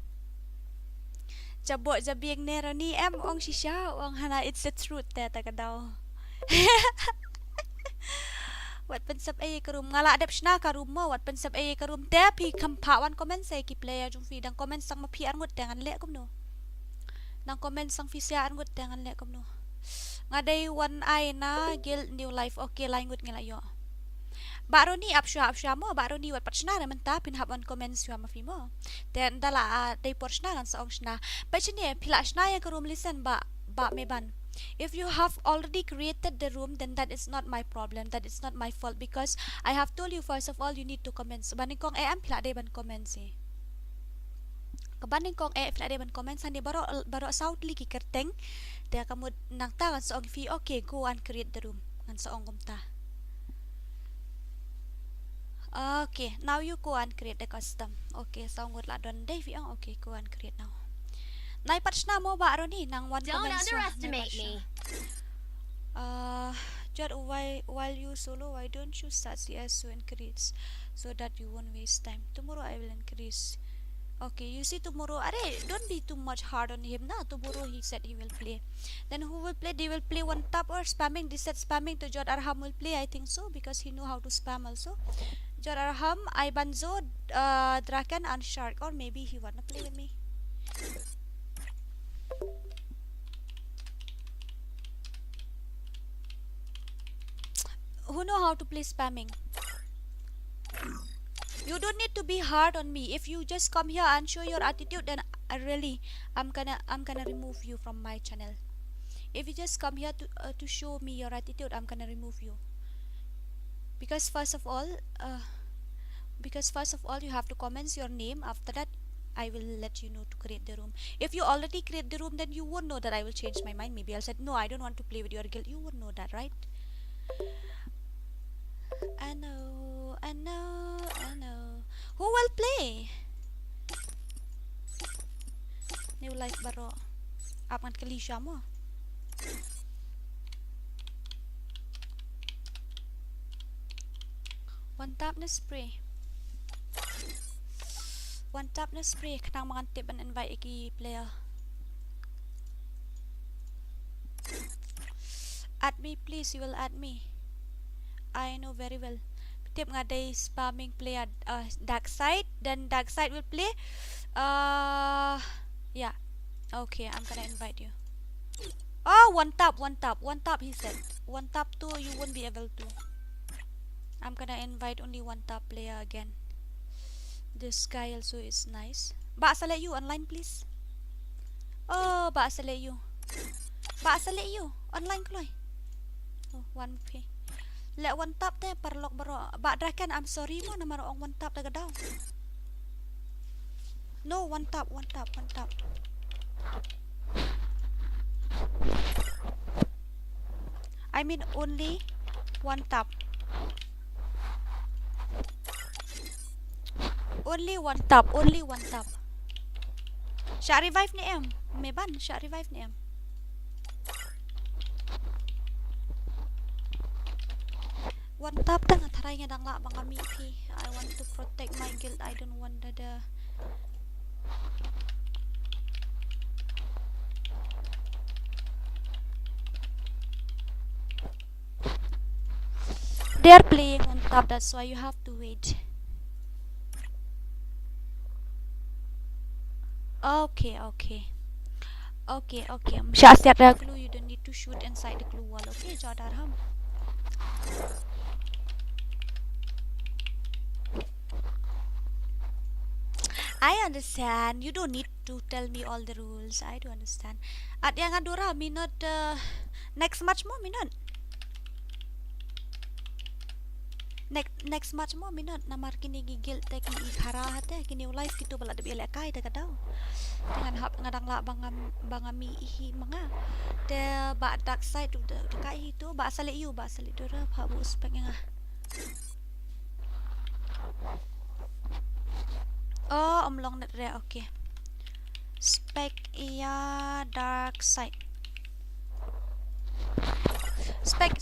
Jabok jabieng ne roni em ong shisha ong hana it's the truth ta kadaw. Wat pensap ke room ngala adap shna ka room mo wat pensap ke room te pi kampa wan comment say ki player jung fi dang comment sang ma pi angut dengan le kum no. Nang comment sang fi sia angut dengan le kum no. Ngadai one eye na gil new life okay langut ngala yo. Baro ni apsha mo baro ni wat patshna na menta pin haban comments yo ma fi mo. Then dala dai porshna kan sa ong shna. Ba chini pila shna ya ka room listen ba me ban. If you have already created the room, then that is not my problem. That is not my fault because I have told you first of all you need to comment. Baning kong am pila day ban comments eh. Kabaning kong pila day ban comments handi baro Southly ki kerteng Dia kamu nang ta kan soong fi. Okay, go and create the room. Kan soong kumta. Okay, now you go and create the custom. Okay, soong gut la don day fi. Okay, go and create now. Nai patch na mo ba aro ni nang one Don't comment underestimate me. Just while you solo, why don't you start CS so increase so that you won't waste time. Tomorrow I will increase. Okay, you see tomorrow. Don't be too much hard on him. Na tomorrow he said he will play. Then who will play? They will play one tap or spamming. They said spamming to Jod Arham will play. I think so because he know how to spam also. Jod Arham, Ibanzo, Draken, and Shark, or maybe he wanna play with me. Who know how to play spamming? You don't need to be hard on me. If you just come here and show your attitude, then I'm gonna remove you from my channel. If you just come here to show me your attitude, I'm gonna remove you. Because first of all, you have to comment your name. After that, I will let you know to create the room. If you already create the room, then you won't know that I will change my mind. Maybe I'll say no, I don't want to play with your guild. You won't know that, right? I know. Who will play? New life baro. Apan kelisha mo. One tap na spray. Kanang mga tip and invite iki player. Add me please. You will add me. I know very well. Tip nga day spamming player dark side. Then dark side will play. Yeah. Okay, I'm gonna invite you. Oh, one tap. He said. One tap too. You won't be able to. I'm gonna invite only one tap player again. This guy also is nice. Ba sale you online please. Oh, ba sale you online kloy. Oh, 1p. Let one tap te parlok baro. Ba draken, I'm sorry mo na maroong one tap taga daw. No, one tap. I mean only one tap. Only one tap. Siya revive ni em. Meban, siya revive ni em. One tap ta nga taray nga dang la mga mipi. I want to protect my guild. I don't want the they are playing on top, that's why you have to wait. Okay. Siya set the glue, you don't need to shoot inside the glue wall. Okay, Jodarham. I understand. You don't need to tell me all the rules. I do understand. At yang adora minot next match mo minot. Next match mo minot namar kini gigil te ki ikhara te kini live gitu bala de bele kai te kadaw. Dengan hap ngadang la bangami ihi mga te ba dark side de kai itu ba sale dora pa bu spek nga. Oh, omlong net re, okay. Spec iya dark side. Spec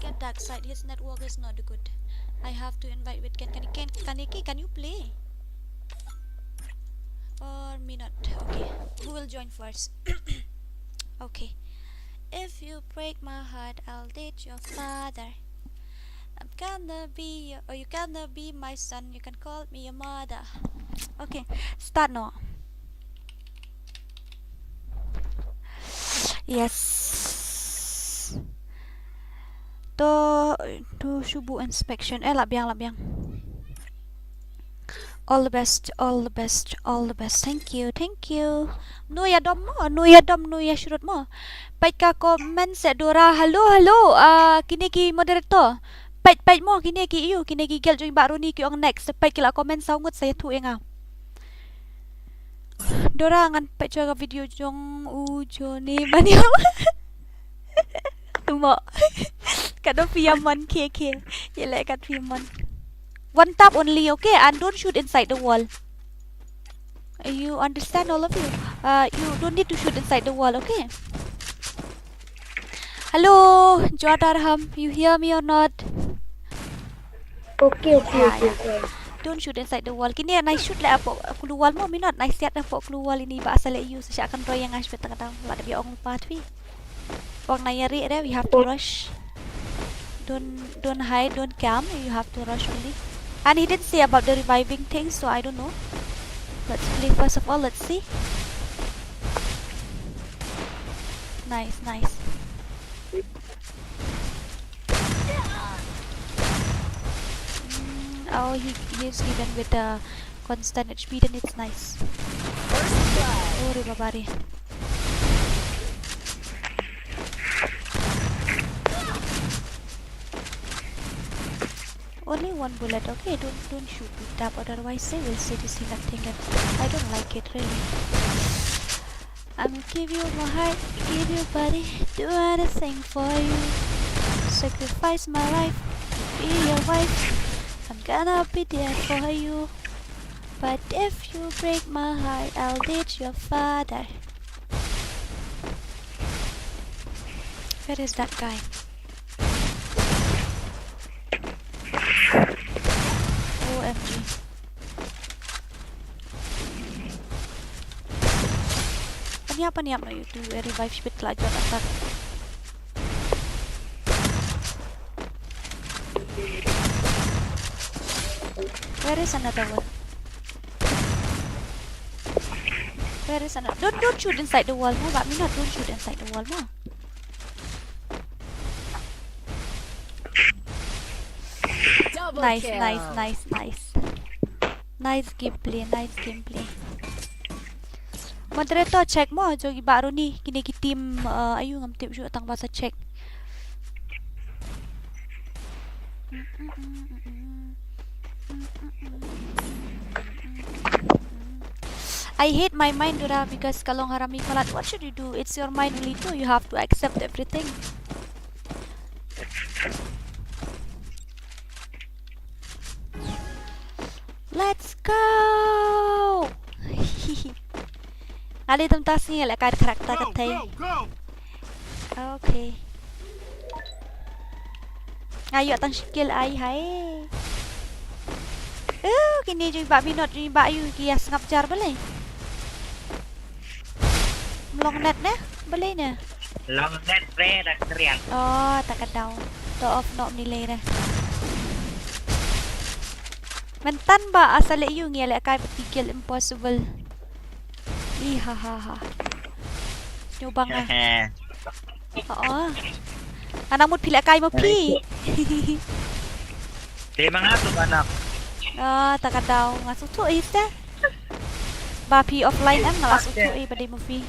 at dark side. His network is not good. I have to invite with Kaniki. Can you play? Or me not? Okay. Who will join first? Okay. If you break my heart, I'll date your father. I'm gonna be you gonna be my son. You can call me your mother. Okay, start now. Yes. To subu inspection. Labyang. All the best. Thank you. No ya dom shurut mo. Pait ka comment sa dora. Hello. Kini ki moderator. Pait mo kini ki gel join baru ni ki ang next. Pait kila comment sa ngut saya tu nga. Dora ngan pecah video jong ujone banyo. Tumo. Kado Fiamon KK. Yele kat Fiamon. One tap only, okay? And don't shoot inside the wall. You understand, all of you? You don't need to shoot inside the wall, okay? Hello, Jodarham. You hear me or not? Okay. Don't shoot inside the wall. Kini nice shoot lah apa keluar mo minat nice siat apa keluar ini ba asal you sasya akan roy yang asyik tengah lah dia orang patwi. Orang nayari ada we have to rush. Don't hide, don't camp. You have to rush only. And he didn't say about the reviving thing, so I don't know. Let's play first of all. Let's see. Nice. Oh, he's even with the constant HP, then it's nice. Oh, Rebabari. Only one bullet, okay? Don't shoot with that, otherwise they will say this thing and I don't like it really. I'ma give you my heart, give you body, do anything for you. Sacrifice my life, be your wife. I'm gonna be there for you. But if you break my heart, I'll ditch your father. Where is that guy? OMG. Apa ni apa you do revive speed lagi atas. Where is another one? Where is another? Don't shoot inside the wall, mo. But me not don't shoot inside the wall, mo. Nice. Nice gameplay. Moderator check mo jo baru ni kini ki team ayu ngam tip ju tang basa check. I hate my mind, Dora, because kalau harami kalat, what should you do? It's your mind only too. You have to accept everything. Let's go. Ali tuntas ni lah kad karakter katai. Okay. Ayo tang skill ai hai. Kini ju ba minot ni ba yu ki as ngap jar balai. Long net na balai na. Long net pre dak teriak. Oh, tak kadau. To off no nilai na. Mentan ba asal yu ngi lek kai betigil impossible. Hahaha. Nyubang ah. Oo. Anak mo pila kay mo pi. Di mga to anak. Taka daw nga suto ita. Ba pi offline am nga suto ba day mo pi.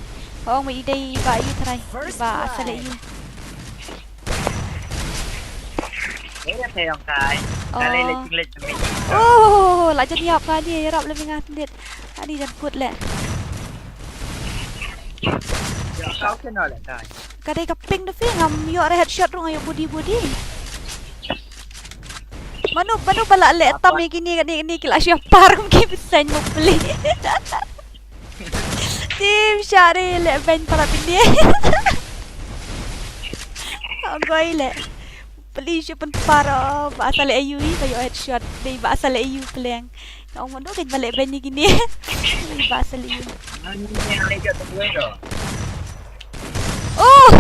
Oo may iday ba yu try. Ba asal yu. Ira sayong kay. Kali lecing kami. Oh, la jadi apa ni? Rap lebih ngatlet. Ani dan kut le. Kau kenal tak? Kadai kaping dah ngam yo ada headshot rong ayo body. Manu bala le tam gini kila siapa rum ki bisan mo beli. Tim syare le ben para pindi. Agoi le. Beli siapa para bahasa le ayu kayo headshot dei bahasa le ayu peleng. Kau mau kan balik ben gini. Bahasa le ayu. Ani yang lagi tu buero. Oh!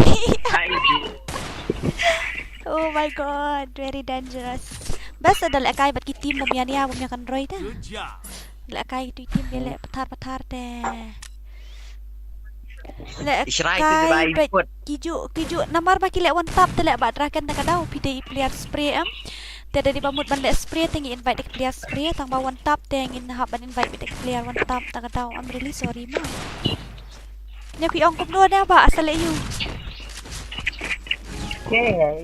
Oh my god, very dangerous. Basta dal akai bat ki team mo mian ya kan roy dah. Dal akai tu team bele patar deh. Lek akai bat kiju namar ba ki lek one tap telek ba draken tak kadau pidei player spray am. Tiada di pamut ban lek spray tengi invite player spray tang ba one tap tengin hab ban invite player one tap tak kadau. I'm really sorry ma. Nya pi ong kumno dah ba asal you. Okay.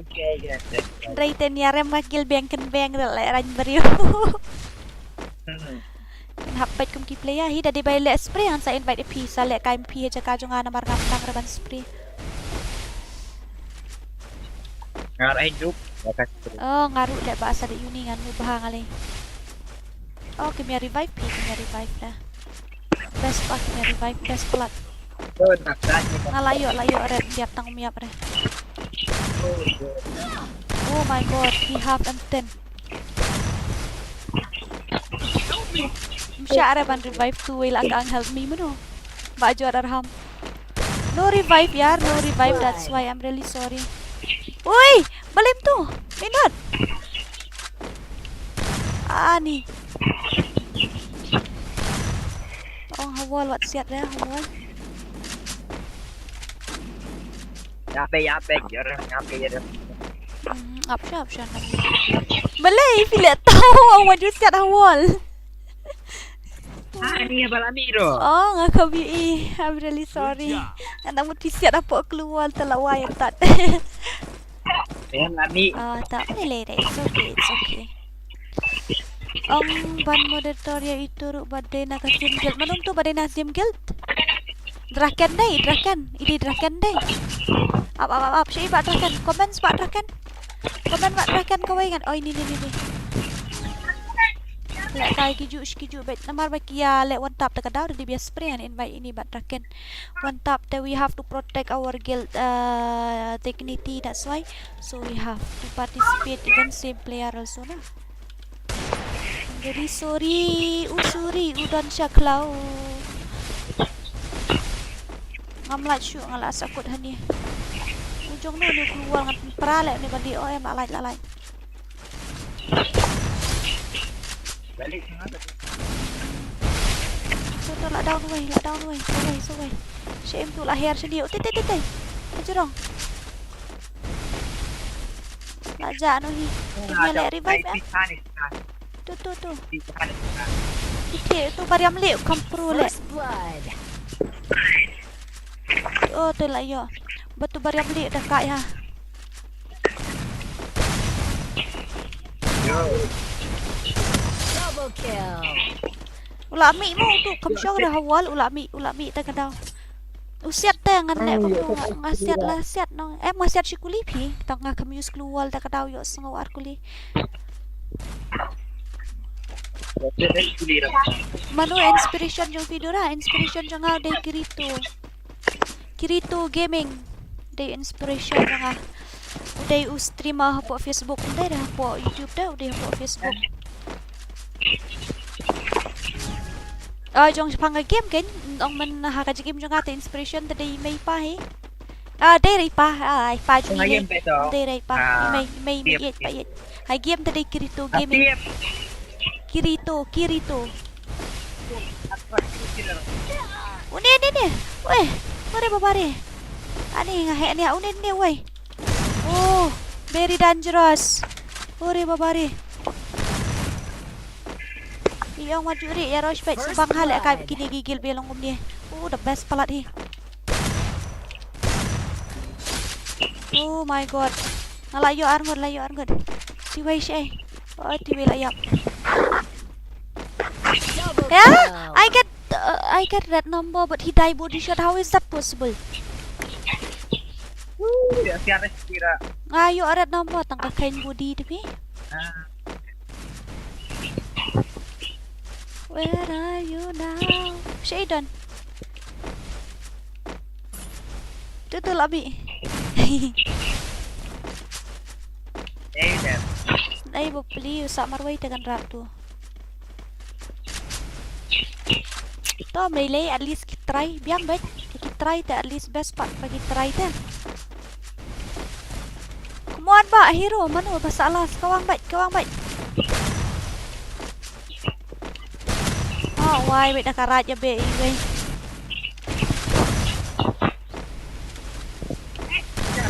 Raiten ya rem makil bengken beng le ran beriu. hapet kum ki player hi dah dibayar lek spray yang saya invite pi sa lek kai pi je ka jong ana mar ngam reban spray. Ngar hidup. Oh ngaru lek bahasa de uni ngan nu bahang ale. Oh kimi revive pi kimi revive dah. Best pak kimi revive best pelat. Ngalayo red biar tang miap re. Oh my god, he have M10. Msyara ban revive tu will agang help me mano. Baju arham. No revive yaar, no revive. That's why I'm really sorry. Oi, balim tu. Minat. Ni. Oh, hawal wat siat dah hawal. Yape jarang ya. Option. Balai pilih tahu awak just siat hawal. Ni balamiro. Oh, ngakabi. I'm really sorry. Anak mu siat apa keluar telawai tak. Lami. Tak boleh deh. It's okay. Ban moderator ya itu ruk badai nak sim guild. Manum tu badai nak sim guild? Draken deh. Ini draken deh. Apa sih pak draken? Komen pak draken. Komen pak draken kau ingat? Oh ini. Lek kai kiju bet namar baki ya lek one tap tak ada di bias spray and invite ini bat draken. One tap that we have to protect our guild dignity, that's why. So we have to participate even same player also nah. Jadi sorry, usuri udan syaklau. Ngamlat syuk ngalat sakut hani. Ujung ni keluar ngat peralek ni bandi OM alai. Balik sana. So lah down way. So way. Shame tu lahir sendiri. Teh. Ajurong. Lajak no hi. Punya lek revive ah. Tu. Tu bariam lek kampru lek. Oh tu lah yo. Betul bariam lek dah kak ya. Double kill. Ulami mo tu kamsyong dah awal ulami tak kadang. Usiat teh ngan lek ko ngasiat lah siat no. Ngasiat sikuli pi tengah kami use keluar tak kadang yo sengawar kuli. Manu inspiration jong video lah, inspiration jong day Kirito gaming. Day inspiration jong day stream po Facebook day dah po YouTube dah day po Facebook. Jong pangga game kan ong man haka game jong ate inspiration today may pa he. Day pa pa jong day pa may yet pa yet. Hai game today Kirito gaming. Kirito. Ini. Weh, mari babare. Ani ngahe ni unin ni weh. Oh, very dangerous. Ore babare. Yang majuri ya Rosh pet sebang hal kay kini gigil belong ni. Oh, the best palat hi. Oh my god. Ngalayo armor. Si wei shay. Oh, tiwi layap. Yeah, I get that number, but he died body shot. How is that possible? Ayo red number tangka kain body tapi. Where are you now? Shadon. Tutu labi. Ay bopli sa marway tegan ratu. To melee at least kita try biang baik kita try at least best part bagi try dah. Kumuan ba hero mano masalah kawang baik. Oh why wait nakaraja be iwe.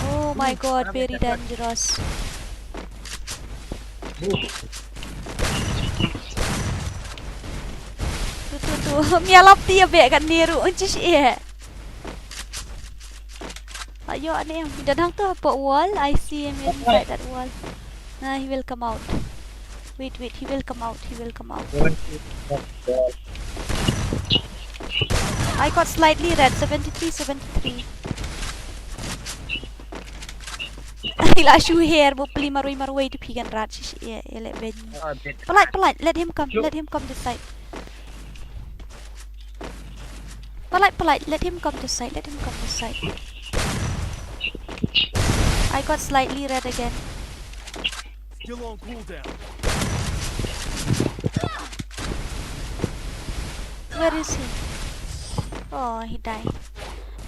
Oh my god, very dangerous. Tu mialap dia be kan niru uncis ye. Ayo ni dan hang tu apa wall? I see him inside that wall. Nah, he will come out. Wait, he will come out. I got slightly red. 73, 73. Ilashu here. Mᴏʀᴇ marui to pigan rat. Polite. Let him come. Let him come this side. Polite. Let him come this side. I got slightly red again. Still on cooldown. Where is he? Oh, he died.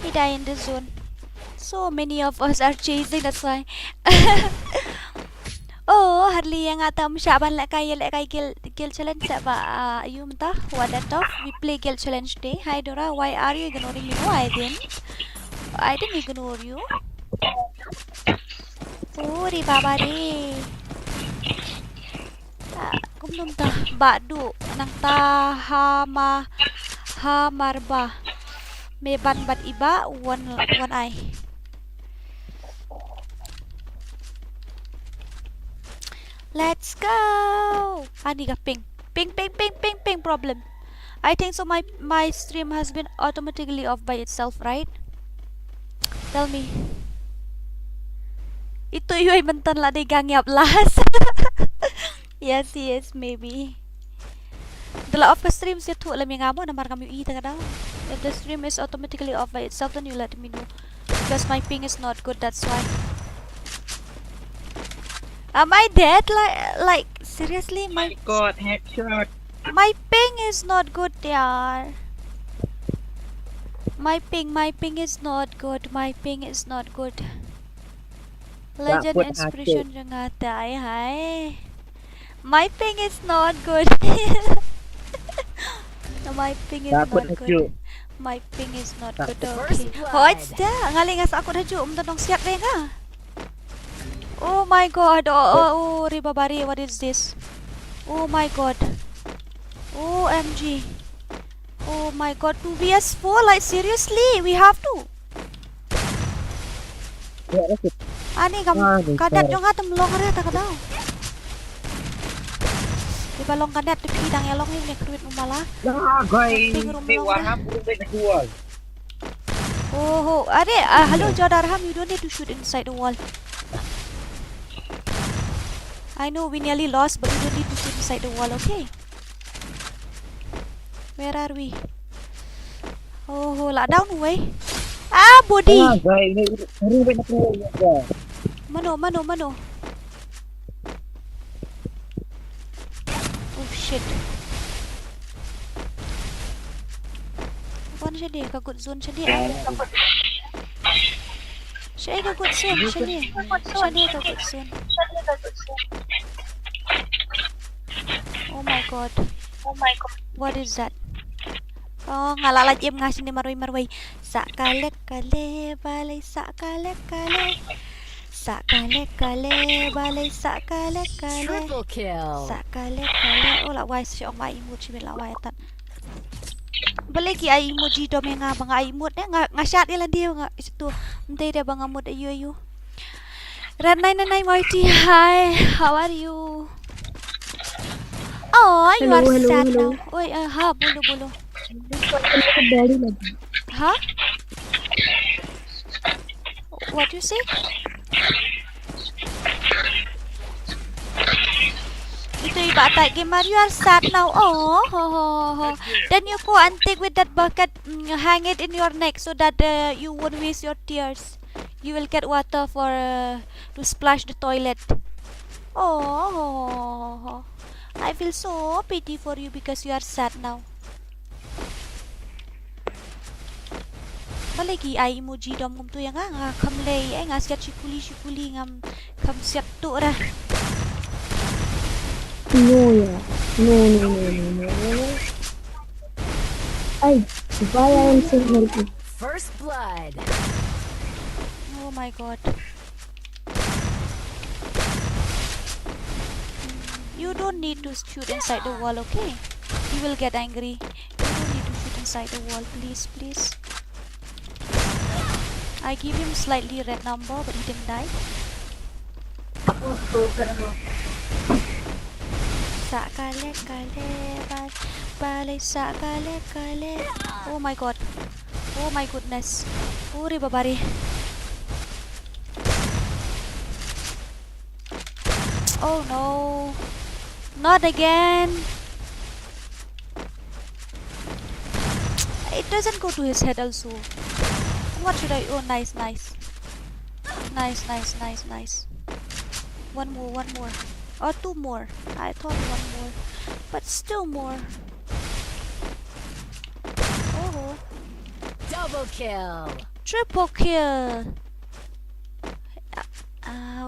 He died in this zone. So many of us are chasing, that's why. Oh, hardly yang atam syaban lek kai kill challenge ba you mentah what that of we play kill challenge day. Hi Dora, why are you ignoring me? No, I didn't ignore you. Oh, ri baba re. Kumnum ta badu nang ta hamarba me ban bat iba one eye. Let's go. Ani ka ping problem. I think so. My stream has been automatically off by itself, right? Tell me. Ito yung mantan la de gangyap las. Yes, maybe. Dala off ka stream siya tu alam yang amo namar kami ita ka daw. If the stream is automatically off by itself, then you let me know. Because my ping is not good, that's why. Am I dead? Like seriously, my God, headshot. My ping is not good, yaar. My ping is not good. Legend inspiration jo nga tay hai. My ping is not good. My ping is not good. My ping is not good. Okay. Hoits da. Ngalingas ako na jo umtong siyak re nga. Oh my god. Oh, Ribabari, what is this? Oh my god. OMG. Oh my god, 2vs4, like seriously, we have to. Ani kadet yung atom long re ta kadaw. Di balong kadet di dang elong yung nekruit umala. Oh, hello Jodarham, you don't need to shoot inside the wall. I know we nearly lost, but you don't need to shoot inside the wall, okay? Where are we? Oh, la down way. Ah, body. Mano. Oh shit. One siya di, kagut zone siya di. Siya kagut zone, siya di kagut zone. Oh my god. What is that? Oh, ngalalaj im nga sini marway. Sakale balay balay. Triple kill. Sakale. Oh, la wai siya ang emoji la wai tan. Baliki ay emoji do me nga mga emote nga shot ila dio nga itu. Untay da bang amot ayu. Red 999 Marty, hi. How are you? Oh, you are sad now. Oi, ha, bolo. Huh? What you say? Ito yung bata gamer, you are sad now. Oh. Then you go and take with that bucket, hang it in your neck so that you won't waste your tears. You will get water for to splash the toilet. Oh. I feel so pity for you because you are sad now. Balagi ay emoji dom kum tu yang nga kamlay ay nga siya chikuli ngam kam siap tu ra. No. Ay, why I am so healthy? First blood. Oh my god. You don't need to shoot inside the wall, okay? You will get angry. You don't need to shoot inside the wall, please. I give him slightly red number, but he didn't die. Sağ balay Sağ. Oh my god. Oh my goodness. Uri babari. Oh no. Not again. It doesn't go to his head also. What should I? Oh, nice. Nice. One more. Or two more. I thought one more. But still more. Oh. Double kill. Triple kill.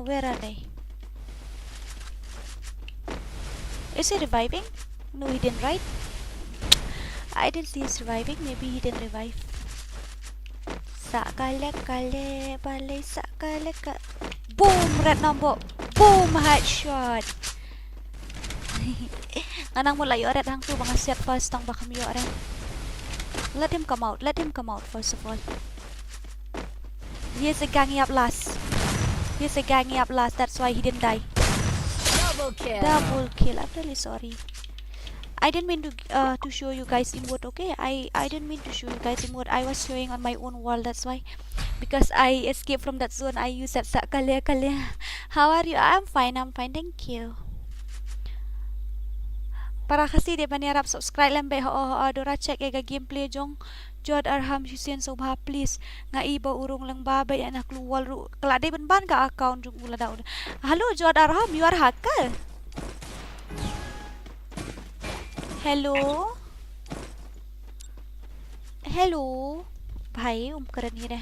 Where are they? Is he reviving? No, he didn't, right? I didn't see he's reviving. Maybe he didn't revive. Boom! Red number. Boom! Headshot. Anang mo layo red hang tu mga set first tang baka miyo red. Let him come out. First of all. He is ganging up last. That's why he didn't die. Double kill. I'm really sorry. I didn't mean to show you guys emote, okay? I didn't mean to show you guys emote. I was showing on my own wall, that's why. Because I escaped from that zone, I used that kale. How are you? I'm fine, thank you. Para kasi di ba nirap subscribe lang ba dora check ega gameplay jong Jod Arham Hussein Sobha please nga iba urong lang babay anak luwal ru kalade ban ka account jong ula daw. Hello Jod Arham, you are hacker. Hello भाई करण ही रे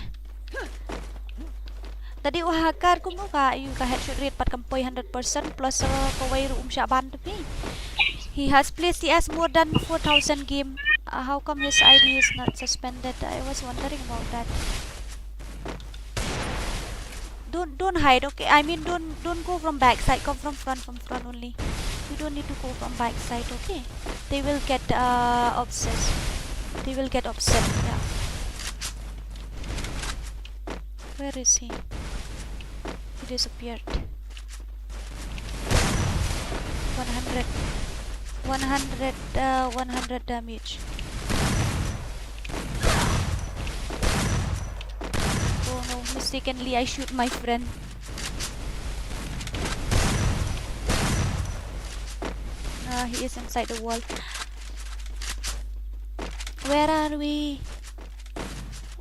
tadi hacker kung ka yung ka headshot rate pat kampoy 100% plus kaway room siya ban to me. He has played CS more than 4,000 game. How come his ID is not suspended? I was wondering about that. Don't hide, okay? I mean don't go from back side, come from front only. You don't need to go from back side, okay? They will get obsessed. Yeah. Where is he? He disappeared. 100 damage. Oh no, mistakenly I shoot my friend. He is inside the wall. Where are we?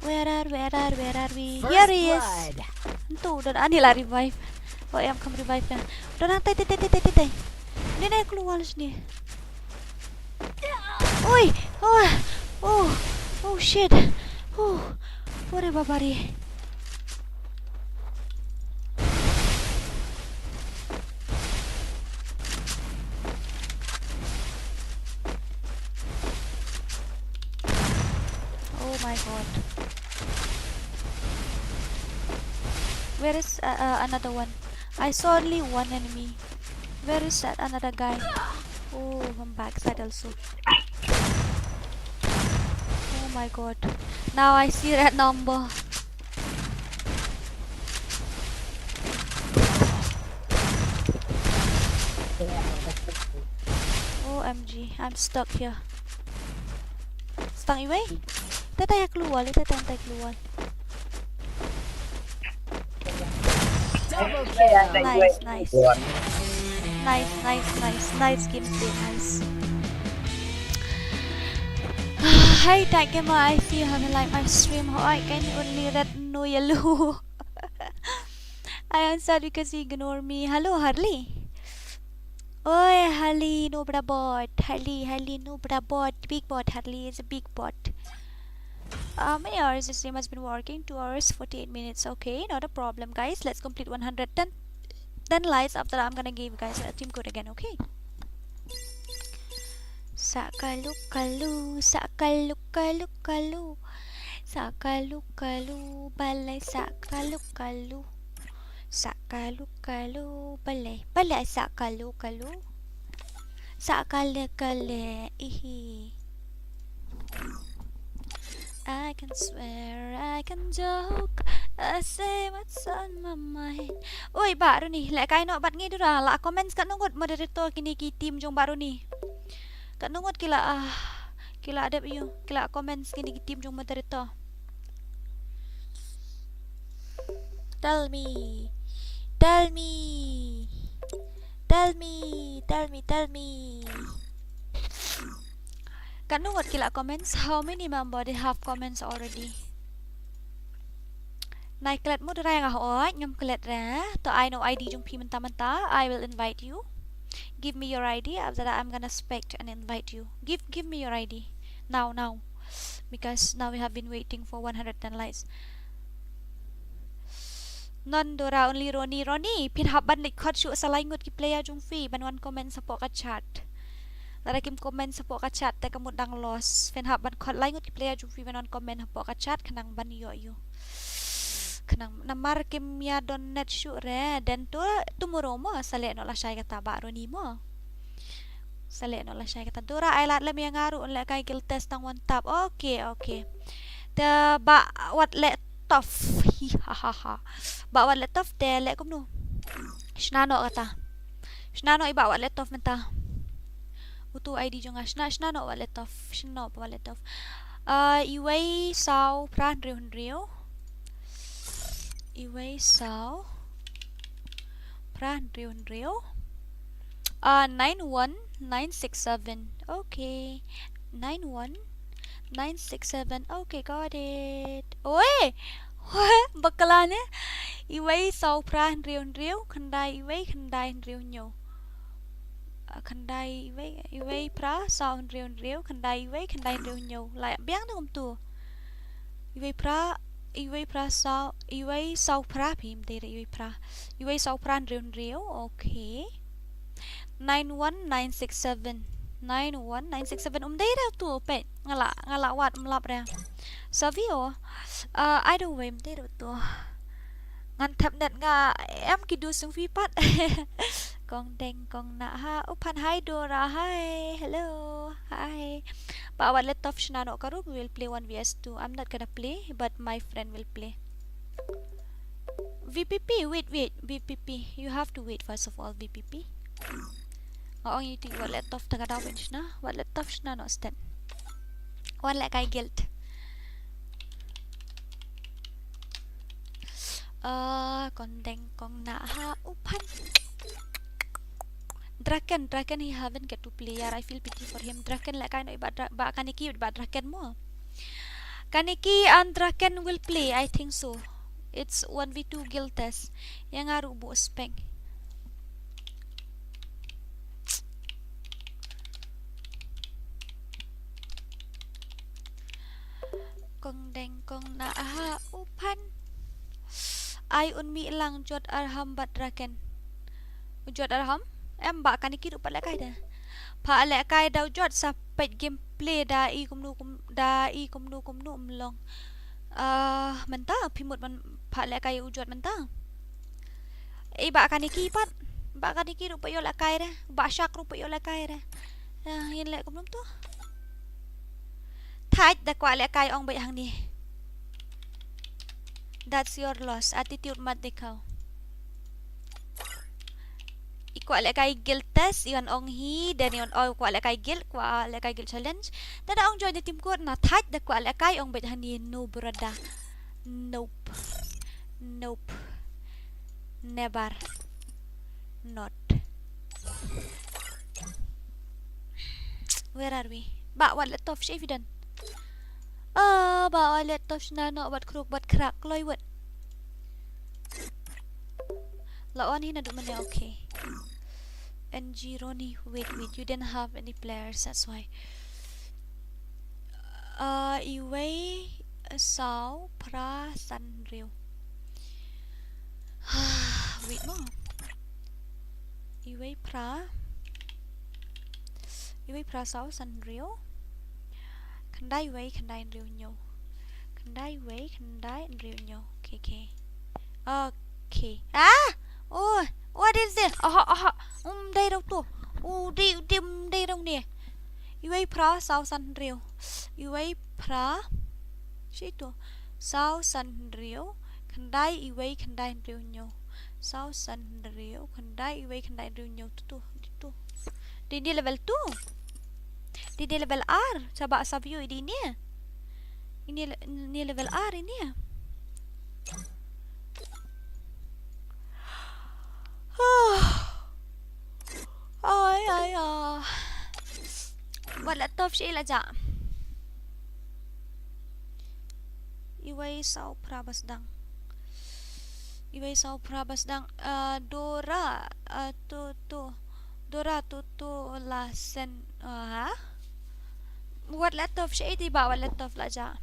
Where are we? Here he is. Tuh, dan Anila revive. Oh, em come revive na. Dan tay. Hindi na keluar sini. Oi! Oh shit. Ore babari. Oh my god. Where is another one? I saw only one enemy. Where is that another guy? Oh, from backside also. Oh my god. Now I see that number. OMG, I'm stuck here. Stuck away? Tatay keluar. Nice gameplay, nice. Hi Gamer, I see you haven't liked my stream. How I can only read no yellow. I answered because you ignore me. Hello Harley. Oi Harley, no bra bot. Harley, no bra bot. Big bot. Harley is a big bot. Many hours the stream has been working? 2 hours 48 minutes. Okay, not a problem guys. Let's complete 110 likes. After that I'm gonna give you guys a team code again, okay? Sakalu balay sakalu balay sakalu ihi. I can swear, I can joke, Say what's on my mind. Oi, baru ni. Lek kai nak bat ngi dura. La comments kat nungut moderator kini ki team jong baru ni. Kat nungut kila kila ada you. Kila comments kini ki team jong moderator. Tell me. Tell me. Tell me. Tell me. Tell me. Kat nungut kila comments. How many member they have comments already? Nai kelet mu dera yang ahot ngam kelet ra. To I know ID jong pi menta-menta. I will invite you. Give me your ID. After that I'm gonna spect and invite you. Give me your ID. Now. Because now we have been waiting for 110 likes. Non dora only Roni. Pin hab ban lik khot shu salai ngut ki player jong fi ban wan comment support ka chat. Lara kim comment support ka chat te kamut dang loss. Pin hab ban khot lai ngut ki player jong fi ban wan comment support ka chat kanang ban yo you. Kenang namar kim ya don net shu re dan tu tomorrow mo sale no la shay kata ba Roni mo. Sale no la shay kata dora ai lat lem yang ngaru le kai gil test tang one tap. Okay. Te ba wat le tof. Hahaha. Ba wat le tof te le kum nu. Shnano kata. Shnano iba wat le tof menta. Utu ID jong shnano wat le tof. Shno pa wat le tof. Iway sao pran riu. Iway sao pran riu. 91967. Okay. 91967. Okay, got it. Oi. Bakalan eh. Iway sao pran riu. Khandai iway khandai riu nyo. Khandai iway pra sao riu. Khandai iway khandai riu nyo. Lại biang tu tu. Iway sao pra phim te iway sao pran riu. Okay. 91967. 91967 đây ra tu pe ngala wat mlap ra. Savio I don't wem te tu. Ngan thap net nga em ki du sung phi pat. Kong deng kong na ha upan hi Dora hi hello hi. But our let off shnano karu we will play 1vs2. I'm not gonna play but my friend will play. VPP wait VPP you have to wait first of all VPP. Ang iti what let off taga dawin na what let off shnano stand. One like I guilt. Kondeng kong na ha upan. Draken he haven't get to play yar. I feel pity for him. Draken like I know ba kaniki ba Draken mo. Kaniki and Draken will play I think so. It's 1v2 guild test. Yang aru bu speng. Kondeng kong na ha upan. Ai unmi lang jod arham bat Draken. Jod arham? Em ba kaniki rupat lek kai dah. Pa lek kai dau jod sampai gameplay da i kumnu umlong. Menta pimut man pa lek kai ujod menta. Ba kaniki pat. Ba kaniki rupat yo lek kai dah. Ba syak rupat yo lek kai dah. Yin lek kumnu tu. Thaj da kwa lek kai ong bai hang ni. That's your loss. Attitude mat dikau. Ikwa le kay guild test yon ong hi dan yon kwa le kay guild challenge tada ong join the team ko na thaj da kwa le kay ong bet hani no brada nope never not. Where are we? Ba wat let off evident. Ba wat let off na no bat kruk bat krak loy wat. Lawan hi na du man okay. NG Roni, wait, you didn't have any players, that's why. Iway sao pra san riu. Wait mo. Iway pra sao san riu. Khandai riu nyo. Khandai riu nyo. Okay. Oh, what is this? Đây đâu tu? Dim đây đâu nè? Iway pra sao san riu. Iway pra. Situ. Sao san riu. Kɣɪʟᴏᴜᴜ Sᴏᴜᴜ Kɣɪʟᴜᴜᴜ tu. Ini level 2. Ini level R. Coba Savio ini. Ini level R ini ya. Ay. Buat laptop siya ilaja. Iway ﷺ. Dora tu lasen buat laptop siya iti bawa laptop laja.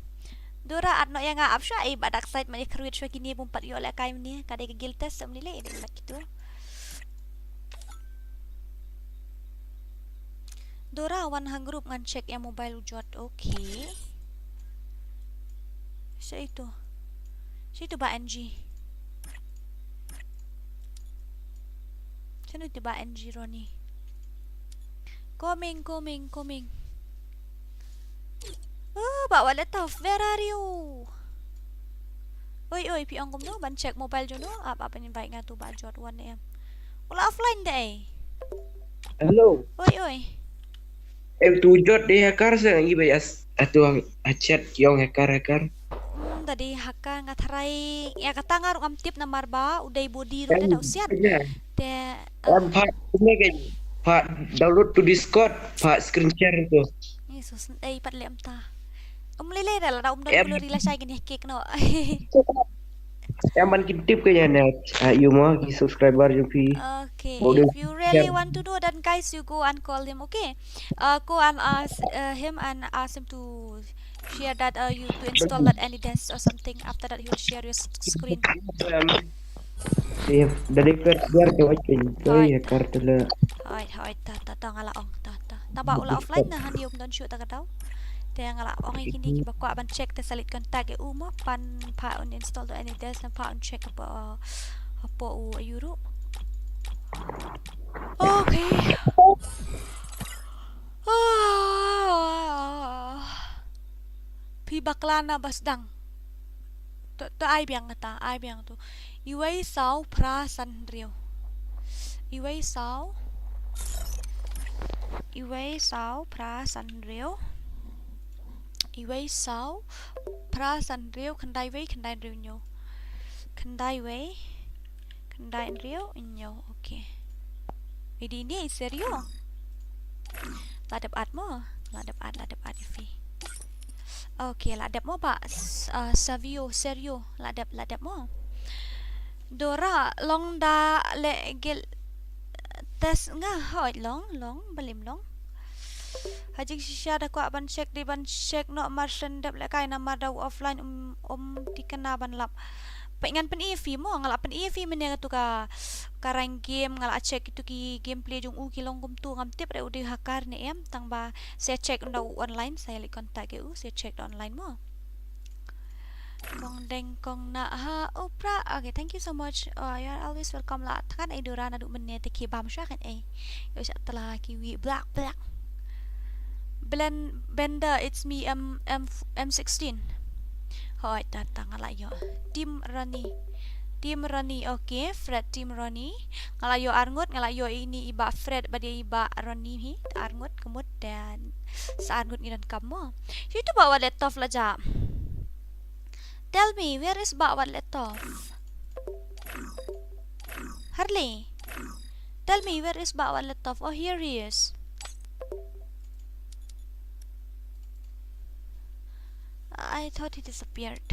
Dora at no yang ngaap siya badak site man ikruit siya kini pumpat yo la kaim ni kada giltes sam nila ini gitu. Dora wan hang group ngan check yang mobile ujot. Okay. Siya itu ba NG. Sino ito ba NG Ronnie? Coming. Bawa laptop. Where are you? Oi, piang kom no ban check mobile jo no. Apa invite nga tu ba jot 1 am. Wala offline day. Hello. Oi. Em tu jot deh hacker sa ibai atu chat yung hacker. Tadi haka ngatarai ya kata ngaruk am tip na marba uday body ro da usiat. Te Pak ini kan Pak download to Discord, Pak screen share itu. Yesus ay pat lem ta. Lele dah lah don bulu rila sai gini cake no. Yang man tip kayaknya you mau subscriber jupi. Okay, if you really want to do that guys, you go and call him, okay? Go and ask him to share that you to install that any desk or something. After that he will share your screen. Dari biar kau kartu le. Hai, ta ngalaong ta. Taba ula offline na handi don shoot ta kadaw. Te ngalaong ikindi ki bakwa ban check te salit kontak mo pan pa on install to any desk and pa on check apa euro. Okay. Pi baklana basdang. To ai biang tu. Iway sao pra sanrio. Iway sao pra sanrio. Iway sao pra sanrio kandai rio nyo. Kandai rio inyo. Okay. Ini serio. Ladap ad ifi. Okay, ladap mo ba? Savio serio. Ladap mo. Dora long da le gel tes nga hoi long balim long. Hajik sisya da ko ban check no marsen dap le kai na madaw offline dikena ban lap. Pengen pen EV mo ngalap pen EV men tu ka karang game ngalak check itu ki gameplay jung kilong kum tu ngam tip re udi hakar ne em tang ba saya check ndaw online saya li kontak saya check online mo. Kong na ha opera. Okay, thank you so much. You are always welcome lah. Kan ai dora na du men te ki bam sya kan yo sa telah kiwi black blend bender it's me M16. Hoi datang ngala yo Team Ronnie. Okay, Fred Team Ronnie. Ngala yo arngut ngala yo ini iba Fred badia iba Ronnie hi arngut kemut dan sa arngut ngidan kamu. Itu bawa laptop lah ja. Tell me, where is bawa laptop? Harley, tell me where is bawa laptop? Oh, here he is. I thought he disappeared.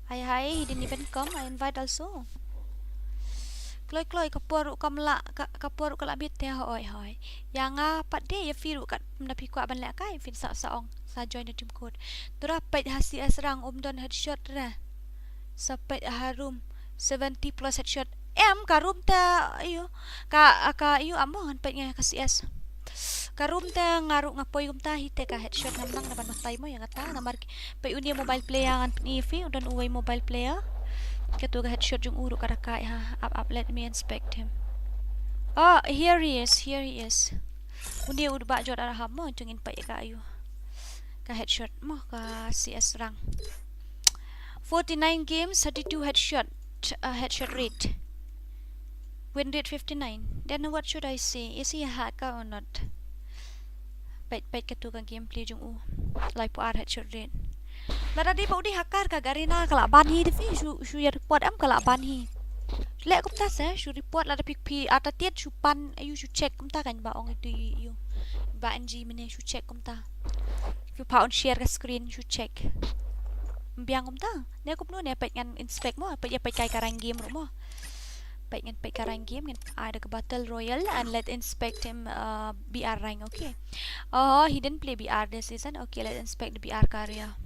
Hi, he didn't even come. I invite also. Kloi kapur kapur kalabit te hoi. Yang pat de ya firu kat mendapi ku ban lek kai fin saong sa join the team code. Tura pait hasi asrang don headshot ra. Sapait harum 70 plus headshot. Karum ta ayo. Ka ayo amo han pait nga Kɣɪʟs. Karum ta ngaruk ngapoy ta hite ka headshot namnang naban matay mo yang ata namar pait uni mobile player ngan PV don uway mobile player. Ketua headshot jung uruk karakai ha. Up, let me inspect him. Oh, here he is. Unia udah bak jod araham mo jengin pa ka ayu. Ka headshot mo ka CS rang. 49 games, 32 headshot rate. Win rate 59. Then what should I say? Is he a hacker or not? Bait ka tu ka gameplay jung u. Like po headshot rate. Lada di pa udi hacker ka garina kala ban hi defi shu ya report am kala ban hi. Lek kum ta sa shu report lada pi ata tiet shu pan ayu shu check kum ta kan ba ong itu you. Ba NG mene shu check kum ta. Shu pa on share ka screen shu check. Biang kum ta. Ne kum no ne pait ngan inspect mo, pait ya pait kai karang game ro mo. Pait ngan pait karang game ngan ada ke battle royal and let inspect him BR rank, okay. Oh, he didn't play BR this season. Okay, let's inspect the BR career.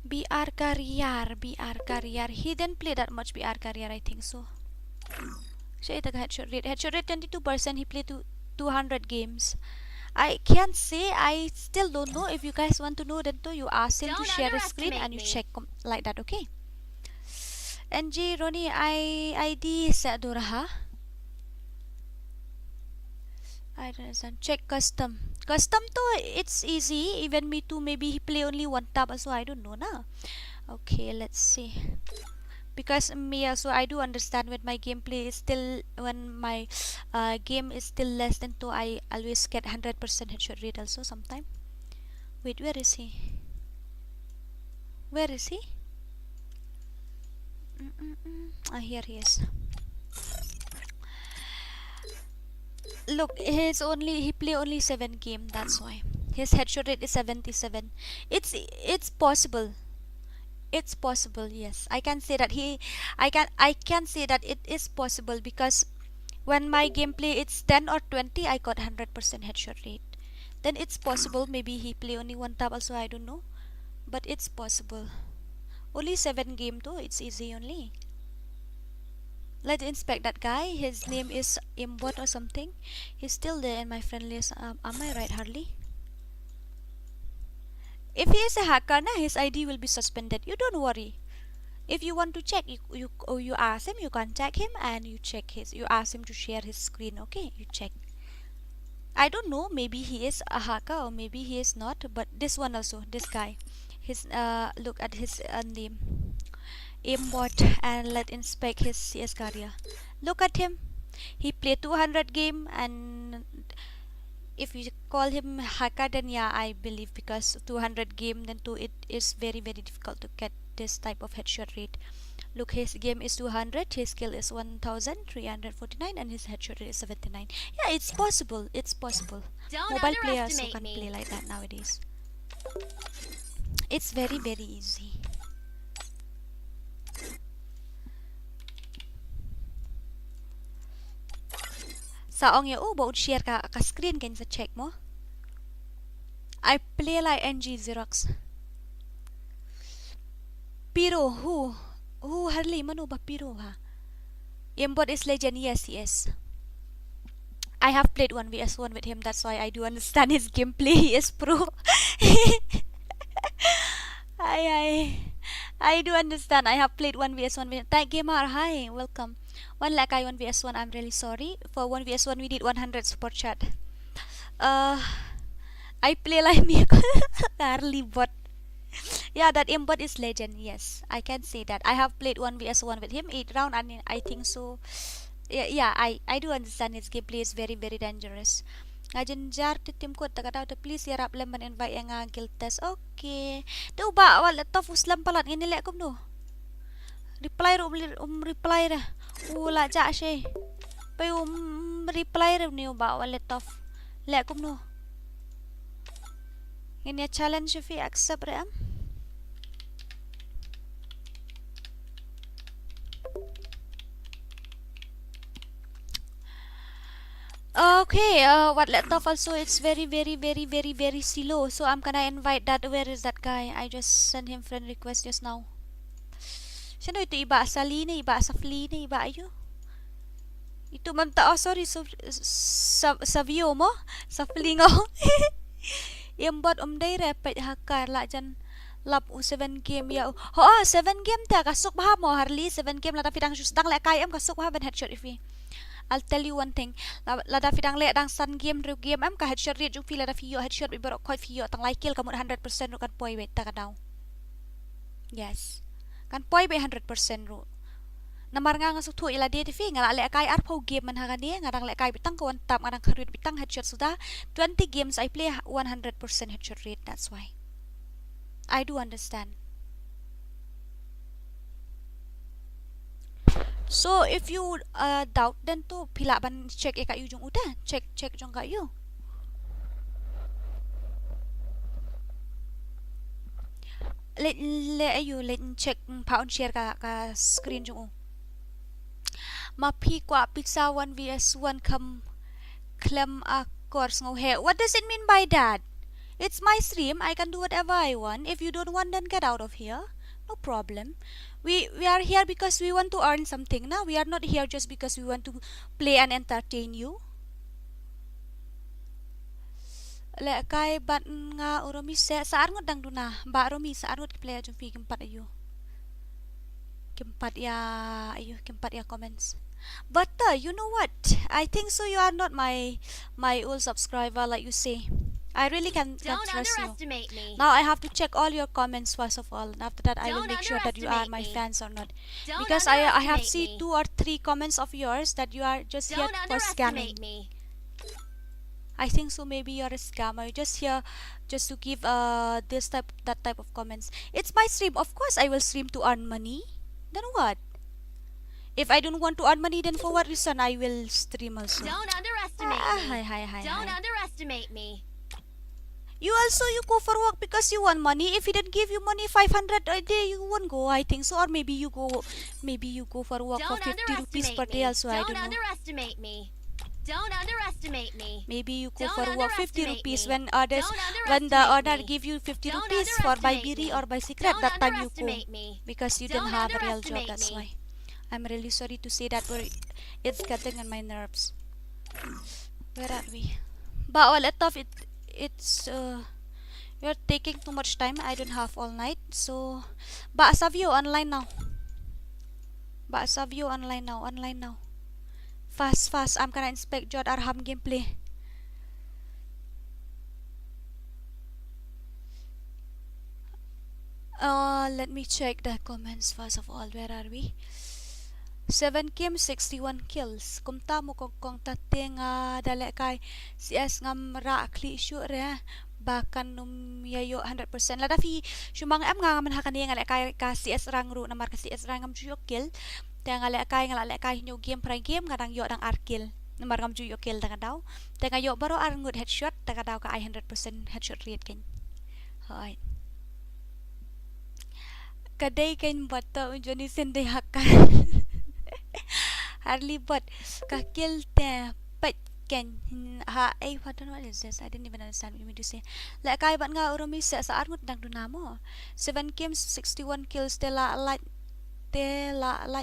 BR career. He didn't play that much BR career, I think so. Siya ita ka headshot rate. Headshot rate 22%. He played 200 games. I can't say. I still don't know. If you guys want to know, then you ask him to Don't share the screen and you underestimate check like that, okay? NG Ronnie, ID sa duraha. I don't understand. Check custom. Custom to it's easy. Even me too. Maybe he play only one tab, so I don't know na. Okay, let's see. Because me also I do understand when my gameplay is still when my game is still less than 2, I always get 100% headshot rate also sometime. Wait, where is he? Where is he? Here he is. Look, he play only 7 game. That's why his headshot rate is 77. It's possible. It's possible. Yes, I can say that I can say that it is possible because when my gameplay it's 10 or 20, I got 100% headshot rate. Then it's possible. Maybe he play only one tab also. I don't know, but it's possible. Only 7 game too. It's easy only. Let's inspect that guy. His name is Imbot or something. He's still there in my friend list. Am I right, Harley? If he is a hacker, his ID will be suspended. You don't worry. If you want to check, you ask him. You contact him and you check his. You ask him to share his screen. Okay, you check. I don't know. Maybe he is a hacker or maybe he is not. But this one also, this guy. His look at his name. Aimbot, and let's inspect his CS career. Look at him. He played 200 game, and if you call him hacker, then yeah, I believe because 200 game, then too it is very difficult to get this type of headshot rate. Look, his game is 200, his skill is 1349, and his headshot rate is 79. Yeah, it's possible. It's possible. Don't Mobile players also underestimate can me. play like that nowadays. It's very easy. Saong ya baud share ka screen kan sa check mo. I play like NG Xerox. Piro who Harley mano ba Piro ha? Aimbot is legend. Yes. I have played 1vs1 with him. That's why I do understand his gameplay. He is pro. I do understand. I have played 1vs1 with him. Tag gamer, hi, welcome. One like I 1vs1. I'm really sorry. For 1vs1 we did 100 support chat. I play like me. Carly bot. Yeah, that aimbot is legend. Yes, I can say that. I have played 1vs1 with him 8 round, and I think so. Yeah, I do understand his gameplay is very dangerous. Ngajenjar ti tim ko taga daw please yarap lemon invite yang guild test. Okay. Tu ba wala to fuslam palat ngini lek kum no. Reply reply ra. Wala ja she. Pa reply ra ni ba wala to lek kum no. Ngini challenge fi accept ra am. Okay, what let off also it's very slow. So I'm gonna invite that. Where is that guy? I just sent him friend request just now. Sino ito? Iba sa Line, iba sa Fline, iba ayo. Ito ma'am ta. Oh, sorry. So, sa view mo? Sa Flingo. Iambot day repet hakar la dyan. Lap 7 game ya. 7 game ta kasuk ba mo Harley 7 game la tapi dang justang la kay am kasuk ba ban headshot if I'll tell you one thing. Lada fidang le dang sun game ru game am ka headshot rate jung fi lada fi yo headshot bi borok khoi fi yo tang lai kill kamut 100% ru kan poi be ta ka daw. Yes. Kan poi be 100% ru. Namar nga nga suthu ila dia fi ngala le kai ar pau game man ha kan dia ngadang le kai bitang kawan tap ngadang kharit bitang headshot sudah 20 games I play 100% headshot rate, that's why. I do understand. So if you doubt then to pila ban check e ka yu jung udah check jung ka yu. Let check pound share ka screen jung u. Mapi kwa pizza 1vs1 klem a course ngau. What does it mean by that? It's my stream. I can do whatever I want. If you don't want, then get out of here. No problem. We are here because we want to earn something. Now we are not here just because we want to play and entertain you. Le kai bat nga uromi se saar ngot dang duna. Ba romi saar ngot play jung fi kempat ayu. Kempat ya comments. But you know what? I think so you are not my old subscriber like you say. I really can Don't trust you. underestimate me. Now I have to check all your comments first of all, and after that I will Don't make sure that you are my underestimate me. fans or not. Don't Because I have underestimate seen me. 2 or 3 comments of yours that you are just here Don't for scamming. underestimate me. I think so maybe you're a scammer. You're just here just to give that type of comments. It's my stream. Of course I will stream to earn money. Then what? If I don't want to earn money, then for what reason I will stream also? Don't underestimate me. Hi. Don't underestimate me. You go for work because you want money. If he didn't give you money 500 a day, you won't go, I think so. Or maybe you go for work for Don't 50 rupees underestimate per day me. also, I Don't don't know. underestimate me. Don't underestimate me. Maybe you go Don't for work 50 underestimate rupees me. when others Don't when the underestimate owner me. give you 50 Don't rupees for buy underestimate biri me. or buy cigarette, Don't that time you go underestimate me. because you Don't didn't have a real job, underestimate that's me. why. I'm really sorry to say that, but it's getting on my nerves. Where are we? But all of it's you're taking too much time. I don't have all night, so SSōభᴏᴜ online now. SSōභᴏᴜ online now. Fast. I'm gonna inspect Jod Arham gameplay. Let me check the comments first of all. Where are we? 7 games, 61 kills. Kumta mo kong tate nga dale kay CS ngam ra kli sure bakan num yayo 100%. Lada fi shumang am nga man hakani nga kay ka CS rang ru na marka CS rang ngam juyo kill. Te nga le kay nyo game pray game nga dang yo dang arkil. Na mar ngam juyo kill dang daw. Te nga yo baro ar ngut headshot ta daw ka 100% headshot rate ken. Hoy. Kaday ken bata unjoni sende hakan. Hardly but kakil te but ken I don't know what is this. I didn't even understand what you mean to say. La kay bat nga uromi sa ar ngut dang dunamo. 7 games, 61 kills te la light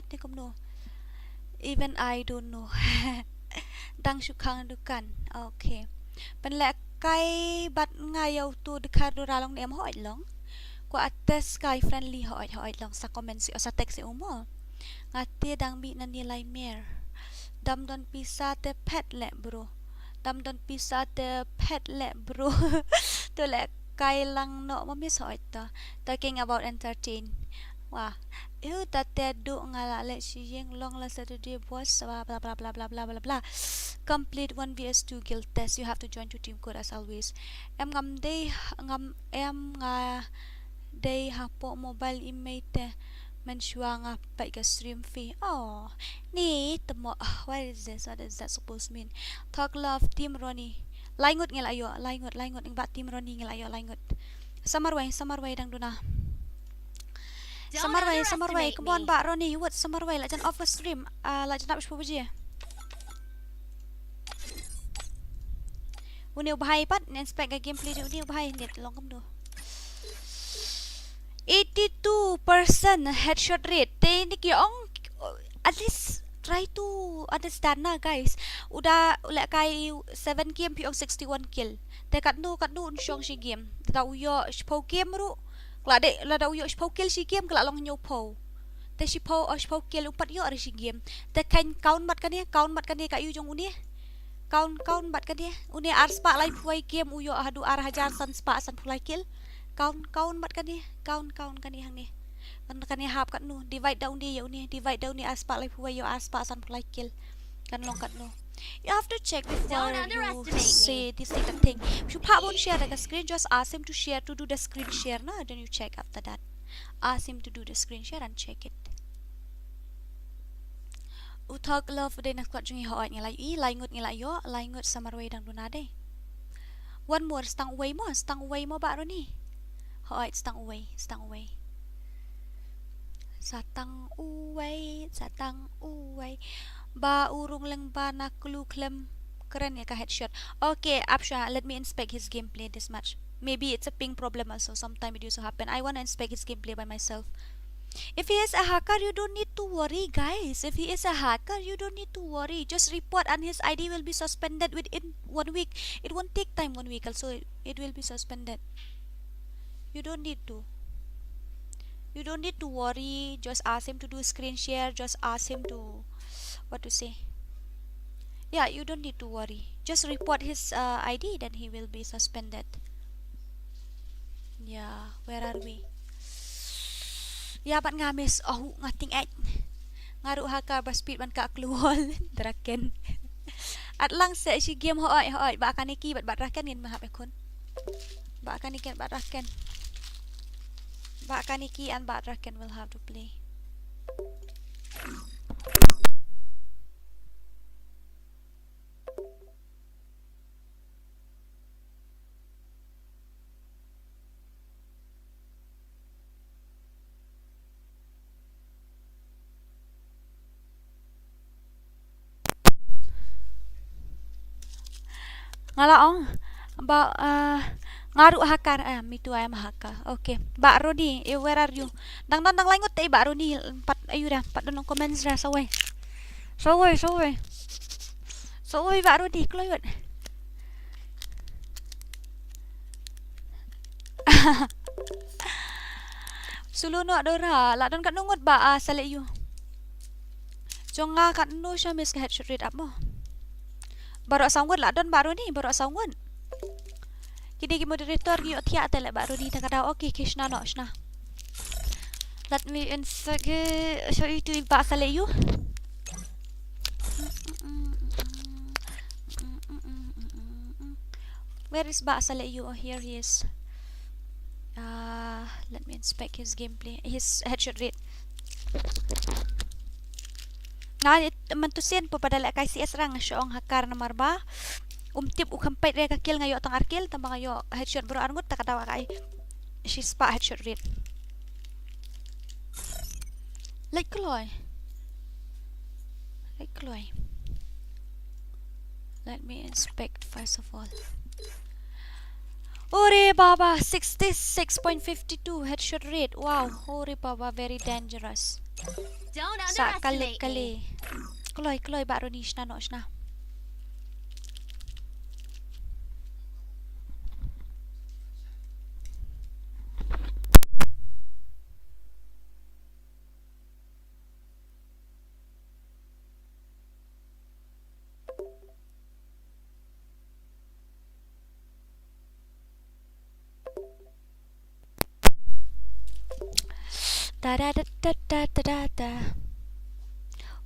ni kumno. Even I don't know. Dang syukang dukan. Okay. Pan la kay bat nga yaw tu dekar duralong ni am hoit long. Ko ates kay friendly hoit long sa comments o sa text mo. Ngati dang mi na nilay mer. Damdon pisa te pet le bro. To le kay lang no mamis hoit ta. Talking about entertain. Wah. Tate do nga la le siyeng long la Saturday boss blah blah blah blah blah blah blah blah. Complete 1vs2 guild test. You have to join to team code as always. Em nga day hapo mobile imate mensua nga pa ka stream fee. Oh, ni temo. What is this? What is that supposed to mean? Talk love team Ronnie. Laingot ngel ayo, laingot ing ba team Ronnie ngel ayo laingot. Samarway dang duna. Samarway, come on ba Ronnie, what Samarway lajan off stream. Lajan up puji. Uni ubahay pat, inspect ga gameplay uni ubahay net long kam do. 82% headshot rate. At least try to understand na guys. Udah kay 7 game piong 61 kill. Te katno unsyong si game. Daw yo po game ru. La daw yo po kill si game kala long nyo po. แต่ชิพอเกลอุปัดยอริชิเกมแต่คันเกาบัดกันเนี่ยกะอยู่จงอุเนี่ยเกาบัดกันเนี่ยอุเนี่ยอาร์สปะไลพวยเกมอุยอหาดูอาร์hajar san spa san pulai killเกาบัดกันเนี่ยเกากันเนี่ยหังเนี่ยมันกันเนี่ยหาบกันนู divide down เนี่ยอุเนี่ย divide down เนี่ยอาร์สปะไลพวยยออาร์สปะ san pulai kill กันลองกันนู you have to check before you say this thing you won't share like a screen just ask him to share to do the screen share no then you check after that ask him to do the screen share and check it uthak love de nak kwat jungi hoat ngelai lai ngut samarway dang duna de one more stang away mo ba ro ni hoat stang away satang away ba urung lang ba na klem keren ya ka headshot okay Apsha let me inspect his gameplay this match maybe it's a ping problem also sometime it used to happen I want to inspect his gameplay by myself. If he is a hacker, you don't need to worry, guys. If he is a hacker, you don't need to worry. Just report and his ID will be suspended within 1 week. It won't take time 1 week also. It will be suspended. You don't need to worry. Just ask him to do screen share. Just ask him to, what to say. Yeah, you don't need to worry. Just report his ID, then he will be suspended. Yeah, where are we? Ya bat ngamis ngating et ngaru haka ba speed ban ka kluol draken at lang se si game hoi ba kaniki bat raken ngin mahap ekon ba kaniki bat raken ba kaniki and bat raken will have to play. Ngalaong ba ngaru hakar me too I am hakar okay ba Rodi where are you dang langot te ba Rodi pat ayu dah pat don comments ra sawai ba Rodi kloyot suluno dora la don kat nungot ba sale you jonga kat no sha miss ka headshot rate up mo baru sanggun lah don baru ni baru sanggun kini moderator gi otia tele baru di takada okay kishna no shna let me show you to ba sale you where is ba sale you oh here he is let me inspect his gameplay his headshot rate na mantusin po padala kay CS rang syong hakar na marba tip ukampait re ka kill ngayo atong arkil tamba ngayo headshot bro angut takadawa kay she spa headshot rate like kloy let me inspect first of all. Ore baba 66.52 headshot rate wow ore baba very dangerous. Don't Sa underestimate kali me. kloy ba ro ni shna no shna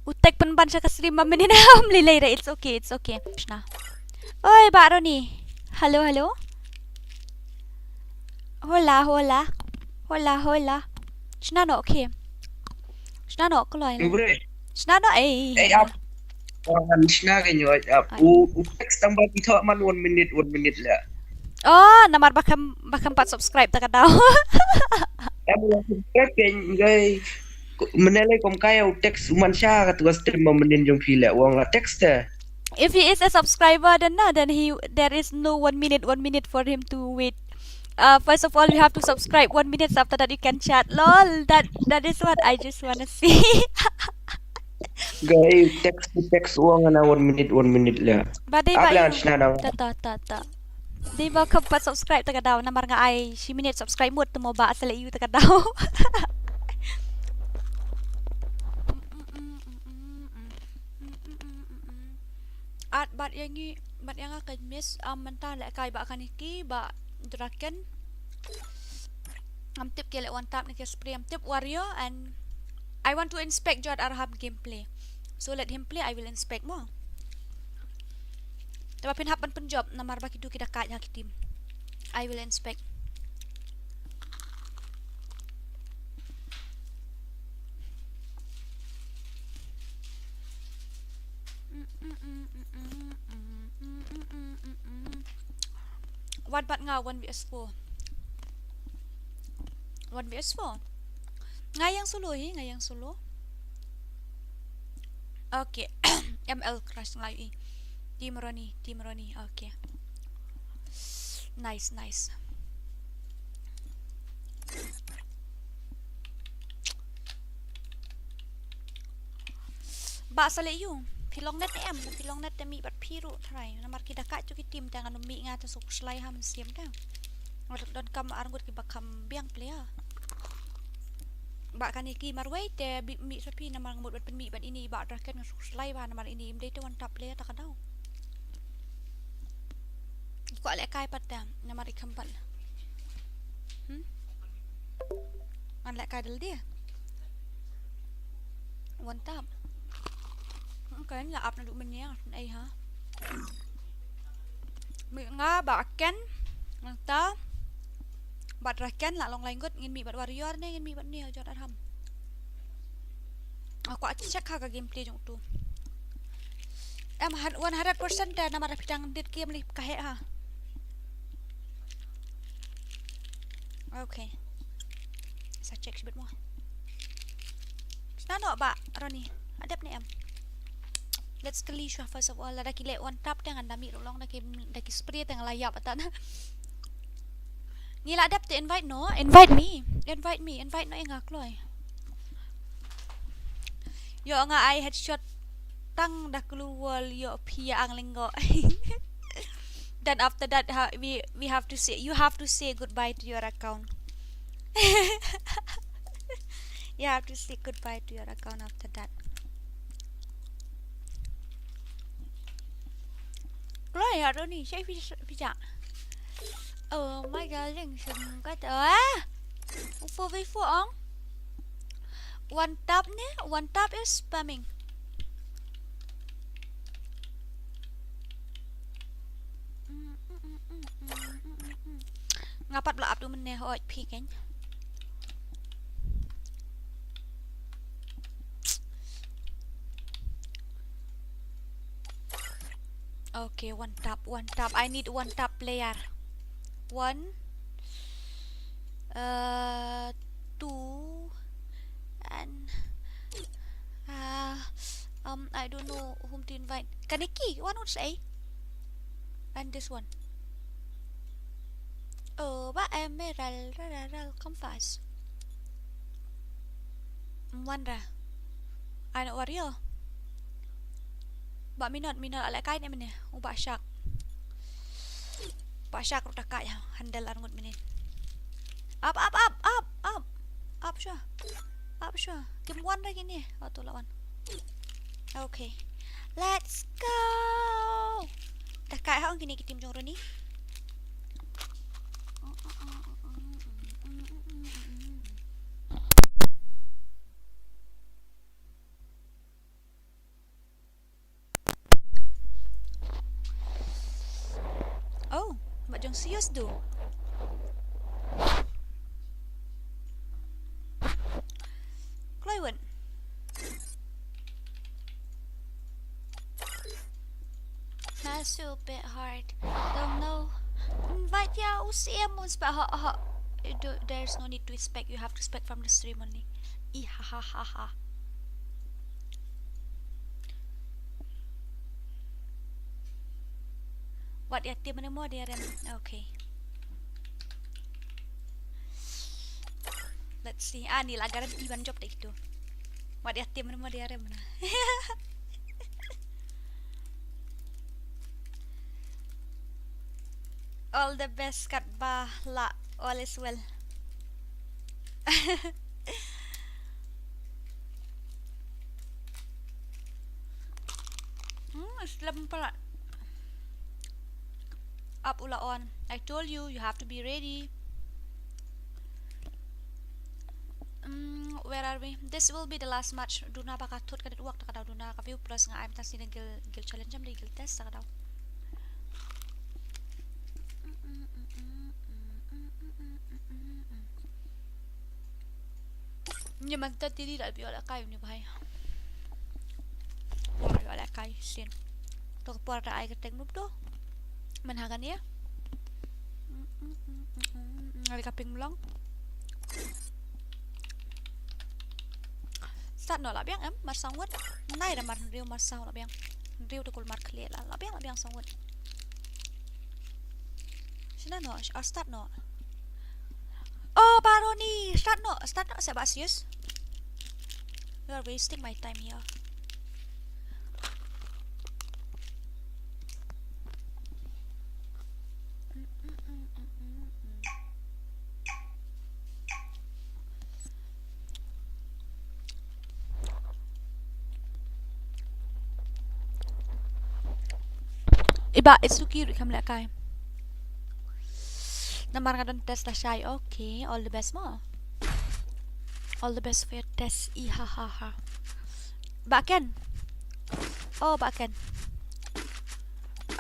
utek penban siya kasi 5 minit na later it's okay shna oy baro ni hello hola shna no okay shna no kloy shna no up orang shna ganyo up text tambah kita man 1 minute lah oh namar bakam 4 subscribe tak daw em subscribe guys menelai kom kaya text mansha ka tugas stream menin jong pila wong la text if he is a subscriber then there is no 1 minute for him to wait. First of all you have to subscribe 1 minute after that you can chat lol that is what I just wanna see. Guys text wong na 1 minute lah Badai ba ta di ba ka pa subscribe taga daw namar nga ay si minute subscribe mo tumo ba sa layu taga daw at bat yang akan miss mentah lek kai ba kan iki ba draken tip ke lek one tap ni ke spray tip warrior, and I want to inspect Jod Arham gameplay, so let him play, I will inspect more. Tapi pin hapan penjob namar baki tu kita kat hak team, I will inspect. One bat nga 1vs4 ngayang solo okay. ML crush ngayon Team Ronnie okay, nice ba sale yung pilong net mi bat piru try namar kita kat tu tim tangan mi nga ta sok slay ham siam ta don kam arngut ki bakam biang player ba kan iki marway te mi sapi namar ngamut bat mi bat ini ba draken sok slay ba namar ini imde tu one top player ta kadau ko ale kai patang namar ikampan an le kai dal dia one top cái là ập nó đủ mình nhé đây hả mình nga bà ken ta bật ra ken là long lanh gốt nghìn mi bật warrior này nghìn mi bật nhiều cho đã thầm quả check ha cái gameplay trong tu em 100% ta nama rapidang dit game ni kahe ha okay sa check sebut mo sana ba Roni adap ni em. Let's Kalisha first of all. Lagi lek one tap dengan dami rolong lagi spray tengah layap atan. Ngila adapt to invite no, invite me no engak loy. Yo nga I headshot tang dah keluar yo pia ang lenggo. Then after that we have to say you have to say goodbye to your account. You have to say goodbye to your account after that. Rồi hả đó nè, sẽ phi chạm. My god, dừng sừng cái tớ. Ufo với phụ ong. One tap is spamming. Ngapat belak tu meneh hoi pi kan. Okay, one tap. I need one tap player. 1, 2, and I don't know whom to invite. Kaneki, one would say, and this one. Ba em Mᴏʀᴜ come fast. One ra. I know warrior. Ba minot ala kai ni mene. Ba shark rota kai handle arngut mene. Up sure. Game one lagi ni. Atau lawan. Okay. Let's go. Dah kai hang kini kita tim jong ni. Oh, macam serius tu. Kliwon. That's a bit hard. Don't know. Invite ya UCM but there's no need to expect. You have to expect from the stream only. Ihahaha. What yatim mana mo dia rem? Okay. Let's see. Ni lah garanti ban job dek itu. What yatim mana mo dia rem na. All the best kat bah la. All is well. Slam pelat. Up ula on. I told you, you have to be ready. Where are we? This will be the last match. Duna pakatut kadit uwak na kadaw duna ka view plus nga I'm tas gil challenge jam di gil test sa kadaw. Nhưng mà ta đi lại bị lại cay như vậy. Bị lại cay xin. Tôi bỏ ra ai cái tiếng nút đó. Mình hàng cái này. Ada kaping long. Start no lah biang em mar sangwat. Nai da mar riu mar saw lah biang. Riu to kul mar khliat lah biang sangwat. Sina no, start no. Oh, Baroni, start no, Sebastius. You are wasting my time here. Iba, it's too cute. Come like I. Namar nga don test na siya. Okay, all the best mo. All the best for your test. Ihahaha. Baken. Oh, baken.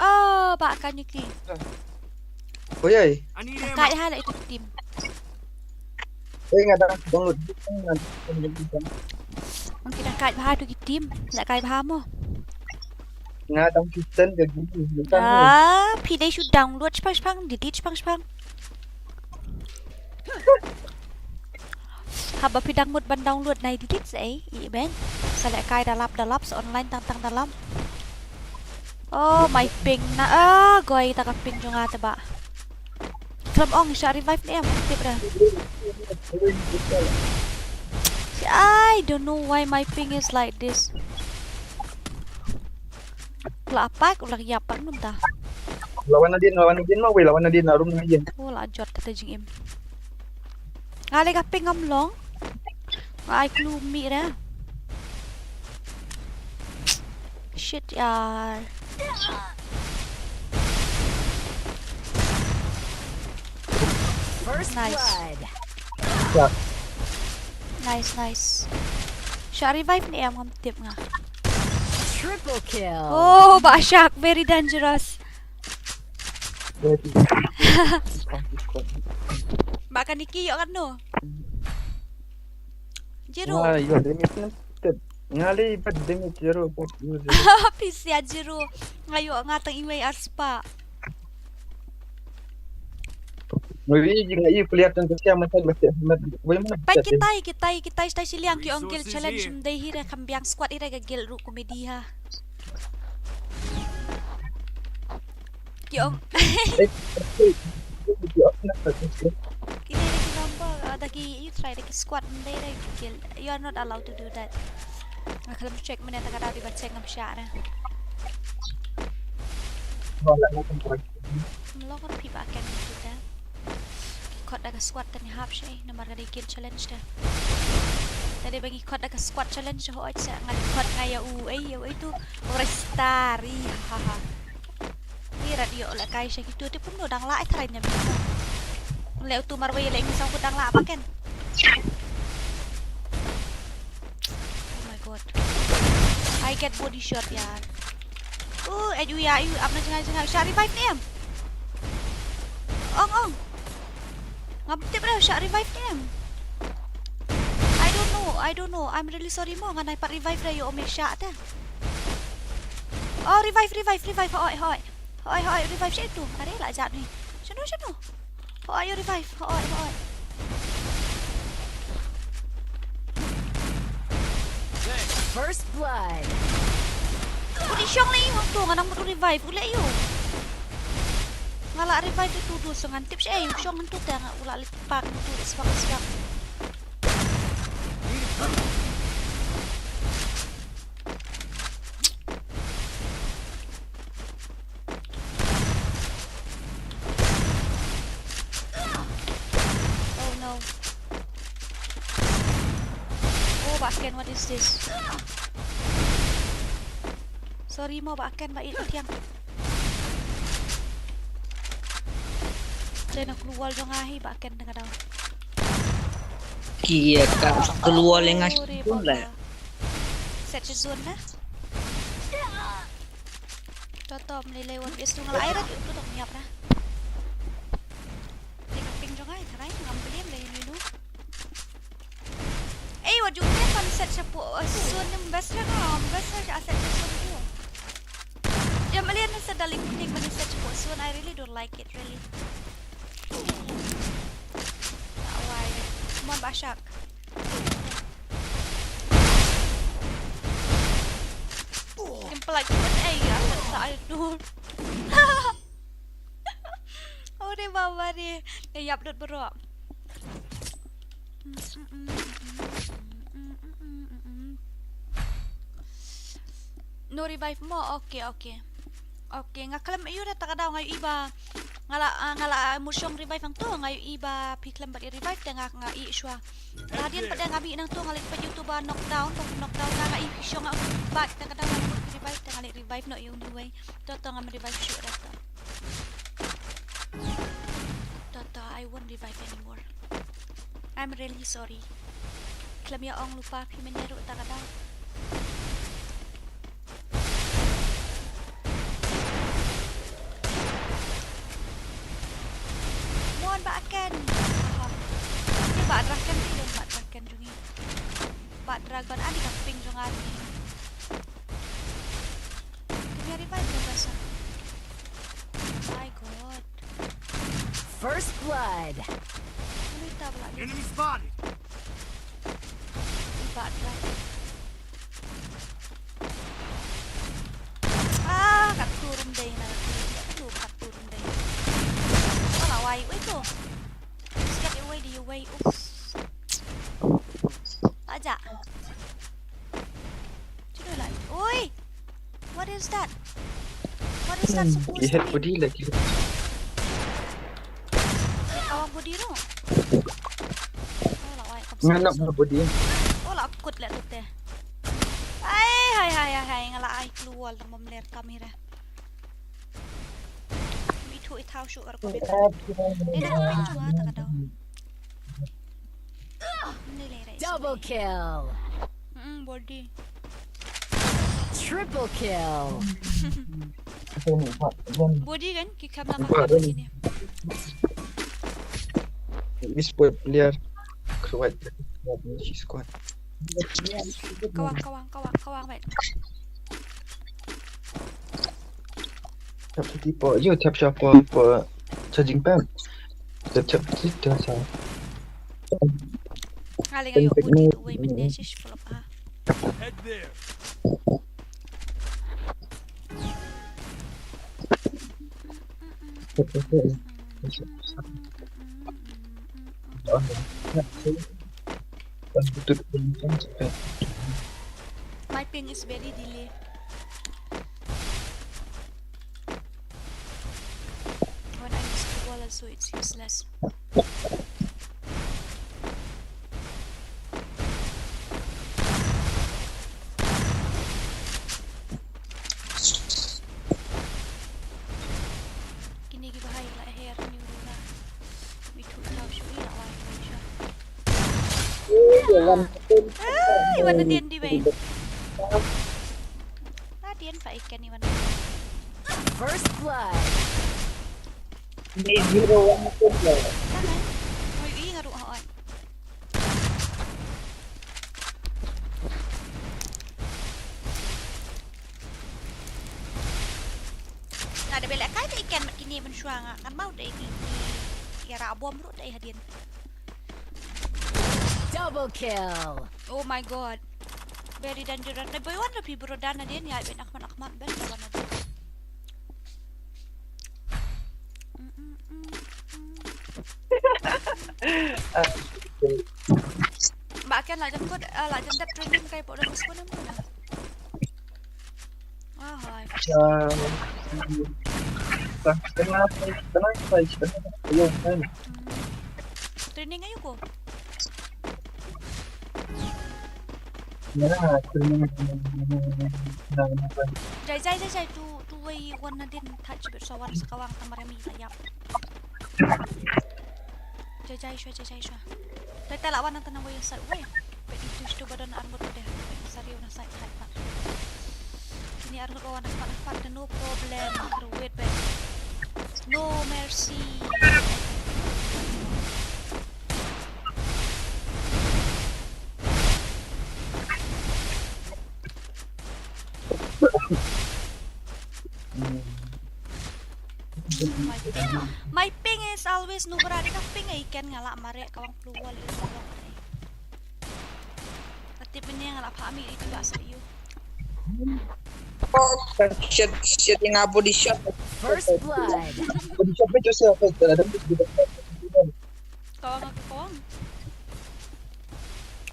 Oh, bakan Yuki. Oi. Kaya hala ito team. Nga dah download. Ang kinakait baha ito team. Nak kaya baha mo. Nga dah Kristen ke gini.พี่ได้ชุดdownload spang delete spang. Haba pidang mood ban download này delete dễ ý bên. Sa lại cài dalap sa online tang dalam. Oh, my ping na goy ta ka ping jo nga ta ba. From ong siya revive ni em tip ra. I don't know why my ping is like this. Apa ko lagi yapang nun ta. Lawan na din mo, lawan na din room na din. Wala jot kata jing im. Ngali ka pingam long. Ay klumi ra. Shit yaar. Nice. Siya revive ni em ngam tip nga. Triple kill. Oh, Bashak, very dangerous. Baka ni Kıyıᴛ kan no? Jero. Iya, damage na. Ngali bad damage jero. Pisya Jero. Ngayo nga tang imay aspa. Ngayon juga iya kelihatan tu siapa macam bagaimana? Pai kita stay siliang Kıyıᴛ Gil challenge mday hira kambiang squad ira gagil ru komedi ha. Kıyıᴛ. Kita lagi number dagi you try dagi squad mday ra gil. You are not allowed to do that. Kalau check mana tak ada dibaca ngam syara. Melokor pi bakan itu dah. Kod daga squad tan hap shay namar ga gil challenge dah. Tadi bagi kod daga squad challenge ho aja ngal kod ngaya ya itu restari haha. Ni radio la kai shay gitu tu pun dang la try nya bisa. Leu tu marway la ngi sang dang la bakan. Oh my god. I get body shot yaar. Ayu apna jangan shot revive ni em. Ong. Ngaptip na siya revive them. I don't know. I'm really sorry mo nga naipa revive ra yo may shot ta. Oh, revive. Hoy, revive siya ito. Are la jat ni. Sino. Hoy, revive. Hoy. First blood. Uli siyang lang yung to nga nang revive uli yo. Ngala revive itu dulu sengan tips yung siyang nganto ta nga ula lipak nganto ispak. Oh no. Oh, Bakken, what is this? Sorry mau bahkan baik tiang. Jangan keluar dong ahi bahkan tengah daun. Kia kat keluar lengah pun lah. Set zone lah. Toto menilai one piece tu ngalai rat itu tak nyiap lah. Dia ping dong ahi tarai ngambil yang lain dulu. What you get on set zone yang best lah kan? Best lah set zone tu. Yang melihat set daling kuning pada set zone, I really don't like it really. Why? Come on, Bashak. Simple like what? Ya, tak ada. Oh, dia bawa dia. Dia upload berok. No revive mo. Okay. Ngaklam iyo na takadaw ngayon iba. Ngala musyong revive ang to ngayon iba piklam ba revive tengah nga iiswa. Ladian pada ngabi nang to ngalit pa YouTube knockdown nga iisyo nga back takadaw nga revive tengah revive no yung new way. Toto nga revive shoot rata. Toto I won't revive anymore. I'm really sorry. Klam ya ong lupa pimenero takadaw. Bakan. Ini bak dragon ni dan bak dragon jungi. Bak dragon ani camping jungan ni. Kena revive dah rasa. My god. First blood. Ini tak pula. Enemy spotted. Bak dragon. Kat turun deh nak. Kat turun deh. Why? Wait to. Let's get away the way. Oops. Aja. Cuma lah. Oi. What is that? What is that supposed to be? Hit body lagi. Awak body no. Oh lah, why? Nganak body. Oh lah, akut lah tu teh. Hai, ngalah ai keluar dalam meler kamera. Itu thao shoot kar ko beta. Ini dah ping cuma tak ada. Double kill. Body. Triple kill. Body kan kita nak sini. This boy player kuat. She squad. Kawang baik. Tap tipo, you tap shop for charging pump. Tap kita sa. Aling ayo body tu way message follow up. Head there. My ping is very delay. When I use the wall also it's useless. Kini bahaya lah hair ni udah. Itu tahu sih nak Iwan na diyan di ba? Diyan pa ikan Iwan. First blood. May 0-1 na po ba? May nga ruhaan. Ada bela kaya ikan mat kini mensua nga kan mau dai ni. Kira bom ru dai hadian. Double kill. Oh my god. Very dangerous. Na boy one pi bro dan dia ni ay ben akman ben lawan na. Bakit lah jam ko lah jam dat training kay po dapat ko na muna. Ay. Training ayo ko. Nah, Jai tu way one na din touch bit so one sa kawang tamarami tayap. Jai shwa. Tay lawan ng tanaway sa way. Pwede ito badan armor ko deh. Sariw na side type pa. Kini armor ko nakpat no problem. Wait. No mercy. My ping is always no berada ka ping ay ikan ngalak mare kawang pluwal itu long ay. Pati pini ngalak pami itu bahasa iyo. Shit yang abu di shot. First blood. Kawang.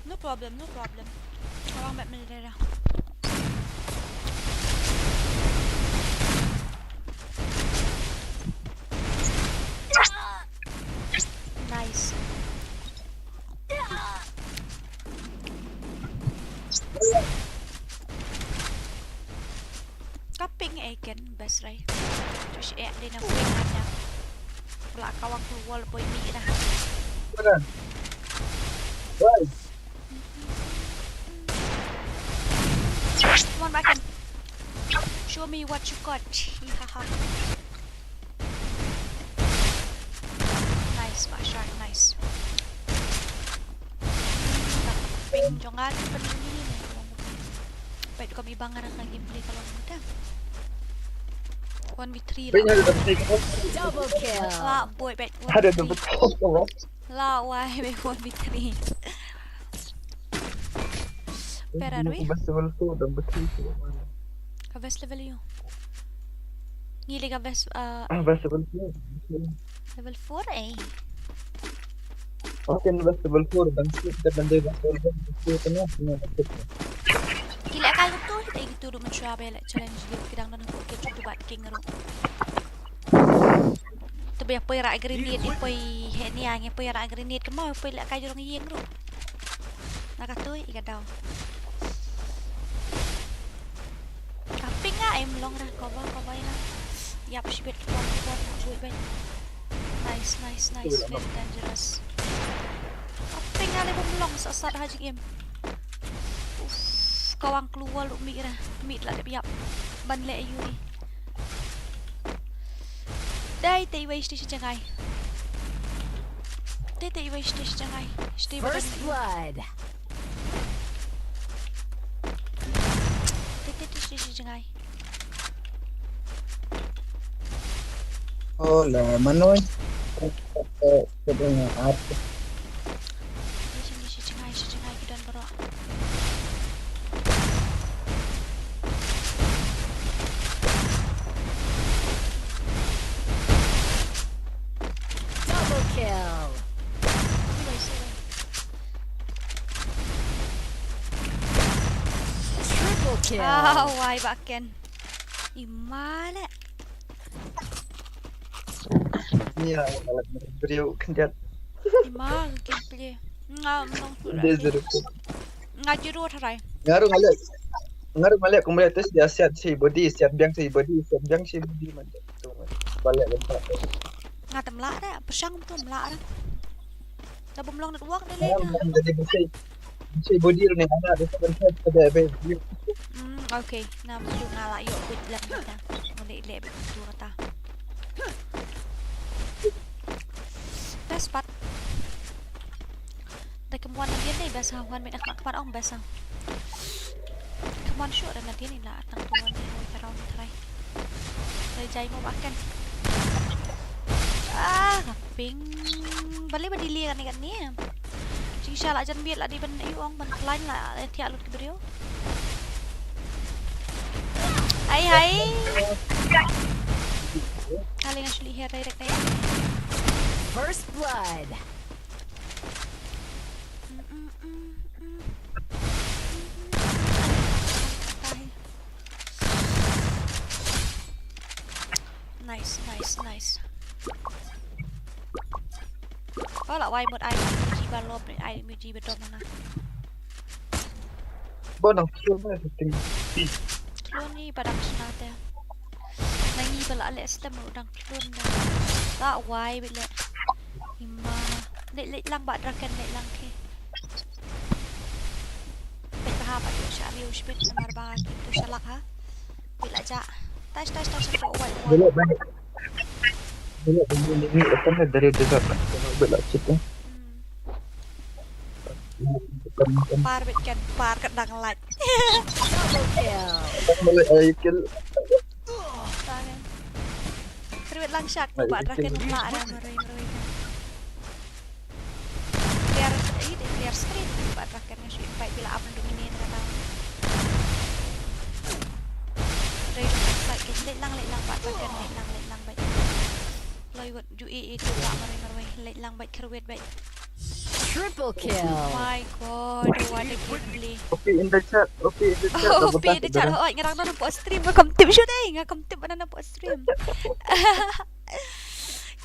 No problem. Kawang mat melera. Nice. Kaping ikan best right. Terus din ang ping ada. Wala kawang keluar boy mi dah. Come on back in. Show me what you got. Haha. Nice, Pak Shark, nice. Ping jangan pening ni. Baik kami bangar ang gameplay kalau mudah. 1v3 lah. Double kill. Lah boy, baik. Ada dapat kosong. Lah why baik 1v3. Pera dui. Festival tu dah betul. Best level you. Ngili ka best Festival tu. level 4 eh. Okay, festival 4 dan kita bandai festival 4 tengah. Gila kali tu kita gitu do Mᴏʀᴇ challenge dia kidang dan ko kita coba king ro. Tapi apa yang rak grenade ni poi ni ang apa yang rak grenade ke mau poi lak kai jorong yeng ro. Nak katoi ikan daw. Kaping ah em long dah cover lah. Yap shibet cover cuy baik. Nice, very dangerous. Kaping ah lebih long sasar haji game. Kawang keluar lu mi lah dia biap ban le ayu ni. Dai tay waste si jangai. Tay waste si jangai. Stay badan. First blood. Tay si jangai. Oh lah, manoy. Sebelumnya apa? Si jangai kidan bro. Double kill. Triple kill. Why backen. Imana. Ya, kalau beliau kendat. Imana gameplay. Ngam nong sudah. Desert. Ngaji ro tharai. Ngaruh malak kemudian terus dia siap si body man. Tu balik lempat. Ngatam la dah, persang tu melak dah. Dah belum nak work dah Jadi si body ni anak dia sebentar pada value. Okay. Nam tu ngalak yuk quit lang kita. Mᴏʀᴇ betul kata. Best part. Dah kemuan dia ni best hawan nak kepan ong best. Kemuan shoot dan dia ni lah tang tuan ni mau try. Dari jai mau makan. Kaping. Balik berdili kan ni. Insya Allah jangan biar lah di ban iong ban lain lah tiak lut ke beliau. Hai. Kali actually here direct. First blood. Nice. Có là quay một ai MG ba lốp này ai MG bên trong mana. Bon ang kill na setting. Klon ni badang sunate. Nangi bala ale stem udang klon na. Ta wai bile. Hima. Lek lang ba draken lek lang ke. Bet berapa tu syari usbet namar ba tu shalak ha. Bila ja. Tas ko wai. Belok banyak. Belok ini akan dari desat. Belok situ. Par bet kan par kedang light. Boleh ayo kill. Tangan. Kerwet lang syak tu ba draken mak ada meroi. Biar screen ba draken ngasih baik bila apa dominin kata. Dari side ke lek lang ba draken lek lang baik. Loi wat ju itu ba meroi lek lang baik kerwet baik. Triple kill. Oh my god, what a gameplay. Okay, in the chat. OP in the chat. Oh, ngarang na po stream kam tip shoot ngakam tip na po stream.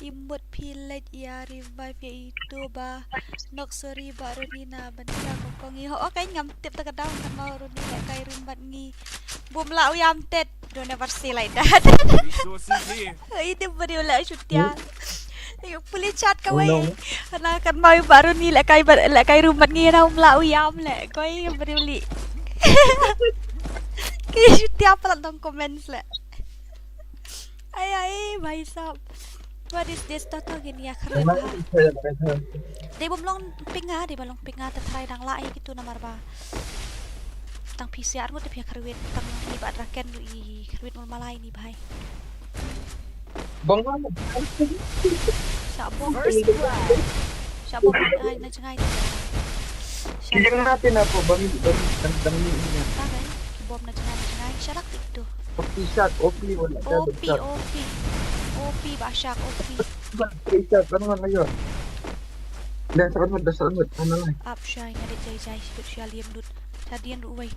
Imut pilet ya revive ya itu ba nok sorry ba Ronina banda ko ngi ho okay ngam tip ta daw kan mau Ronina kay rimbat ngi bum la uyam tet don't ever say like that. Resources here. Itu beri ulah shoot ya. Yung puli chat ka way. Ana kan mau baru ni lek kay rumbat ngi na umla uyam lek koy beri uli. Ki shoot ya pala dong comments lek. Ay bhai sahab. What is this toto gini ya keren ba? Dia belum pinga tertry dang lai gitu namar ba. Tang PCR ngut dia keren tang ni ba draken lu i keren mul malai ni bhai. Bang. Sabong ay na jangai. Kijang natin ako bang tang ni niya. Tagay, bom na jangai. Syarak itu. OP shot, OP wala. OP basyak OP. Shot ano man ngayon? Dan dasar mo ano lang. Up shy ngadik jay spesial diam dut. Tadian dut way.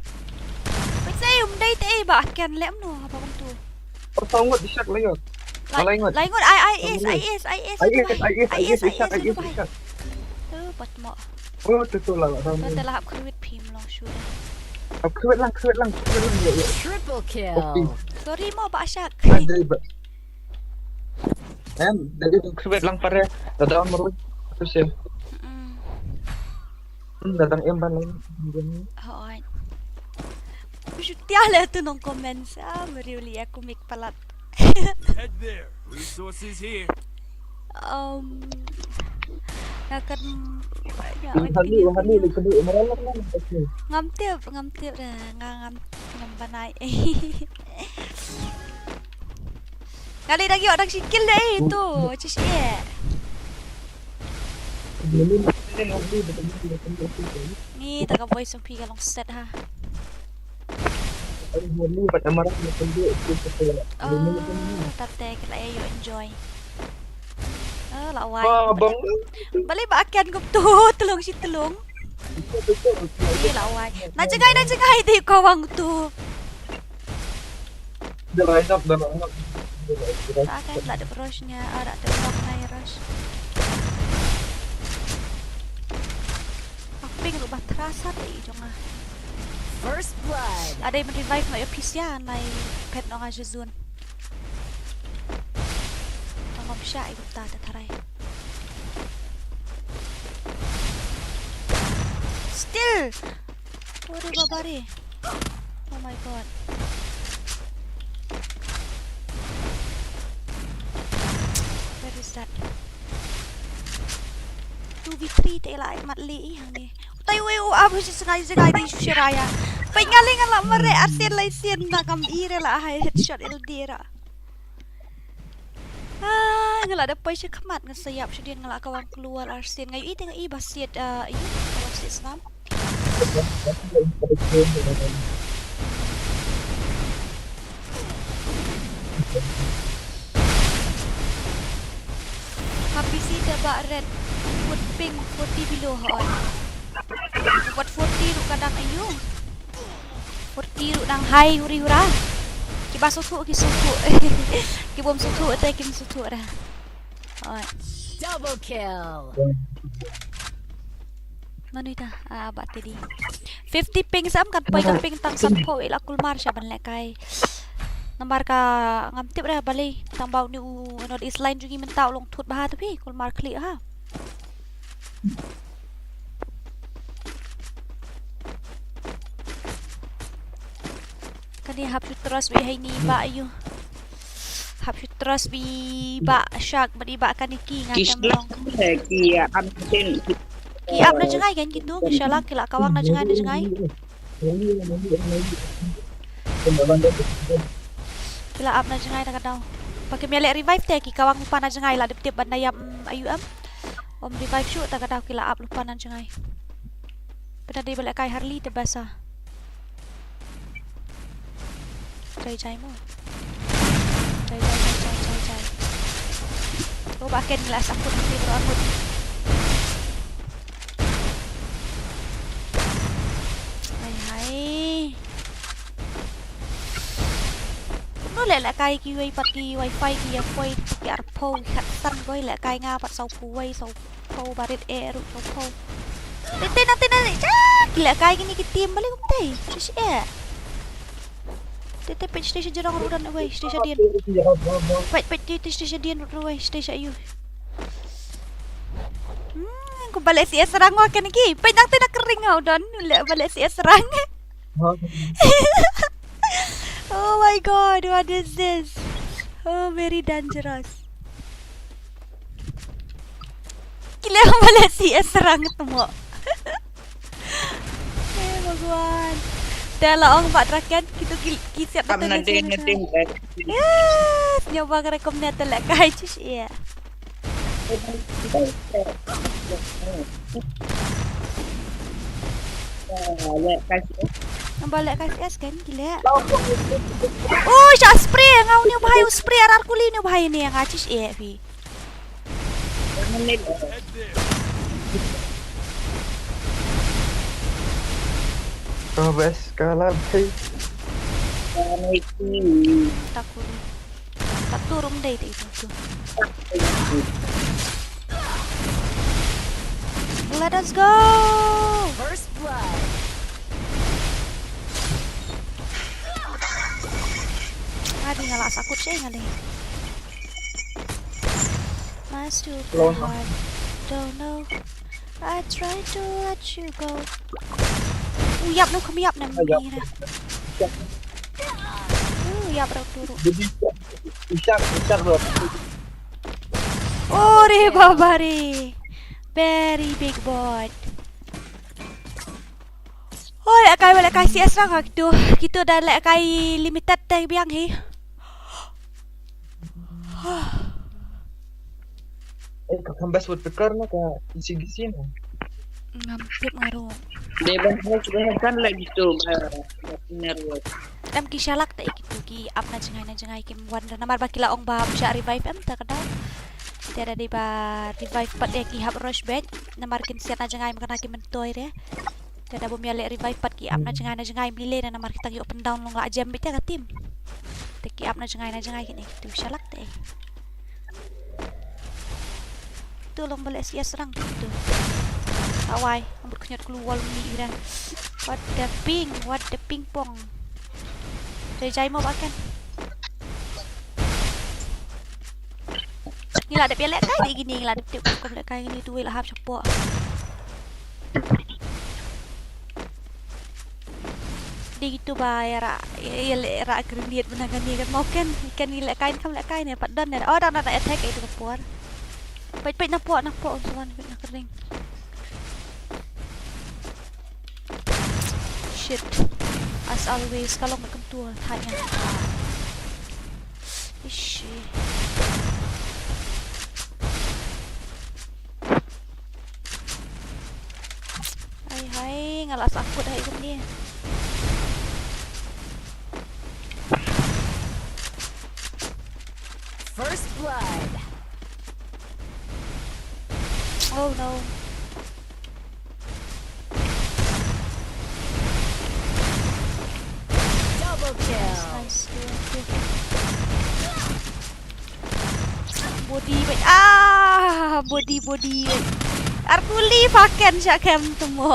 Wait say dai te ba kan lem no apa bang tu. Pertanggut di shot layo. Laingot. IS. Tu pat mo. Oh tu lah. Telah hap kruit pim long shoot. Kruit lang. Triple kill. Sorry mo basyak. Dari kruit lang pare. Dadaan mo terus ya. Datang emban lagi. Hoy. Shoot tiala tu nong comments. Meriuli aku mik palat. Head there. Resources here. Akan Hali kedua Moron lah. ngamtip dah ngam banai. Kali lagi orang sikil dah itu. Cis Ni tak voice of piga long set ha. Tate kala you enjoy. Lawai. Balik ba akan ko tu tulong si tulong. Lawai. Na jangai di kawang tu. Dah line up. Tak ada rushnya, ada block naik rush. Ping rubah terasa deh jonga. First blood. Ada yang revive na yung PC ya, na pet no nga Jezun. Tangom siya, ikut taray. Still! Puri babari. Oh my god. Where is that? 2v3 tayo lang matli yang ni. Tayo apa sih sengai di Shiraya. Pengaling ala mare arsen laisen na Kɣɪʟɪṛ la hai headshot Ildira. Ngala ada paisya khamat ngasayap siya din ngala kawang keluar arsen ngayon ite ngai basiet iyo kawang si Islam. Habis ida ba red foot pink 40 below hon. Buat 40 ru kadang ayu. 40 ru nang high huri-hura. Ki basutu ki sutu. Ki bom sutu ate ki sutu dah. Double kill. Mana ita? Bat tadi. 50 ping sam kan pai kan ping tang sam ko ila kulmar sya ban lekai. Nambar ka ngam tip dah balik tambau ni no Islайн juga mentau long thut bah tapi kulmar klik ha. Kani hap terus we hai ni ba you. Hap terus bi ba shark badi ba kan iki ngatam long. Ki amten Ki up na jangai kan gitu. Inshallah kila kawang na jangai. Kila up na jangai na kadaw. Pakai mialik revive teh ki kawang lupa na jangai la dip bandayam ayu am. Om revive shoot ta kadaw kila up lupa na jangai. Pernah dia balik kai Harley terbasa. Cai mo. Cai. Kau bahkan ngelas aku nanti berambut. Hai. Nó lại cay ki wei pat ki wifi ki ya koi ki arpo khat tan koi lại cay nga pat sau phu wei sau phu barit e ru sau phu. Tete na ki lại cay ki ni ki tim balik kum tei. Sis e. Tete page station jarang rudan wei station dian. Page station dian ru wei station ayu. Aku balik si serang makan lagi. Penang tu nak kering kau dan balik si serang. Oh my god, what is this? Oh, very dangerous. Gila balik si serang semua. Bhagwan. Dah lah orang buat rakan kita kisah betul ni. Yes, nyoba rekom ni telak kai cis ya. Balik KS kan gila. Oh, syak spray ngau ni bahaya spray arar kuli ni bahaya ni yang acis fi. Oh, best kalah bhai. Tak turun deh itu. Let us go. First blood. Adi ngalak sakut sih ngali. My stupid heart don't know. I try to let you go. Uyap no kami yap nam ni na. Uyap rak turu. Isak bro. Oh re babare. Very big bot. Oh, lek kai CS rang gitu. Gitu dah lek kai limited teh biang hi. Kau kembas buat pekar nak isi gisin. Ngampit ngaruh. Deban juga kan lagi tu nervous. Am ki shalak tak gitu ki up na jangai kim wan namar bakila ong ba sya revive am tak kada. Tiada di ba revive pat dia ki hab rush bed namar kin siat na jangai makana ki mentoy dia. Tiada bom yale revive pat ki up na jangai mile na namar kita gi open down long la jam beta ka tim. Teki up na jangai kini tu shalak tak. Tolong balik sia serang gitu. Awai, ambut kenyot keluar ni ira. What the ping pong. Jai mau makan. Ni lah ada piala kai gini lah tip kau boleh kai gini tu lah hap cepok. Di gitu ba ya grenade menakan ni kan mau kan ikan ni lek kain kam lek kain ni pat don ni. Oh dah attack itu kepuar. Pait napok tuan nak kering. Shit. As always kalau macam tu hanya. Ish. Hai ngalas aku dah hidup ni. First blood. Oh no. Double kill. Nice. body. Arkuli paken syakem temo.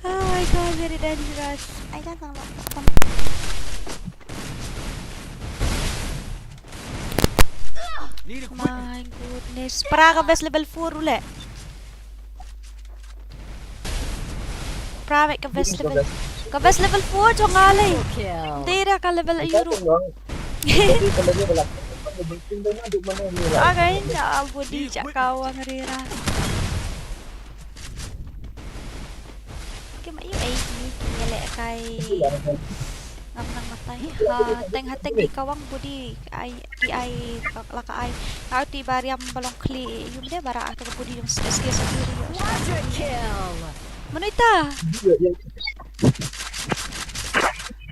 Oh my god, very dangerous. I don't know what. My goodness. Para ka best level 4 ulit. Para ka best level. Ka best level 4 jo ngalay. Tira ka level ayuro. Okay, na body jak kawang rira. Cái mấy ấy như lẹ cái ngâm năng mặt tay hateng di kawang body ai là cái ai ti bariam balong kli yung dia bara atau body yung Sɣɪʟsᴛ.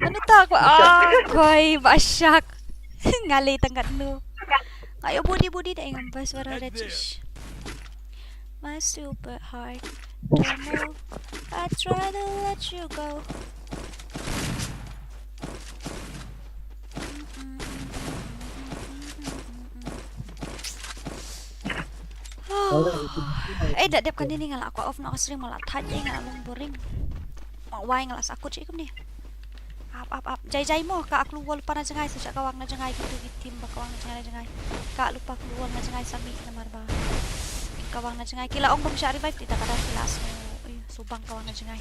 Manita ko koy basyak ngali tangkat nu. Ayo body dah ngambas bara regish. My super heart. Don't know. I try to let you go. Dak dep kan ini ngalak aku off nak stream malah tanya ngalak long boring. Mak wai ngalak sakut cik ni. Up. Jai mo ka aku lupa na jangai sejak kawang na jangai gitu tim bakawang na jangai. Ka lupa keluar na jangai sami namar ba. Kawang na jangai kila ong bang revive kita kada kila subang kawang na jangai.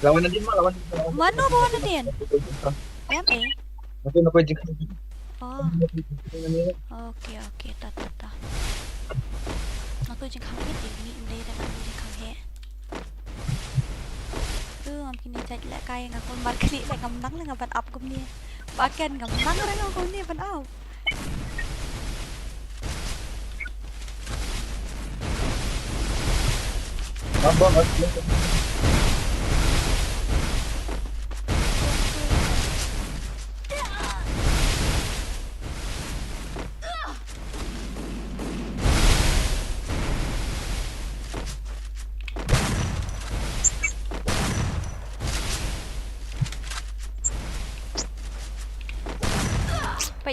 Lawan na din mo, lawan. Mano ba na din? MA. Ako na pwede ka. Oh. Okay. Ta. Aku jeng kang hit ni inde dan aku jeng kang hit. Am kini chat lại kai ngak kon bar kali lại ngam nang la ban up kum ni. Paken ngam nang ra ngam kon ni ban out. Abang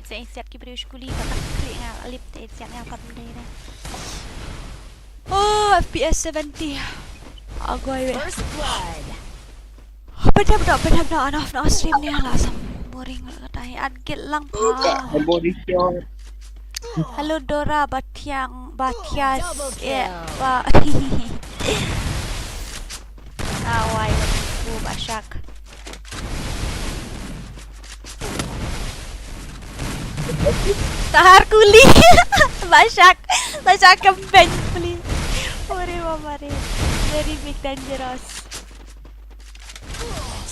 Sẽ xét cái video school và tắt clip ngà clip để xét ngà phần đây này. Oh, FPS 70. Agoi. Bên đó nó stream này là sam boring cái ad get lang pa. Hello Dora Batias ba. Awai ku basyak. Tahar kuli. Basyak campaign please. Ore babare. Very big dangerous.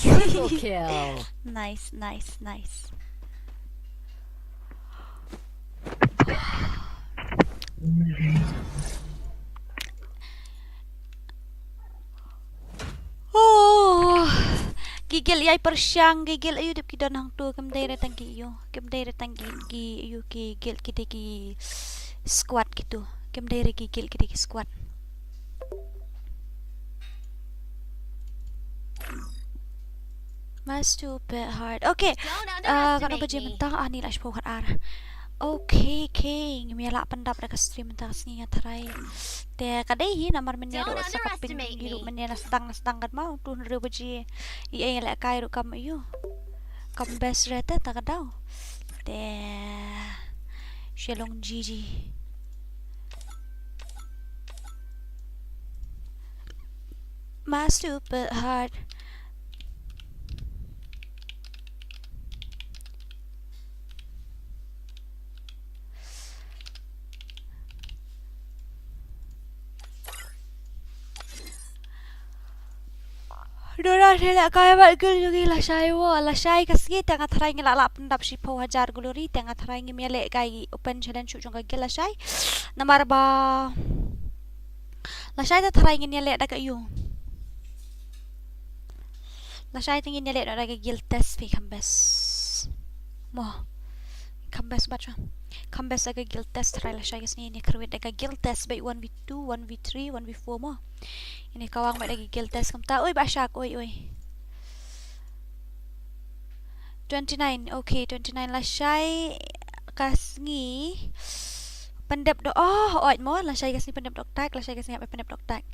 Triple kill. Nice. Oh. Gigil ay persyang gigil ayu dip kita nang tu kem daerah tangki ayu gigil kita ki squad gitu kem daerah gigil kita ki squad mas stupid hard okay kalau kerja mentah ni lah sepuluh ar okay ngemiala pendap dekat stream mentah singa terai te kadai namar menero sakapin giru menena sedang kan mau tu rebuji iya lek kai ru kam ayu kam best rate ta kadau te shelong gigi my stupid heart Dora thela kai ba gul jogi la shai kasgi tanga tharai ngila la pendap si 4000 guluri tanga tharai ngi mele kai open challenge chung ga la shai namar ba la shai ta tharai ngi le da ka yu la shai tingi le da ga gil test fi kambes mo kambes bacha kambes aga gil test tharai la shai kasni ni kerwit da ga gil test by 1v2 1v3 1v4 mo ini kawang mai lagi guild test kamta oi basyak oi 29 okay 29 la shai kasngi Pendep do oi mo la shay kasi pendep dok tak la shay kasi ngapi pendep dok tak.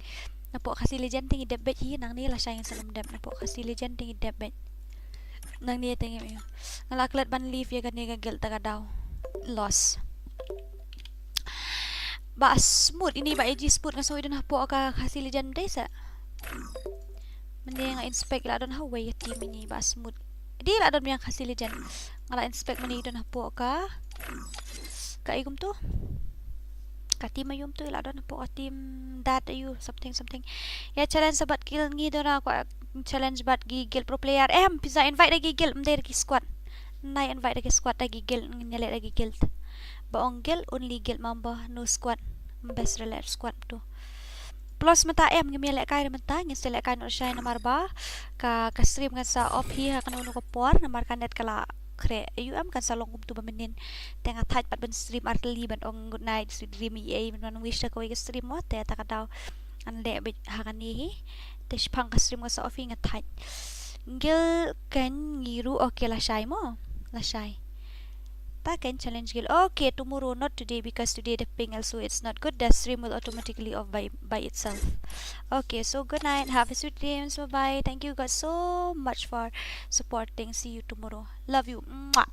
Napo kasi legend tinggi debet hi nang ni la shay yang salam deb napo kasi legend tinggi debet. Nang ni tinggi yo. Ngalaklet ban leave ya gani gagel taga daw. Loss. Ba smooth ini ba AG smooth nga so idon hapo ka kasi legend day sa. Mende nga inspect la don haway team ini ba smooth. Di la don yang kasi legend. Ngala inspect mani idon hapo ka. Kaigum tu. Katim ayum tu ila don po katim that ayu something ya challenge sabat kill ngi don ako challenge bat gigil pro player pizza invite lagi gigil mder ki squad nai invite lagi squad lagi gigil nyale lagi gigil baong gil only gil mamba no squad best relate squad tu plus mata ngimele kay mata ngisele kay no shay na marba ka stream kan sa off hi kan uno ko por na markanet kala kre kan sa longum tu bamenin tengah tight pat ben stream arteli ban ong good night stream ye man wish ko i stream mo te ta kadaw an le bit hakani te spang ka stream ko sa off nga tight gil kan ngiru okay la shay mo la shay ta can challenge gil okay tomorrow not today because today the ping also it's not good the stream will automatically off by itself. Okay, so good night, have a sweet dreams, bye bye. Thank you guys so much for supporting. See you tomorrow, love you. Mwah.